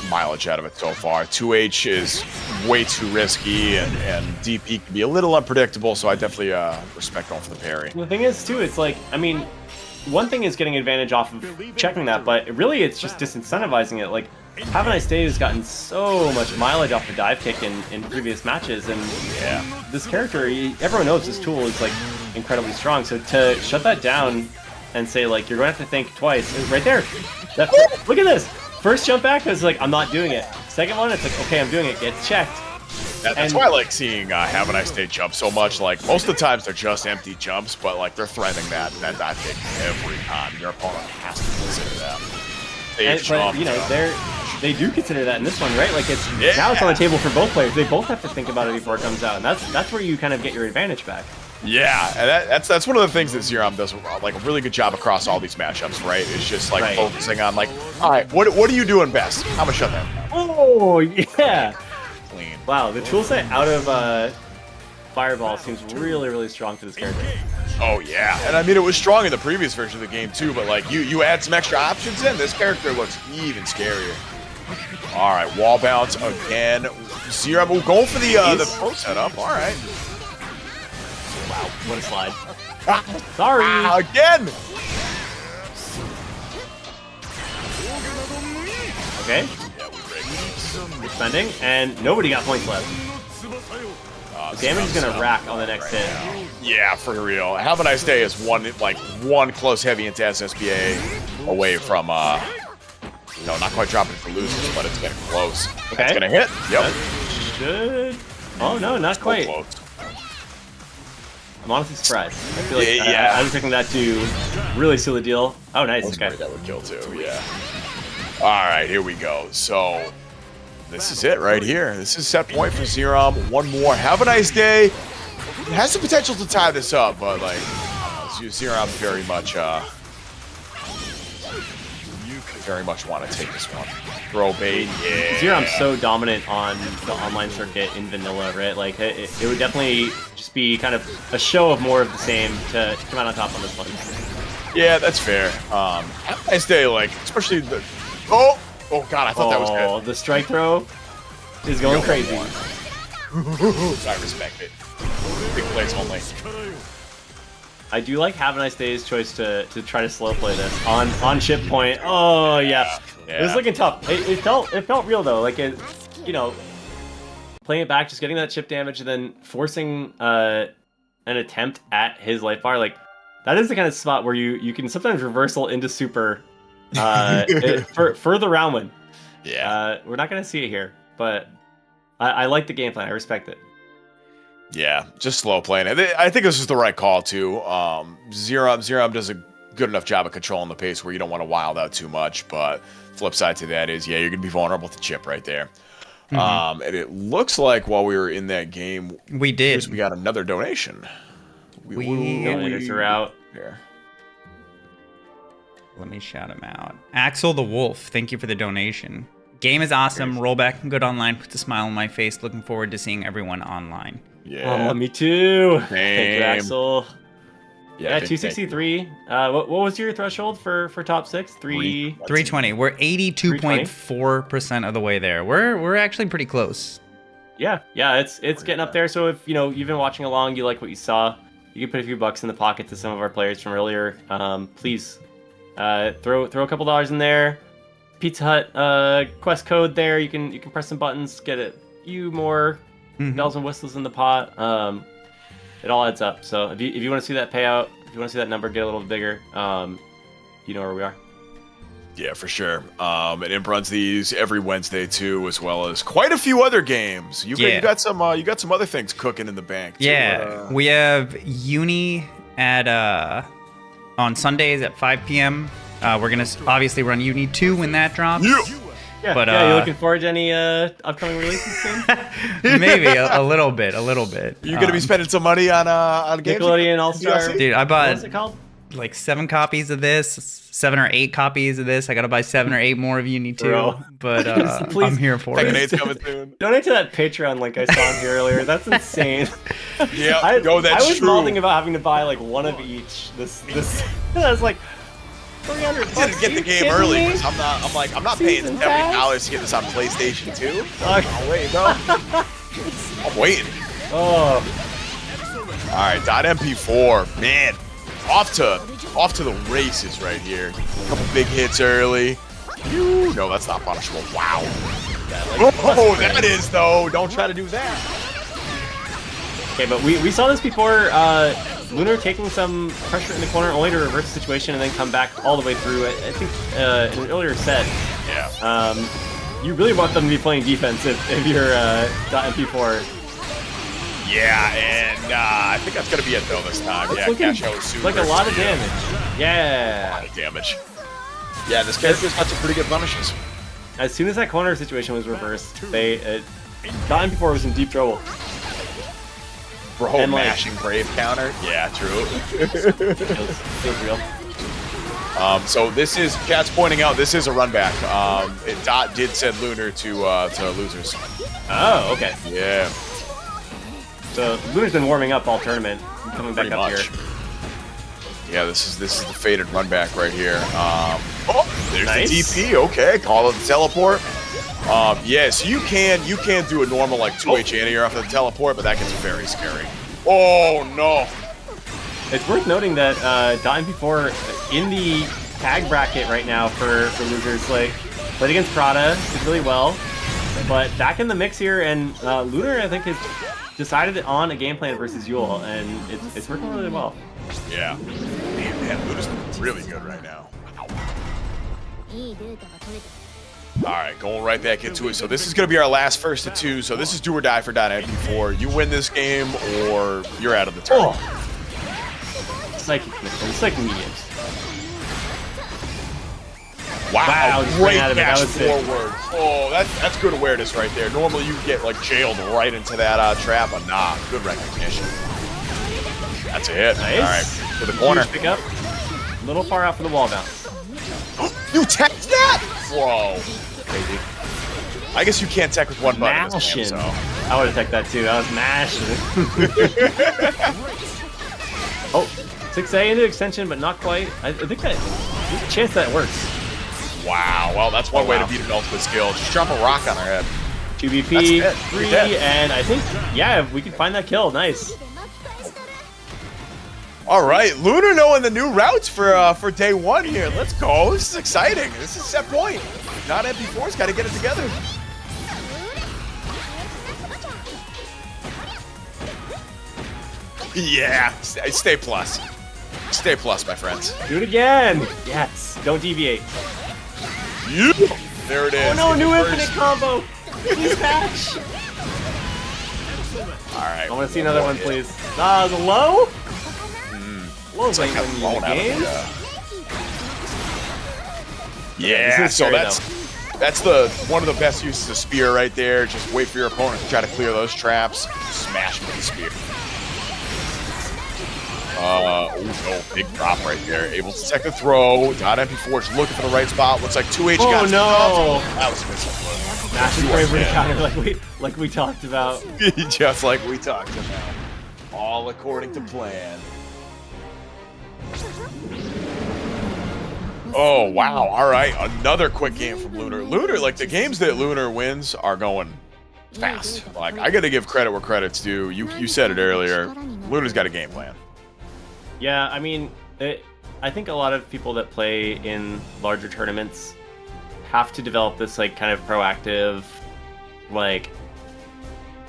mileage out of it so far. 2H is way too risky, and DP can be a little unpredictable, so I definitely respect going for the parry. The thing is, too, it's like, I mean, one thing is getting advantage off of checking that, but really it's just disincentivizing it. Like, Havaniceday has gotten so much mileage off the dive kick in previous matches, and yeah, this character, everyone knows this tool is like incredibly strong, so to shut that down and say, like, you're going to have to think twice. Right there. Look at this. First jump back is like, I'm not doing it. Second one, it's like, okay, I'm doing it. Gets checked. That's why I like seeing Havaniceday jump so much. Like, most of the times they're just empty jumps, but like they're threading that dive kick every time. Your opponent has to consider that. But, you know, they do consider that in this one, right? Like, now it's on the table for both players. They both have to think about it before it comes out, and that's where you kind of get your advantage back. Yeah, and that's one of the things that Xerom does like a really good job across all these matchups, right? It's just like focusing on like, all right, what are you doing best? I'm gonna shut that down. Oh yeah, clean. Wow, the tool set out of Fireball seems really, really strong for this character. Oh yeah, and I mean it was strong in the previous version of the game too, but like you add some extra options in, this character looks even scarier. All right, wall bounce again. Xerom going for the pro setup. All right. Wow, what a slide. Sorry. Again. Okay. We're spending, and nobody got points left. Damage is gonna rack on the next hit. Yeah, for real. Havaniceday is one close heavy into SSBA away from not quite dropping for losers, but it's getting close. Okay. That's gonna hit. Yep. That should. Oh no, not quite. Close. I'm honestly surprised. I feel like Yeah. I was expecting that to really seal the deal. Oh, nice. Okay. That would kill too. Yeah. All right, here we go. So this is it right here. This is set point for Xerom. One more. Have a nice day. It has the potential to tie this up, but like Xerom very much want to take this one. Throw bait. Yeah. Xerom's so dominant on the online circuit in vanilla, right? Like it would definitely just be kind of a show of more of the same to come out on top on this one. Yeah, that's fair. Have a nice day, like especially the. Oh God! I thought that was good. The strike throw is going crazy. I respect it. Big plays only. I do like Havaniceday's choice to try to slow play this on chip point. Oh yeah. It was looking tough. It felt real though. Like playing it back, just getting that chip damage, and then forcing an attempt at his life bar. Like that is the kind of spot where you can sometimes reversal into super for the round win. Yeah. We're not gonna see it here, but I like the game plan. I respect it. Yeah, just slow playing it. I think this is the right call too. Xerom does a good enough job of controlling the pace where you don't want to wild out too much. But flip side to that is, you're gonna be vulnerable to chip right there. And it looks like while we were in that game, we got another donation. Donators are out here. Let me shout him out. Axel the Wolf, thank you for the donation. Game is awesome. Rollback and good online puts a smile on my face. Looking forward to seeing everyone online. Yeah. Oh, me too. Same. Thank you, Axel. Yeah, 263. What was your threshold for top 6? 320. We're 82.4% of the way there. We're actually pretty close. Yeah, it's getting up there. So if you've been watching along, you like what you saw, you can put a few bucks in the pocket to some of our players from earlier. Please throw a couple dollars in there. Pizza Hut quest code there. You can press some buttons, get a few more bells and whistles in the pot. It all adds up. So if you want to see that payout, if you want to see that number get a little bigger, you know where we are. Yeah, for sure. And Imp runs these every Wednesday too, as well as quite a few other games. You got some other things cooking in the bank too. Yeah, we have Uni at on Sundays at 5 p.m. We're gonna obviously run Uni 2 when that drops. Yeah, but you looking forward to any upcoming releases soon? Maybe a little bit. You gonna be spending some money on games? Nickelodeon All-Star. Dude, I bought What's it called? like 7 copies of this, 7 or 8 copies of this. I gotta buy 7 or 8 more of Uni 2. Bro. But Please. I'm here for Tekken it. 8's coming soon. Donate to that Patreon link I saw in here earlier. That's insane. Yeah, I that's was true. mouthing about having to buy like one of each. This I was like, $300. I didn't get the game early because I'm not paying $70 to get this on PlayStation 2. I'll wait, no. I'm waiting. Oh. All right, .mp4, man, off to the races right here. A couple big hits early. No, that's not punishable. Wow. Oh, that is though. Don't try to do that. Okay, but we saw this before. Lunar taking some pressure in the corner only to reverse the situation and then come back all the way through. I think in an earlier set, you really want them to be playing defense if you're .mp4. Yeah, and I think that's going to be it though this time. It's looking like a lot of damage. damage. Yeah. A lot of damage. Yeah, this character's got some pretty good punishes. As soon as that corner situation was reversed, .mp4 was in deep trouble. Bro, and mashing Brave counter. Yeah, true. Feels real. So this is, chat's pointing out, this is a run back. Dot did send Lunar to losers. Oh, okay. Yeah. So Lunar's been warming up all tournament, coming back Pretty up much. here. Yeah, this is the faded run back right here. There's Nice. the DP. Okay, call it the teleport. Yes, you can do a normal like 2H anti-air off of the teleport, but that gets very scary. Oh no! It's worth noting that Dot MP4 in the tag bracket right now for losers, like played against Prada, did really well, but back in the mix here, and Lunar I think has decided on a game plan versus Yuel, and it's working really well. Yeah. Man, Lunar's really good right now. Alright, going right back into it. So this is going to be our last first of two. So this is do or die for .MP4. You win this game or you're out of the tournament. Psychic mediums. Wow, just great ran out of it. That dash was sick. forward. Oh, that's good awareness right there. Normally you get like jailed right into that trap, but nah, good recognition. That's a hit. Nice. All right, to the corner. Huge pickup. A little far out for the wall bounce. You tech that? Whoa. Crazy. I guess you can't tech with one button in this game, so. I would have teched that too. I was mashing. Oh, 6A into extension, but not quite. I think that there's a chance that works. Wow. Well, that's one way to beat an ultimate skill. Just drop a rock on her head. 2BP, That's it. 3, You're dead. and I think, yeah, we can find that kill. Nice. All right, Lunar knowing the new routes for day one here. Let's go. This is exciting. This is set point. Not MP4's got to get it together. Yeah, stay plus. Stay plus, my friends. Do it again. Yes. Don't deviate. Yeah. There it is. Oh no, Get new the infinite first. combo. Please patch. All right. I want to see another one, please. Ah, the low? Low's It's like like kind of when you blown out of games. Yeah, This is so scary, that's the one of the best uses of spear right there. Just wait for your opponent to try to clear those traps. Smash with the spear. Oh no, big drop right there. Able to tech the throw. .MP4 just looking for the right spot. Looks like 2H Oh, got no. That was missing. Massive bravery counter like we talked about. Just like we talked about. All according to plan. Oh, wow. All right. Another quick game from Lunar. Lunar, like the games that Lunar wins are going fast. Like, I got to give credit where credit's due. You said it earlier. Lunar's got a game plan. Yeah, I mean, I think a lot of people that play in larger tournaments have to develop this like kind of proactive, like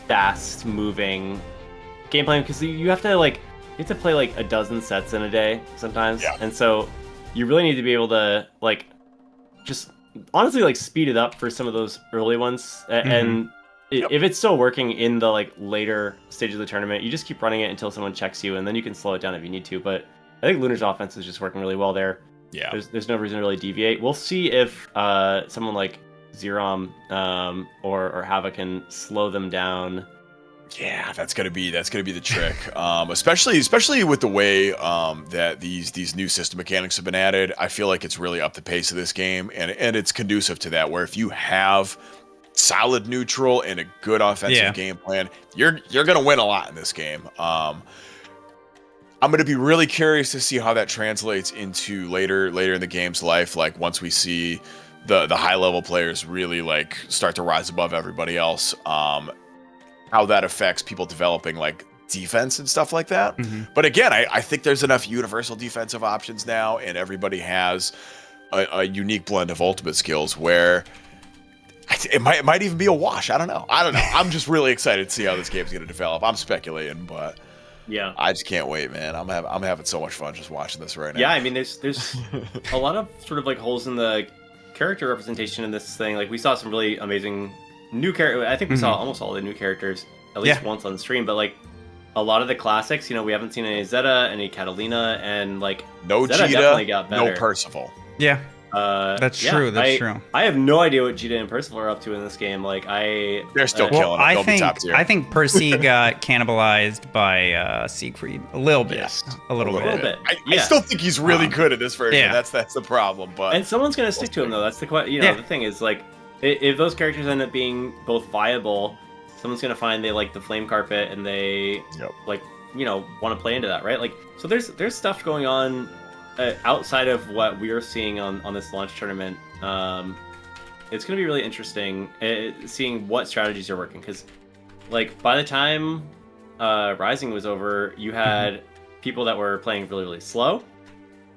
fast-moving game plan because you have to play like a dozen sets in a day sometimes, Yeah. and so you really need to be able to like just honestly like speed it up for some of those early ones, and if it's still working in the like later stage of the tournament, you just keep running it until someone checks you, and then you can slow it down if you need to. But I think Lunar's offense is just working really well there. Yeah. There's no reason to really deviate. We'll see if someone like Xerom or Hava can slow them down. Yeah, that's gonna be the trick. Especially with the way that these new system mechanics have been added. I feel like it's really up the pace of this game, and it's conducive to that. Where if you have solid neutral and a good offensive game plan, you're gonna win a lot in this game. I'm gonna be really curious to see how that translates into later in the game's life. Like once we see the high level players really like start to rise above everybody else. How that affects people developing like defense and stuff like that. But again, I think there's enough universal defensive options now, and everybody has a unique blend of ultimate skills where it might even be a wash. I don't know. I'm just really excited to see how this game's going to develop. I'm speculating, but Yeah. I just can't wait, man. I'm having so much fun just watching this right now. Yeah, I mean, there's a lot of sort of like holes in the character representation in this thing. Like we saw some really amazing new character. I think we saw almost all the new characters at least once on the stream, but like a lot of the classics, we haven't seen any Zeta, any Catalina, and like No Zeta Cheetah, definitely got better. no Percival. Yeah. That's true. That's true. I have no idea what Jita and Percival are up to in this game. Like they're still killing it. They'll be top tier. I think Percy got cannibalized by Siegfried a little bit. Yes. A little bit. I still think he's really good at this version. Yeah. That's the problem. But and someone's gonna stick to him though. That's the the thing is like if those characters end up being both viable, someone's gonna find they like the flame carpet and they like want to play into that, right? Like so there's stuff going on outside of what we are seeing on this launch tournament. It's going to be really interesting seeing what strategies are working, because like by the time Rising was over, you had people that were playing really, really slow,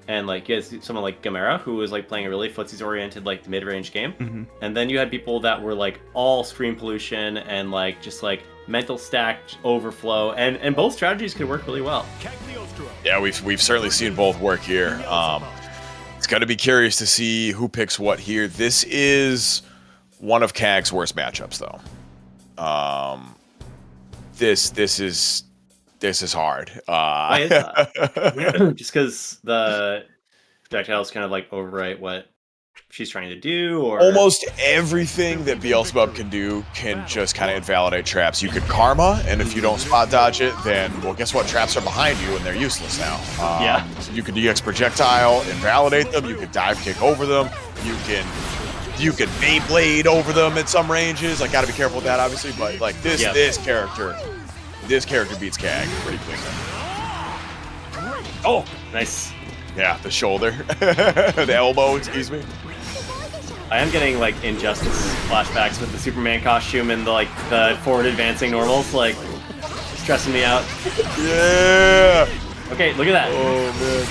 and like you had someone like Gamera who was like playing a really footsies oriented like mid-range game, and then you had people that were like all screen pollution and like just like mental stack overflow, and both strategies could work really well. Yeah, we've certainly seen both work here. It's going to be curious to see who picks what here. This is one of Cag's worst matchups, though. This is hard. Why is that? Just because the projectiles kind of like overwrite what she's trying to do, or almost everything that Beelzebub can do can just kind of invalidate traps. You could karma, and if you don't spot dodge it, then well, guess what? Traps are behind you, and they're useless now. You could EX projectile, invalidate them. You could dive kick over them. You can Beyblade over them at some ranges. Like, gotta be careful with that, obviously. But like this character beats Cag pretty cleanly. Oh, nice. Yeah, the shoulder, the elbow. Excuse me. I am getting like Injustice flashbacks with the Superman costume and the forward advancing normals, like stressing me out. Yeah. Okay, look at that. Oh man.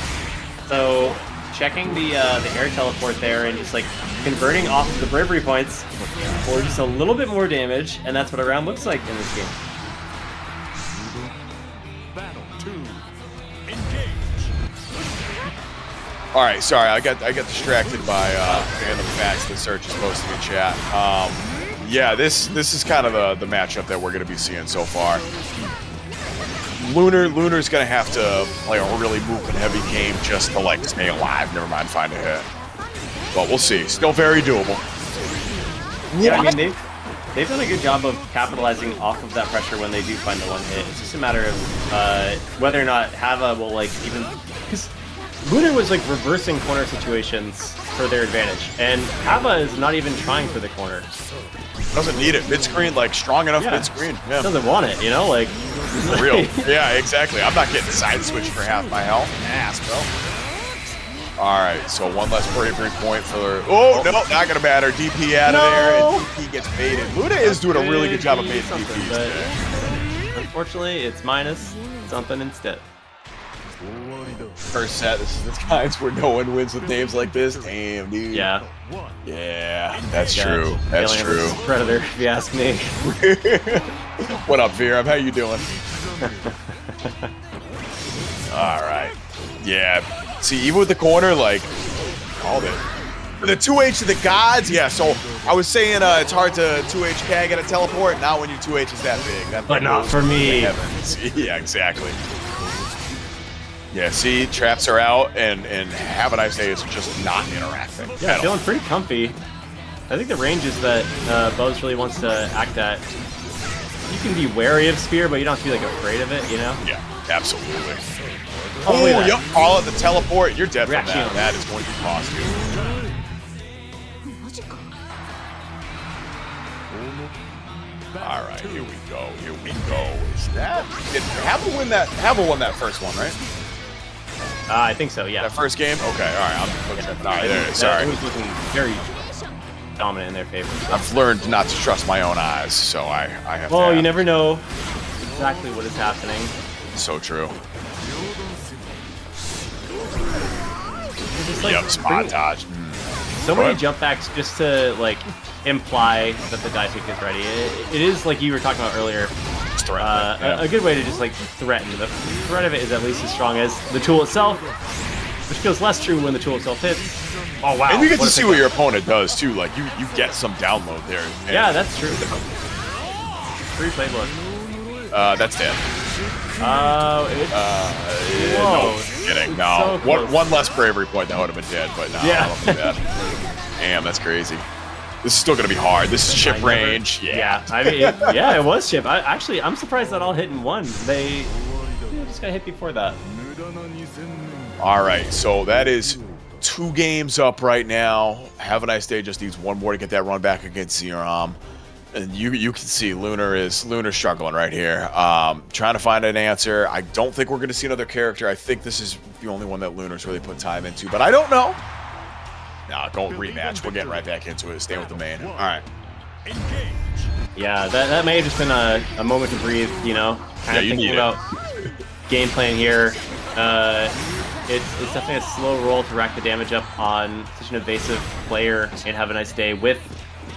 So checking the air teleport there and just like converting off of the bravery points for just a little bit more damage, and that's what a round looks like in this game. All right, sorry, I got distracted by random facts that Search is posting in chat. Yeah, this is kind of the matchup that we're gonna be seeing so far. Lunar's gonna have to play a really movement heavy game just to like stay alive. Never mind, find a hit. But we'll see. Still very doable. Yeah, I mean they've done a good job of capitalizing off of that pressure when they do find the one hit. It's just a matter of whether or not Hava will like even because Lunar was like reversing corner situations for their advantage, and Hava is not even trying for the corner. Doesn't need it. Mid-screen, like strong enough mid-screen. Yeah. Doesn't want it, like. For real. Yeah, exactly. I'm not getting side switch for half my health. Ass, bro. All right, so one less bravery point for. Oh no, not gonna matter. DP out of there, and DP gets baited. Luna is doing a really good job of baiting DPs. But unfortunately, it's minus something instead. First set, this is the times where no one wins with names like this. Damn, dude. Yeah. Yeah, that's true. That's true. Predator, if you ask me. What up, Veer? How you doing? All right. Yeah. See, even with the corner, like, called it. The 2H to the gods, yeah. So I was saying it's hard to 2H Cag at a teleport. Not when your 2H is that big. That but not for me. Yeah, exactly. Yeah, see, traps are out, and Havaniceday is just not interacting. Yeah, feeling pretty comfy. I think the ranges that Buzz really wants to act at, you can be wary of Spear, but you don't have to be like afraid of it, Yeah, absolutely. Oh, yep, call it the teleport. You're dead from that. That is going to cost you. All right, here we go. Here we go. Is that? Did Hava win that? Hava won that first one, right? I think so, yeah. That first game? Okay, all right. I'm looking at. All right, there it is. Sorry. It was looking very dominant in their favor. So. I've learned not to trust my own eyes, so I have to. Well, you never know exactly what is happening. So true. Like, yep, spot dodge. So many jump backs just to like imply that the die kick is ready. It is like you were talking about earlier. A good way to just like threaten. The threat of it is at least as strong as the tool itself, which feels less true when the tool itself hits. Oh wow! And you get to see what your opponent does too. Like you get some download there. Yeah, that's true. Free playbook. That's dead. Whoa. kidding. No. So one less bravery point that would have been dead, but no, Yeah. I don't do that. Damn, that's crazy. This is still going to be hard. This is chip range. Yeah. I mean, yeah, it was chip. I'm surprised that all hit in one. They just got hit before that. All right, so that is 2 games up right now. Havaniceday just needs 1 more to get that run back against Xerom. And you can see Lunar's struggling right here. Trying to find an answer. I don't think we're going to see another character. I think this is the only one that Lunar's really put time into, but I don't know. Nah, go rematch. We're getting right back into it. Stay with the main. All right. Yeah, that may have just been a moment to breathe, you know? Kind of thinking about game plan here. It's definitely a slow roll to rack the damage up on such an evasive player in Havaniceday with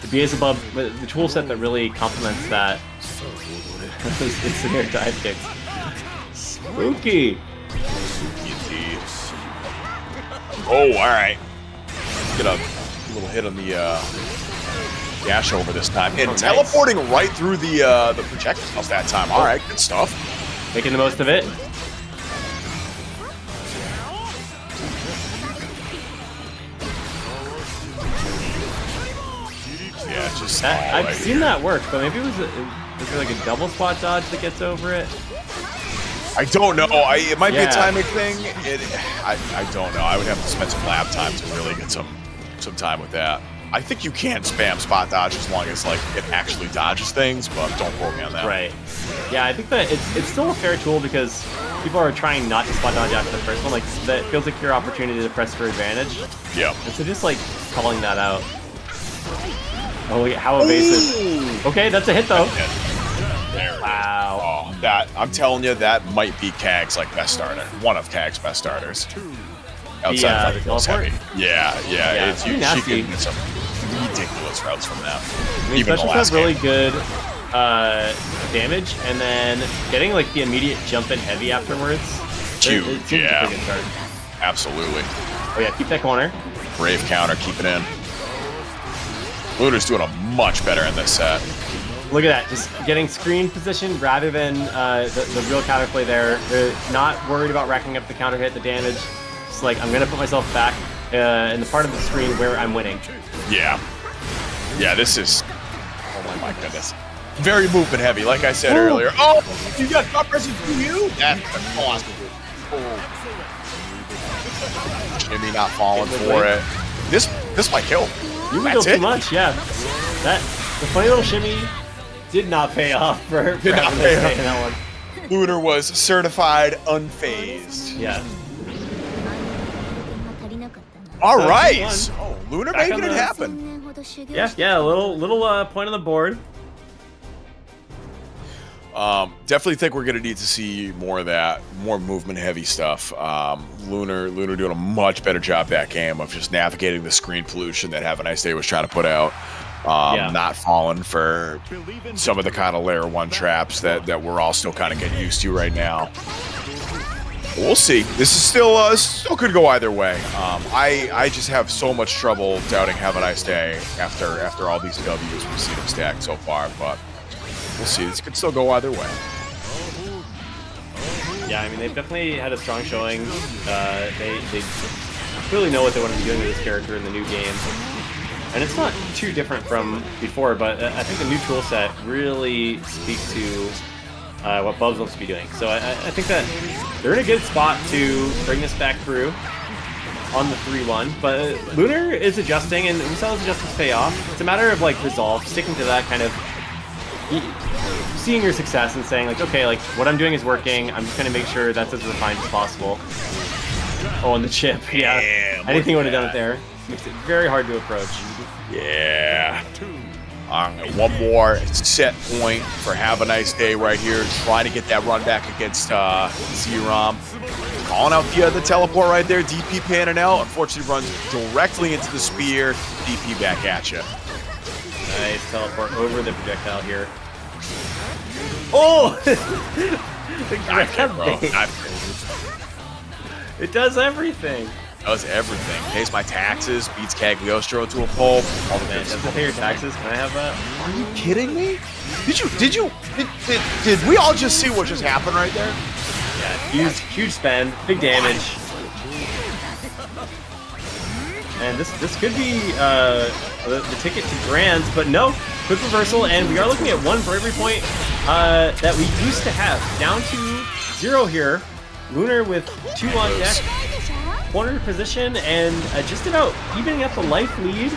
the Beelzebub, the tool set that really complements that. It's severe dive kicks. Spooky! Indeed. Oh, all right. Get a little hit on the dash over this time. And teleporting right through the projectiles that time. All right, good stuff. Making the most of it. Yeah, just... I've seen that work, but maybe was there like a double spot dodge that gets over it? I don't know. It might be a Yeah. timing thing. I don't know. I would have to spend some lab time to really get some time with that. I think you can spam spot dodge as long as like it actually dodges things, but don't quote me on that. Right. Yeah, I think that it's still a fair tool because people are trying not to spot dodge after the first one. Like that feels like your opportunity to press for advantage. Yeah. And so just like calling that out. Oh, look at how evasive. Ooh. Okay, that's a hit though. There. Wow. Oh, that I'm telling you, that might be Kag's like best starter. One of Kag's best starters. Outside the of like teleport? heavy. Yeah. It's pretty she nasty. can get some ridiculous routes from that. I mean, Even the special last have really game. good damage, and then getting like the immediate jump in heavy afterwards. Huge, It seems yeah. a pretty good start. Absolutely. Oh yeah, keep that corner. Brave counter, keep it in. Lunar's doing a much better in this set. Look at that, just getting screen position rather than the real counterplay there. They're not worried about racking up the counter hit, the damage. It's like, I'm gonna put myself back in the part of the screen where I'm winning. Yeah, this is... Oh my goodness. Very movement heavy, like I said earlier. Oh, you got top pressing through you? That's awesome. Oh. Jimmy not falling for it. This might kill. You wiggled too much, yeah. The funny little shimmy did not pay off for Did not pay off. in that one. Lunar was certified unfazed. Yeah. All So, right. 2-1. Oh, Lunar Back making on it the- happen. Yeah, a little point on the board. Definitely think we're gonna need to see more of that, more movement heavy stuff. Lunar doing a much better job that game of just navigating the screen pollution that Havaniceday was trying to put out. Yeah. Not falling for some of the kind of layer 1 traps that we're all still kind of getting used to right now. We'll see. This is still could go either way. I just have so much trouble doubting Havaniceday after all these W's we've seen him stacked so far, but we'll see. This could still go either way. Yeah, I mean, they've definitely had a strong showing. They clearly know what they want to be doing with this character in the new game. And it's not too different from before, but I think the new tool set really speaks to what Bubs wants to be doing. So I think that they're in a good spot to bring this back through on the 3-1. But Lunar is adjusting, and we saw those adjustments pay off. It's a matter of like resolve, sticking to that kind of seeing your success and saying like, okay, like what I'm doing is working. I'm just gonna make sure that's as refined as possible. Oh, and the chip, yeah. Damn, I didn't think I would have look done at it there. Makes it very hard to approach. Yeah. One more set point for Havaniceday right here. Trying to get that run back against Xerom. Calling out the teleport right there. DP panning out. Unfortunately runs directly into the spear. DP back at you. Nice teleport over the projectile here. Oh! The grab bait. It does everything. Does everything. Pays my taxes. Beats Cagliostro to a pulp. All the Man, good doesn't stuff. pay your taxes? Can I have that? Are you kidding me? Did we all just see what just happened right there? Yeah, huge spend, big damage. And this could be the ticket to Grands, but no, quick reversal, and we are looking at 1 bravery point that we used to have. Down to 0 here. Lunar with 2 on deck, corner position, and just about evening up the life lead.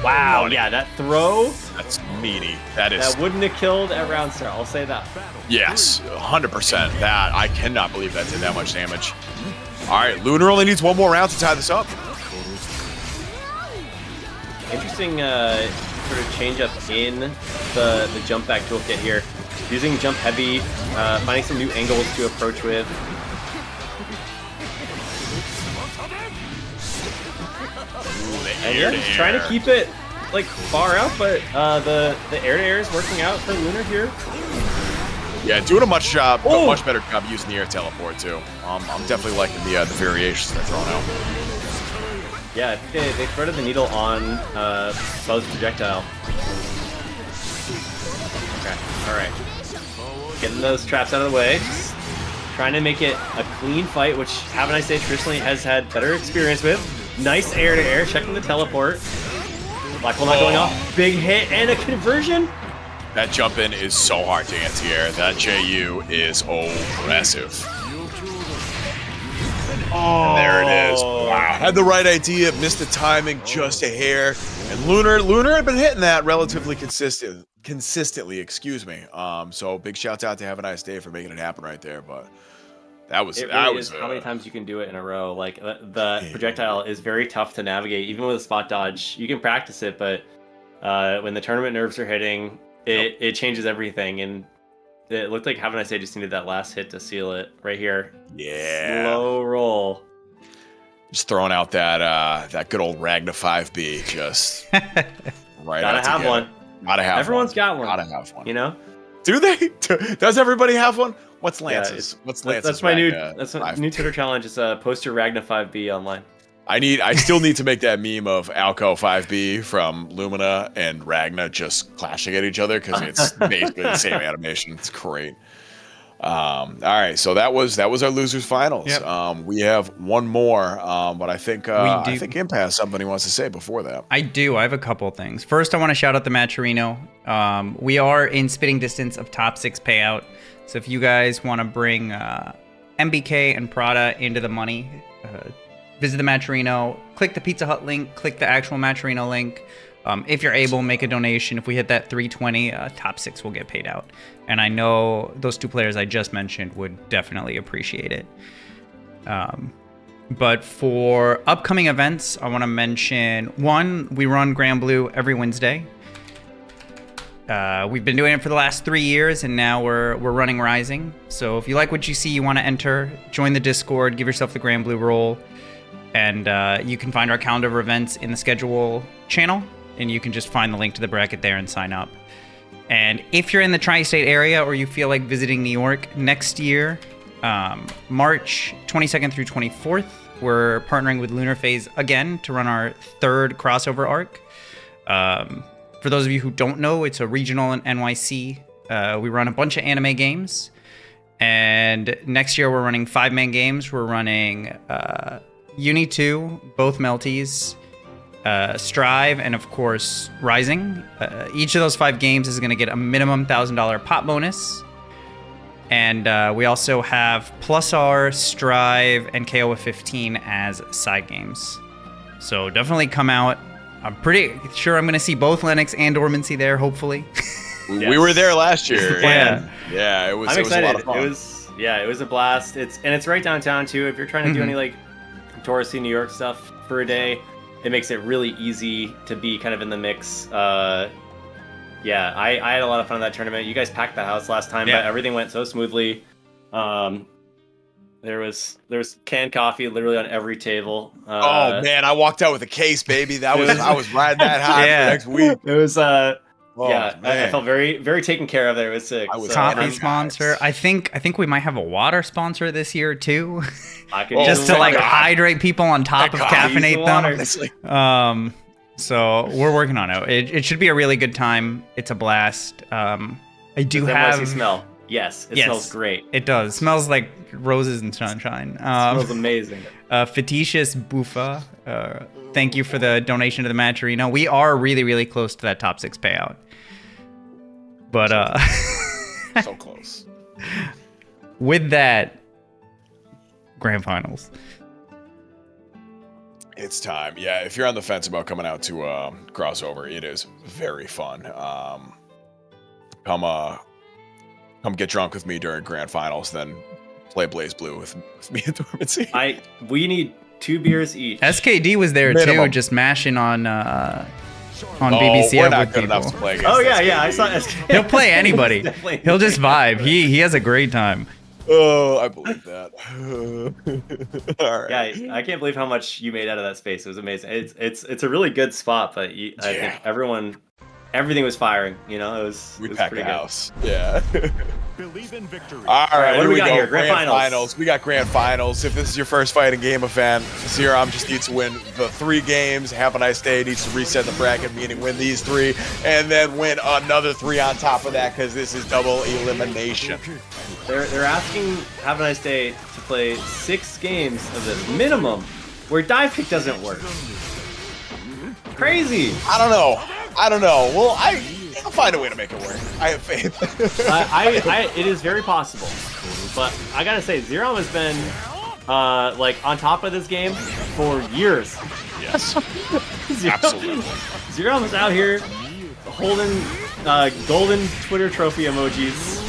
Wow, yeah, that throw. That's meaty. That wouldn't have killed at round start, I'll say that. Yes, 100%. That, I cannot believe that did that much damage. All right, Lunar only needs 1 more round to tie this up. Interesting sort of change up in the jump back toolkit here. Using jump heavy, finding some new angles to approach with. And yeah, just trying to keep it like far out, but the air-to-air is working out for Lunar here. Yeah, doing a much better job using the air teleport too. I'm definitely liking the variations they're throwing out. Yeah, they threaded the needle on Buzz projectile. Okay, all right. Getting those traps out of the way. Trying to make it a clean fight, which Havaniceday traditionally has had better experience with. Nice air-to-air, checking the teleport. Black hole not going off. Big hit and a conversion. That jump in is so hard to anti-air. That JU is oppressive. Oh, there it is. Wow. Had the right idea, missed the timing just a hair. And Lunar had been hitting that relatively consistently, excuse me. So big shout out to Havaniceday for making it happen right there. But that was how many times you can do it in a row. Like the projectile is very tough to navigate, even with a spot dodge. You can practice it, but when the tournament nerves are hitting, it changes everything. And it looked like Havaniceday just needed that last hit to seal it right here. Yeah. Slow roll. Just throwing out that good old Ragna 5B, just right. Gotta have one. Gotta have. Everyone's got one. Gotta have one. You know? Do they? Does everybody have one? What's Lance's? What's Lance's? That's my new Twitter challenge. Is post your Ragna 5B online. I still need to make that meme of Alco 5B from Lumina and Ragna just clashing at each other because it's basically the same animation. It's great. All right, so that was our losers finals. Yep. We have one more, but I think Imp has something he wants to say before that. I do. I have a couple things. First, I want to shout out the Matcherino. We are in spitting distance of top 6 payout. So if you guys want to bring MBK and Prada into the money, visit the Matcherino, click the Pizza Hut link, click the actual Matcherino link. If you're able, make a donation. If we hit that 320, top 6 will get paid out. And I know those 2 players I just mentioned would definitely appreciate it. But for upcoming events, I want to mention, one, we run Granblue every Wednesday. We've been doing it for the last 3 years, and now we're running Rising. So if you like what you see, you want to enter, join the Discord, give yourself the Granblue role. And you can find our calendar of events in the schedule channel, and you can just find the link to the bracket there and sign up. And if you're in the tri-state area or you feel like visiting New York next year, March 22nd through 24th, we're partnering with Lunar Phase again to run our 3rd crossover arc. For those of you who don't know, it's a regional in NYC. We run a bunch of anime games. And next year we're running 5-man games. We're running Uni 2, both Melties, Strive, and of course Rising. Each of those 5 games is going to get a minimum $1,000 pop bonus. And we also have Plus R, Strive, and KOF 15 as side games. So definitely come out. I'm pretty sure I'm going to see both Lennox and Dormancy there, hopefully. Yes. We were there last year. Yeah. Yeah, it was. I'm excited. A lot of fun. It was a blast. It's right downtown too. If you're trying to do any like touristy New York stuff for a day, it makes it really easy to be kind of in the mix. I had a lot of fun in that tournament. You guys packed the house last time, but everything went so smoothly. There was canned coffee literally on every table. Oh man, I walked out with a case, baby. I was riding that high for next week. It was I felt very, very taken care of there. It was sick. Coffee sponsor. I think we might have a water sponsor this year too. Just to hydrate people on top of caffeinate them. So we're working on it. It should be a really good time. It's a blast. I do have NYC smell. Yes, it Yes. smells great. It does. Smells like roses and sunshine. Smells amazing. Fictitious Buffa, thank you for the donation to the match arena. We are really, really close to that top 6 payout. But So close. with that, grand finals. It's time. Yeah, if you're on the fence about coming out to crossover, it is very fun. Come get drunk with me during grand finals, then play Blaze Blue with me and Dormancy. We need 2 beers each. SKD was there Minimum. too, just mashing on We're BBC not with good people. enough to play against Oh yeah, this yeah. game. I saw. He'll play anybody. Definitely- He'll just vibe. He has a great time. Oh, I believe that. All right. Yeah, I can't believe how much you made out of that space. It was amazing. It's a really good spot, but I think everything was firing. You know, it was. We it was packed pretty the good. house. Yeah. Believe in victory. All right, what do we here got go. here? Grand Grand finals. We got grand finals. If this is your first fighting game event, Xerom just needs to win the 3 games. Have a nice day. Needs to reset the bracket, meaning win these 3, and then win another 3 on top of that, because this is double elimination. They're asking Have a Nice Day to play 6 games of this minimum, where dive pick doesn't work. Crazy. I don't know. Well, I'll find a way to make it work. I have faith. It is very possible, but I gotta say, Xerom has been like on top of this game for years. Yes. Absolutely. Xerom is out here holding golden Twitter trophy emojis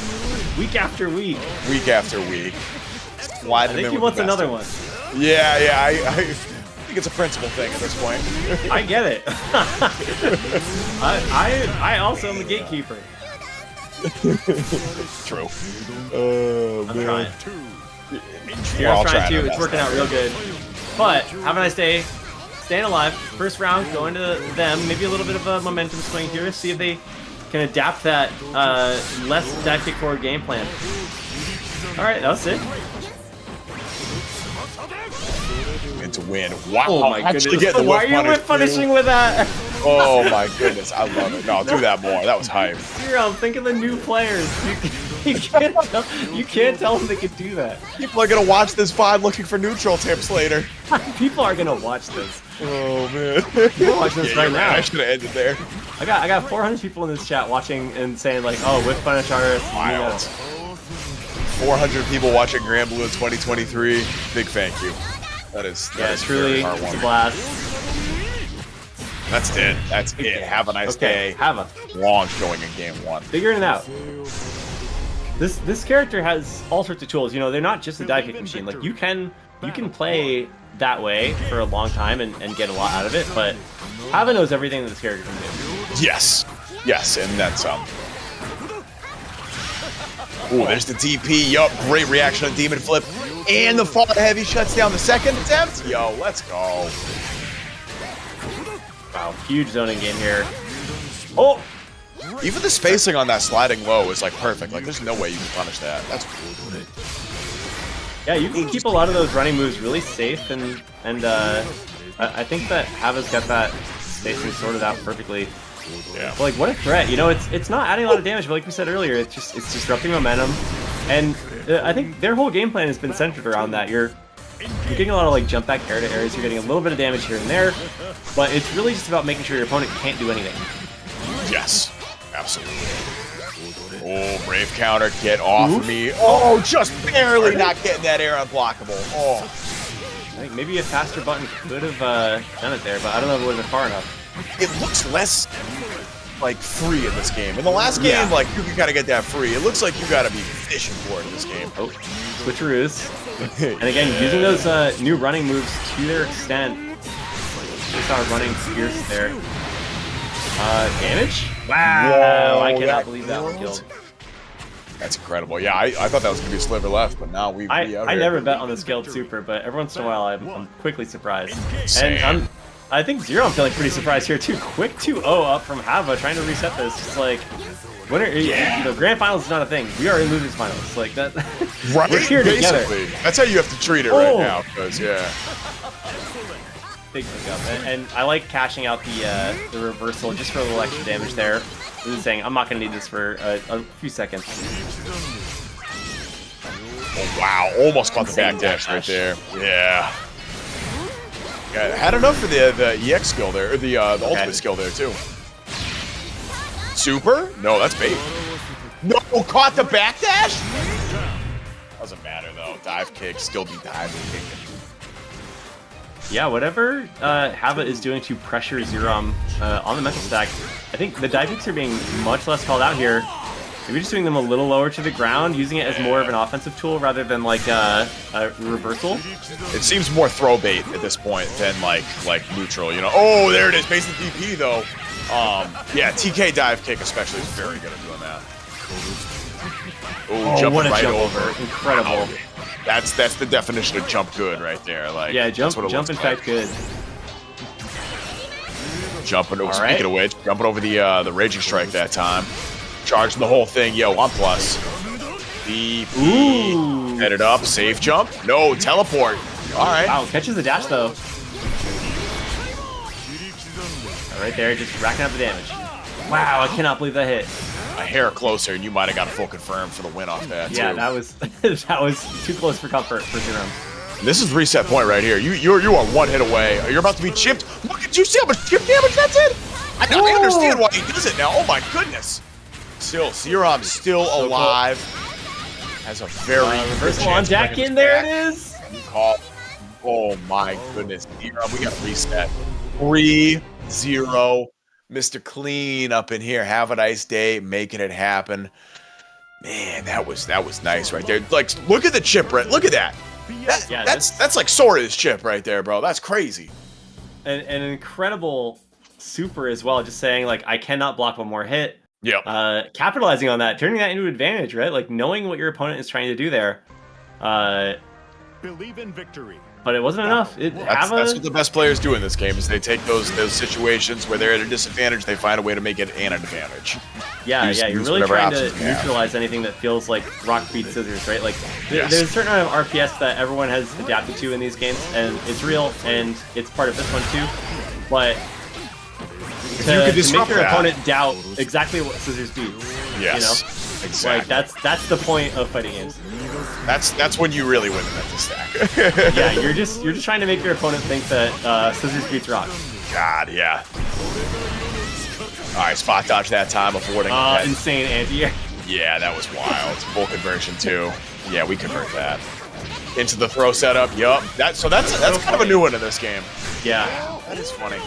week after week. Week after week. Slide I them think in he with wants the best another of one. them. Yeah. I think it's a principle thing at this point. I get it. I also am the gatekeeper. True. Oh, I'm man. trying. We're all Xerom's trying trying too. our It's best. working out real good. But have a nice day. Staying alive. First round, going to them. Maybe a little bit of a momentum swing here. See if they can adapt that less dive kick forward game plan. All right, that was it. And to win. Wow. Oh my Actually goodness. get the Why whip are you punish, whip punishing with that? Oh my goodness. I love it. No, do that more. That was hype. Xerom, think of the new players. You can't tell them they can do that. People are going to watch this VOD looking for neutral tips later. People are gonna watch this. Oh, man. You're watching this right you're now. I should have ended there. I got 400 people in this chat watching and saying like, oh, whip punish artists. Wild. 400 people watching Granblue in 2023. Big thank you. That is Truly very it's a heartwarming. blast. That's it. That's it. Have a nice Okay, day. have a Long showing in game 1. figuring it out. This character has all sorts of tools. You know, they're not just a dive kick machine. Like you can play that way for a long time and get a lot out of it, but Hava knows everything that this character can do. Yes. Yes, and that's Ooh, there's the DP. Yup, great reaction on Demon Flip. And the fall heavy shuts down the second attempt. Yo, let's go. Wow, huge zoning game here. Oh, Even the spacing on that sliding low is like perfect. Like there's no way you can punish that. That's cool. yeah, you can keep a lot of those running moves really safe, and I think that Hava's got that spacing sorted out perfectly. Yeah. But like, what a threat! You know, it's not adding a lot of damage, but like we said earlier, it's disrupting momentum, and I think their whole game plan has been centered around that. You're getting a lot of like jump back air to areas. You're getting a little bit of damage here and there, but it's really just about making sure your opponent can't do anything. Yes. Absolutely. Oh, brave counter. Get off of me. Oh, just barely not getting that air unblockable. Oh. I think maybe a faster button could have done it there, but I don't know if it would have been far enough. It looks less like free in this game. In the last game, Yeah. like you can kind of get that free. It looks like you got to be fishing for it in this game. Oh, switcheroos. And again, using those new running moves to their extent. We saw running Pierce there. Damage? Wow, Whoa, I cannot that believe that one killed. That's incredible. Yeah, I thought that was going to be a sliver left, but now we I out here. never bet on the scaled super, but every once in a while I'm quickly surprised. Same. And I think Xerom feeling pretty surprised here too. Quick 2-0 up from Hava, trying to reset this. Just like, you know, grand finals is not a thing. We are in losers finals. Like that. Right, We're here together. basically. That's how you have to treat it right now, because, yeah. Big pickup, and I like cashing out the reversal just for a little extra damage there. This is saying I'm not gonna need this for a few seconds. Oh, wow. Almost caught the back dash right there. Yeah. Had enough for the EX skill there, or the ultimate skill there, too. Super? No, that's bait. No, caught the back dash? Doesn't matter, though. Dive kick, still be diving kick. Yeah, whatever Hava is doing to pressure Xerom on the mental stack, I think the dive kicks are being much less called out here. Maybe just doing them a little lower to the ground, using it as more of an offensive tool rather than like a reversal. It seems more throw bait at this point than like neutral, you know. Oh, there it is, base the DP though. Yeah, TK dive kick especially is very good at doing that. Oh, jumping what a right jump over. Incredible. Wow. That's the definition of jump good right there. Like, yeah, jump in fact good. Jumping over, speaking of which, jumping over the Raging Strike that time. Charging the whole thing. Yo, on plus. DP. Headed up. Safe jump. No, teleport. All right. Wow, catches the dash though. Right there, just racking up the damage. Wow, I cannot believe that hit. A hair closer, and you might have got a full confirm for the win off that. Yeah, too. that was that was too close for comfort for Xerom. This is reset point right here. You are one hit away. You're about to be chipped. Look at you see how much chip damage that's in. I understand why he does it now. Oh my goodness. Still, Xerom's still alive. Has a very reversal on Jack in. There it is. Call. Oh my goodness. Xerom, we got reset. 3-0. Mr. Clean up in here. Have a nice day, making it happen. Man, that was nice right there. Like, look at the chip, Brett. Look at that. That's like Sora's chip right there, bro. That's crazy. An incredible super as well. Just saying, like, I cannot block one more hit. Yeah. Capitalizing on that, turning that into advantage, right? Like knowing what your opponent is trying to do there. Believe in victory. But it wasn't enough. That's what the best players do in this game is they take those situations where they're at a disadvantage, they find a way to make it an advantage. Yeah, you're really trying to neutralize anything that feels like rock beat scissors, right? Like there's a certain amount of RPS that everyone has adapted to in these games, and it's real, and it's part of this one too. But to make your opponent doubt exactly what scissors do, yes, you know, exactly. Like that's the point of fighting games. That's when you really win the mental stack. Yeah, you're just trying to make your opponent think that scissors beats rock. God, yeah. All right, spot dodge that time, avoiding insane anti-air. Yeah, that was wild. Full conversion too. Yeah, we convert that into the throw setup. Yup. That's kind of a new one in this game. Yeah, that is funny.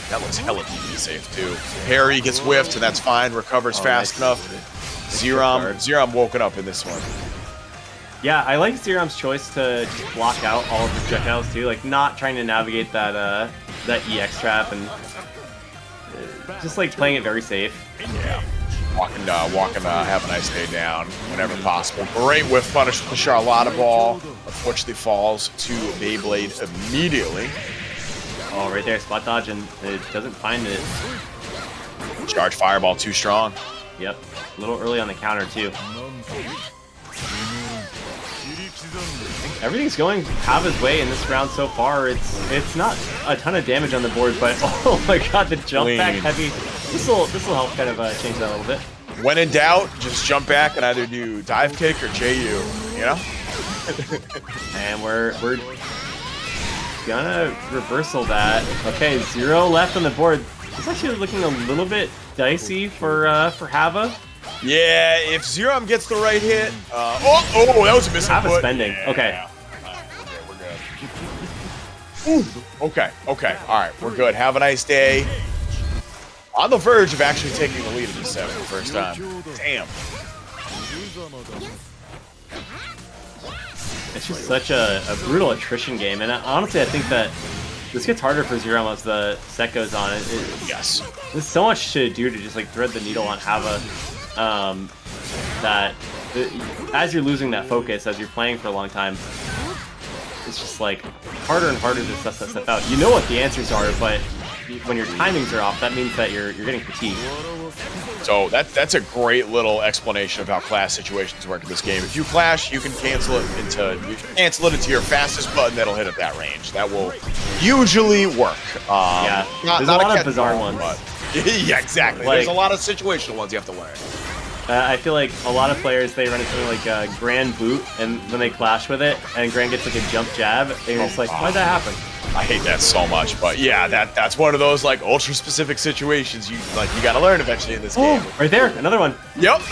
That looks hella DP safe too. Harry gets whiffed, and that's fine. Recovers fast enough. Xerom woken up in this one. Yeah, I like Xerom's choice to just block out all of the projectiles too, like not trying to navigate that EX trap and just like playing it very safe. Yeah, walking Havaniceday down whenever possible. Great whiff punish with the Charlotta ball. Unfortunately, falls to Beyblade immediately. Oh, right there, spot dodge, and it doesn't find it. Charge fireball too strong. Yep, a little early on the counter too. Everything's going Hava's way in this round so far. It's not a ton of damage on the board, but oh my god, the jump back heavy. This will help kind of change that a little bit. When in doubt, just jump back and either do dive kick or JU. You know. And we're gonna reversal that. Okay, 0 left on the board. It's actually looking a little bit dicey for Hava. Yeah, if Xerom gets the right hit. That was a misinput. Hava spending. Yeah. Okay. We're good. Okay. All right, we're good. Have a nice day. On the verge of actually taking the lead in this set for the first time. Damn. It's just such a brutal attrition game, and honestly, I think that this gets harder for Xerom as the set goes on. Yes. There's so much to do to just like thread the needle on Hava. That as you're losing that focus, as you're playing for a long time, it's just like harder and harder to suss that stuff out. You know what the answers are, but when your timings are off, that means that you're getting fatigued. So that's a great little explanation of how clash situations work in this game. If you clash, you can cancel it into your fastest button that'll hit at that range. That will usually work. There's a lot of bizarre ones. But yeah, exactly. Like, there's a lot of situational ones you have to learn. I feel like a lot of players, they run into something like Granblue, and when they clash with it, and Gran gets like a jump jab, and you're just like, why'd that happen? I hate that so much, but yeah, that's one of those like ultra specific situations you gotta learn eventually in this game. Right there, another one. Yep.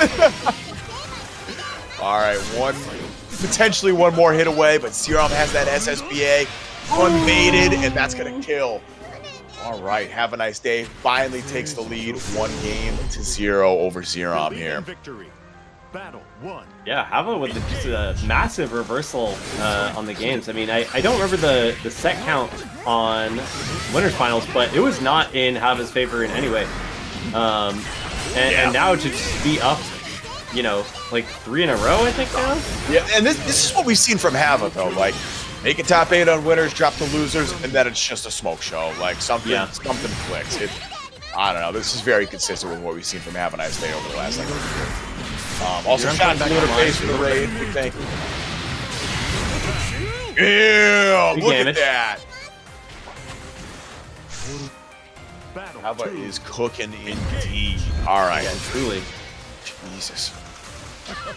All right, potentially one more hit away, but Xerom has that SSBA unbaited, and that's gonna kill. All right, Havaniceday finally takes the lead, 1-0 over Xerom here. Victory. Battle 1. Yeah, Hava with just a massive reversal on the games. I mean, I don't remember the set count on winners finals, but it was not in Hava's favor in any way. And now to just be up, you know, like 3 in a row, I think now. Yeah, and this is what we've seen from Hava though, like make a top 8 on winners, drop the losers, and then it's just a smoke show. Like something clicks. I don't know. This is very consistent with what we've seen from Havaniceday over the last like year. Also, shot back to the face for the raid. Big thank you. Yeah, look at that. Hava is cooking indeed. All right. Yeah, truly. Jesus.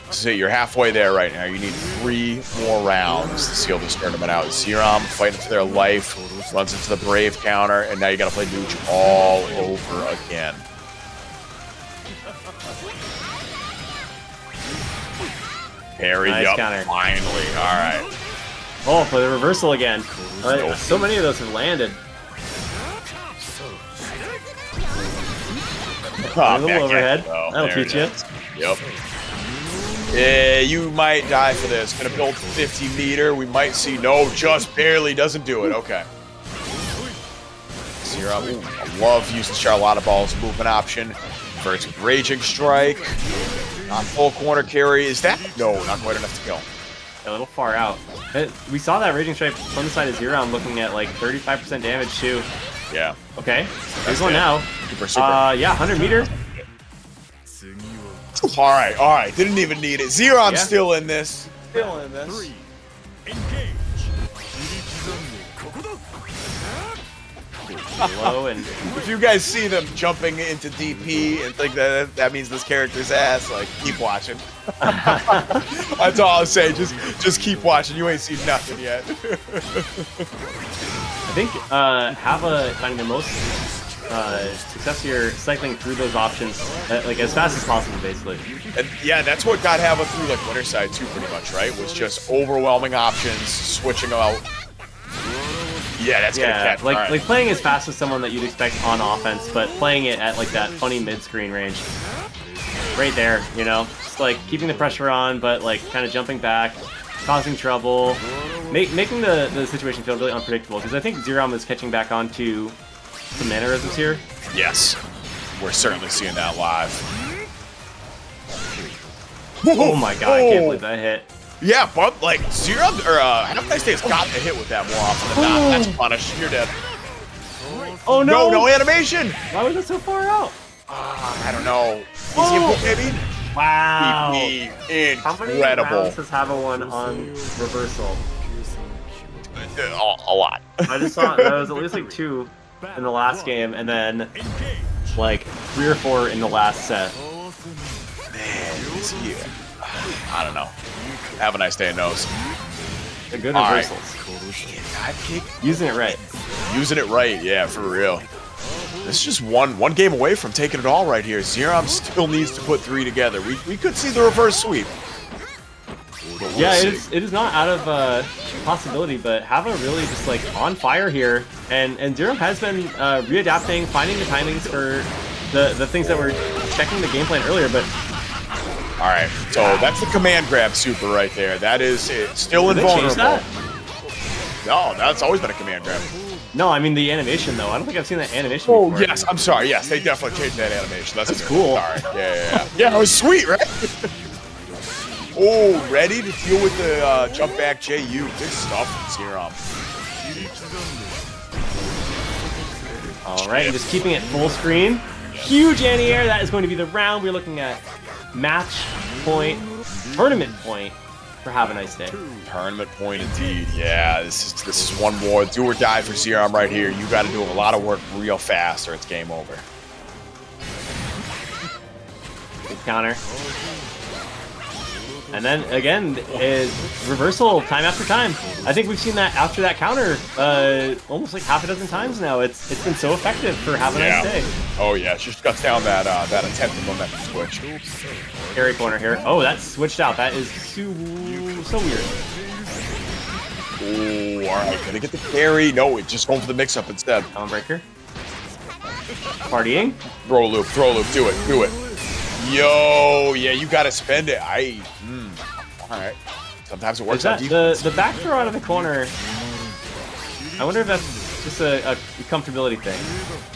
So you're halfway there right now. You need 3 more rounds to seal this tournament out. Xerom fighting for their life, runs into the Brave counter, and now you got to play Nooch all over again. Parry, nice yup, counter. Finally. All right. Oh, for the reversal again. So many of those have landed. A little overhead. That'll teach you. Yep. Yeah, you might die for this. Gonna build 50 meter. We might see. No, just barely doesn't do it. Okay. Xerom. I love using Charlotta Ball's movement option for its Raging Strike. Not full corner carry. Is that? No, not quite enough to kill. A little far out. We saw that Raging Strike from the side of Xerom looking at like 35% damage too. Yeah. Okay. There's one now. Super. Yeah, 100 meter. All right. Didn't even need it. Xerom's still in this. Still in this. 3. Engage. Low and if you guys see them jumping into DP and think that means this character's ass, like keep watching. That's all I'll say. Just keep watching. You ain't seen nothing yet. I think Hava finding the most success here cycling through those options like as fast as possible, basically. And yeah, that's what got Hava through like winter side too, pretty much, right? Was just overwhelming options, switching out. Yeah, that's gonna catch. Like playing as fast as someone that you'd expect on offense, but playing it at like that funny mid-screen range. Right there, you know, just like keeping the pressure on, but like kind of jumping back, causing trouble, making the situation feel really unpredictable. Because I think Xerom is catching back on to some mannerisms here. Yes, we're certainly seeing that live. Oh my god, I can't believe that hit. Yeah, but like Xerom or Haveniceday's got to hit with that more often than not. That's punished. You're dead. Oh no! No animation. Why was it so far out? I don't know. Easy input, maybe. Wow. Incredible. How many rounds does Hava won on reversal? A lot. I just saw that was at least like 2 in the last game, and then like 3 or 4 in the last set. Man, I don't know. Have a nice day, knows. The good reversals. Dive kick. Using it right. Using it right, yeah, for real. This is just one game away from taking it all right here. Xerom still needs to put 3 together. We could see the reverse sweep. Yeah, it is not out of possibility, but Hava really just like on fire here, and Xerom has been readapting, finding the timings for the things that were checking the game plan earlier, but. All right, so that's the command grab super right there. That is it. Still invulnerable. That? No, that's always been a command grab. No, I mean the animation though. I don't think I've seen that animation before. Oh, yes, I'm sorry. Yes, they definitely changed that animation. That's cool. Sorry. Yeah. Yeah, it was sweet, right? Oh, ready to deal with the jump back JU. Good stuff from Xerom. All right, just keeping it full screen. Huge anti-air. That is going to be the round. We're looking at match point, tournament point for Havaniceday. Tournament point indeed. Yeah, this is one more do or die for Xerom right here. You got to do a lot of work real fast or it's game over. counter. And then again, reversal time after time. I think we've seen that after that counter almost like half a dozen times now. It's been so effective for Havaniceday. Oh yeah, it just cuts down that attempted momentum switch. Carry corner here. Oh, that's switched out. That is so weird. Oh, all right, gonna get the carry. No, it's just going for the mix-up instead. Breaker. Partying. Throw loop, do it. Yo, yeah, you gotta spend it. All right. Sometimes it works out deep. The back throw out of the corner. I wonder if that's just a comfortability thing.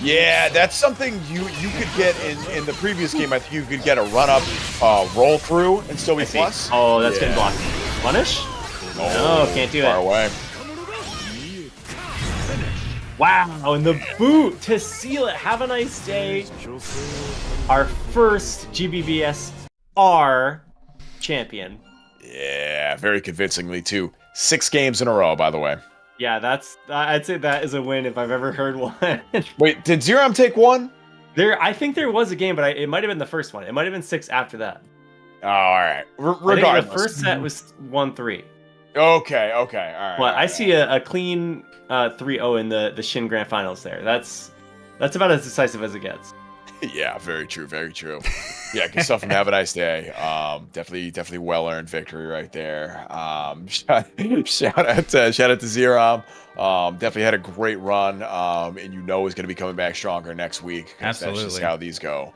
Yeah, that's something you could get in the previous game. I think you could get a run-up roll through and still be plus. Oh, that's getting blocked. Punish? No, can't do far it. Away. Wow, and the boot to seal it. Have a nice day. Our first GBVSR champion. Yeah, very convincingly too. 6 games in a row, by the way. Yeah, I'd say that is a win if I've ever heard one. Wait, did Xerom take 1? I think there was a game, but it might have been the first one. It might have been 6 after that. Oh, all right. Regardless. I think the first set was 1-3. Okay, all right. But I see a clean 3-0 in the Shin Grand Finals there. That's about as decisive as it gets. Yeah, very true. Yeah, good stuff from Havaniceday. Definitely well-earned victory right there. Shout out to Xerom. Definitely had a great run, and is going to be coming back stronger next week. Absolutely. That's just how these go.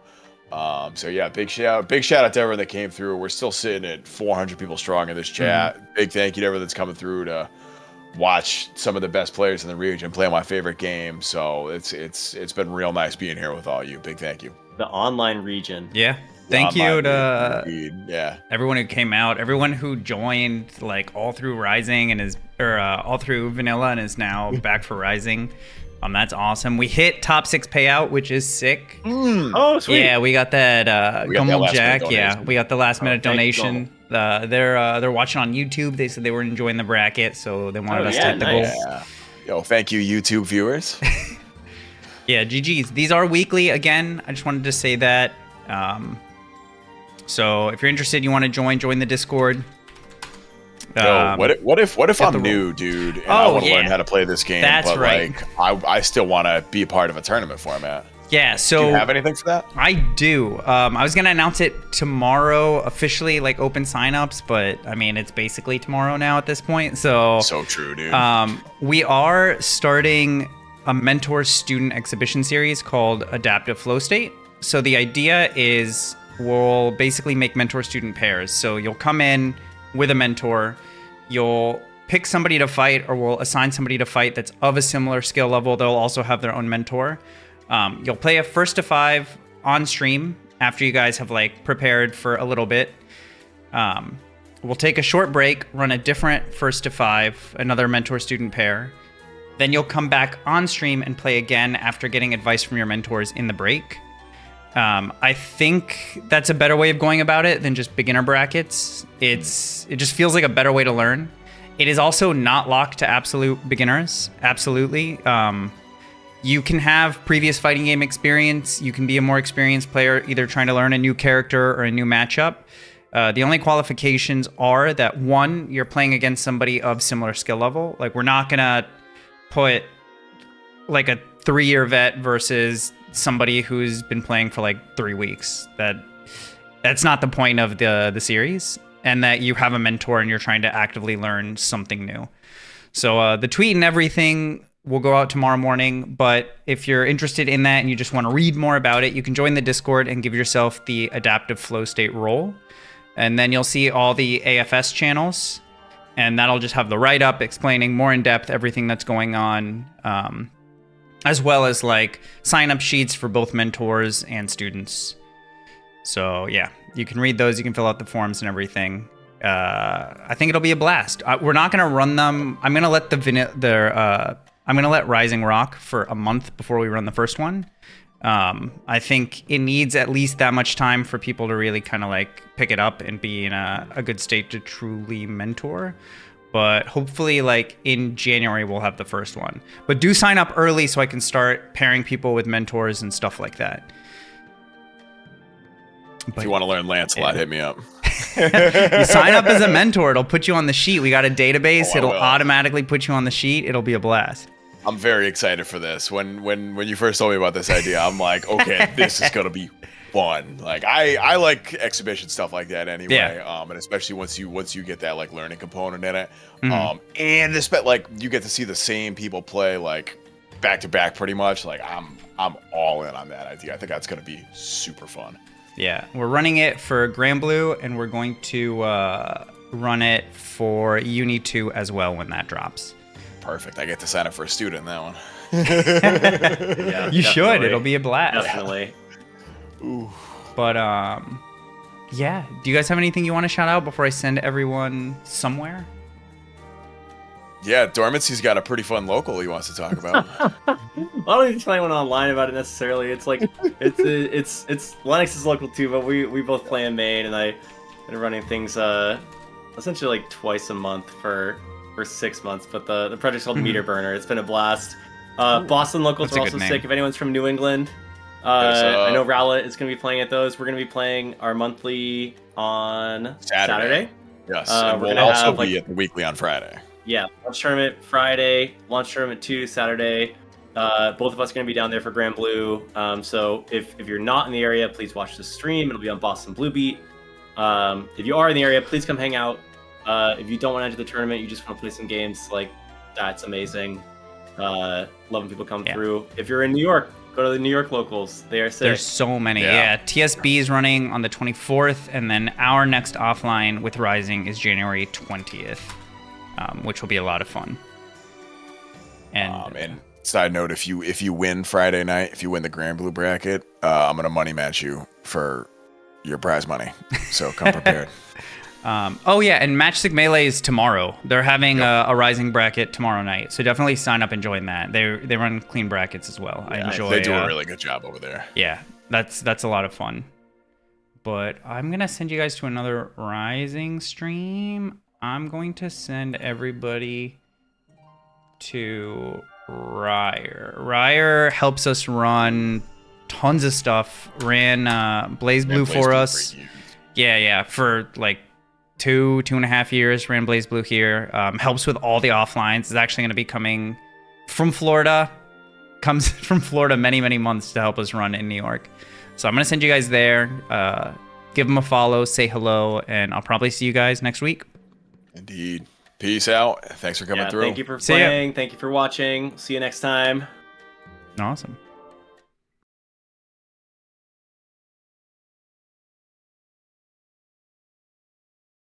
So yeah, big shout out to everyone that came through. We're still sitting at 400 people strong in this chat. Big thank you to everyone that's coming through to watch some of the best players in the region play my favorite game. So it's been real nice being here with all you. Big thank you. The online region. Yeah. Thank you to everyone who came out, everyone who joined like all through Rising and all through Vanilla and is now back for Rising. That's awesome. We hit top 6 payout, which is sick. Oh, sweet. Yeah, we got that Gummel Jack. Yeah, we got the last minute donation. They're watching on YouTube. They said they were enjoying the bracket, so they wanted us to hit the goal. Yeah. Yo, thank you, YouTube viewers. Yeah, GG's. These are weekly. Again, I just wanted to say that. So if you're interested, you want to join the Discord. Yo, what if I'm new, dude, and I want to learn how to play this game? That's right. Like, I still want to be a part of a tournament format. Yeah, so do you have anything for that? I do. I was gonna announce it tomorrow, officially, like open signups, but I mean it's basically tomorrow now at this point. So true, dude. We are starting a mentor-student exhibition series called Adaptive Flow State. So the idea is we'll basically make mentor-student pairs. So you'll come in with a mentor, you'll pick somebody to fight, or we'll assign somebody to fight that's of a similar skill level. They'll also have their own mentor. You'll play a 1st to 5 on stream after you guys have like prepared for a little bit. We'll take a short break, run a different 1st to 5, another mentor-student pair. Then you'll come back on stream and play again after getting advice from your mentors in the break. I think that's a better way of going about it than just beginner brackets. It just feels like a better way to learn. It is also not locked to absolute beginners. Absolutely. You can have previous fighting game experience. You can be a more experienced player, either trying to learn a new character or a new matchup. The only qualifications are that 1, you're playing against somebody of similar skill level. Like, we're not gonna put like a 3-year vet versus somebody who's been playing for like 3 weeks. That's not the point of the series, and that you have a mentor and you're trying to actively learn something new. So the tweet and everything will go out tomorrow morning, but if you're interested in that and you just want to read more about it, you can join the Discord and give yourself the Adaptive Flow State role, and then you'll see all the AFS channels, and that'll just have the write-up explaining more in depth everything that's going on, as well as like sign-up sheets for both mentors and students. So yeah, you can read those, you can fill out the forms and everything. I think it'll be a blast. We're not gonna run them. I'm gonna let Rising rock for a month before we run the first one. I think it needs at least that much time for people to really kind of like pick it up and be in a good state to truly mentor. But hopefully like in January we'll have the first one. But do sign up early so I can start pairing people with mentors and stuff like that. If you want to learn Lancelot, hit me up. You sign up as a mentor. It'll put you on the sheet. We got a database. Oh, It'll will. automatically put you on the sheet. It'll be a blast. I'm very excited for this. When you first told me about this idea, I'm like, okay, this is gonna be fun. Like I like exhibition stuff like that anyway. Yeah. And especially once you get that like learning component in it. Mhm. And like you get to see the same people play like back to back pretty much. Like I'm all in on that idea. I think that's gonna be super fun. Yeah, we're running it for Granblue, and we're going to run it for Uni 2 as well when that drops. Perfect. I get to sign up for a student in that one. Yeah, You should. definitely. It'll be a blast. Definitely. Ooh. But yeah. Do you guys have anything you want to shout out before I send everyone somewhere? Yeah, Dormancy's got a pretty fun local he wants to talk about. I don't even tell anyone online about it necessarily. It's like it's Lennox is local too, but we both play in Maine, and I've been running things essentially like twice a month for 6 months. But the project's called Meter Burner. It's been a blast. Boston locals That's are a good also name. sick. If anyone's from New England, There's, I know Rowlet is going to be playing at those. We're going to be playing our monthly on Saturday. Yes, We're and we'll gonna also have, be like- at the weekly on Friday. Yeah, launch tournament Friday, launch tournament 2 Saturday. Both of us are going to be down there for Granblue. So if you're not in the area, please watch the stream. It'll be on Boston Blue Beat. If you are in the area, please come hang out. If you don't want to enter the tournament, you just want to play some games, like, that's amazing. Loving people come through. If you're in New York, go to the New York locals. They are sick. There's so many. Yeah. Yeah. TSB is running on the 24th, and then our next offline with Rising is January 20th, which will be a lot of fun. And side note, if you win Friday night, if you win the Granblue bracket, I'm gonna money match you for your prize money. So come prepared. Oh yeah, and Matchstick Melee is tomorrow. They're having a Rising bracket tomorrow night, so definitely sign up and join that. They run clean brackets as well. I enjoy. They do a really good job over there. Yeah, that's a lot of fun. But I'm gonna send you guys to another Rising stream. I'm going to send everybody to Ryer. Ryer helps us run tons of stuff. Ran BlazBlue for us. Yeah, for like 2.5 years. Ran BlazBlue here. Helps with all the offlines. Is actually going to be coming from Florida. Comes from Florida many months to help us run in New York. So I'm going to send you guys there. Give them a follow, say hello, and I'll probably see you guys next week. Indeed. Peace out. Thanks for coming through. Thank you for See ya. playing. Thank you for watching. See you next time. Awesome.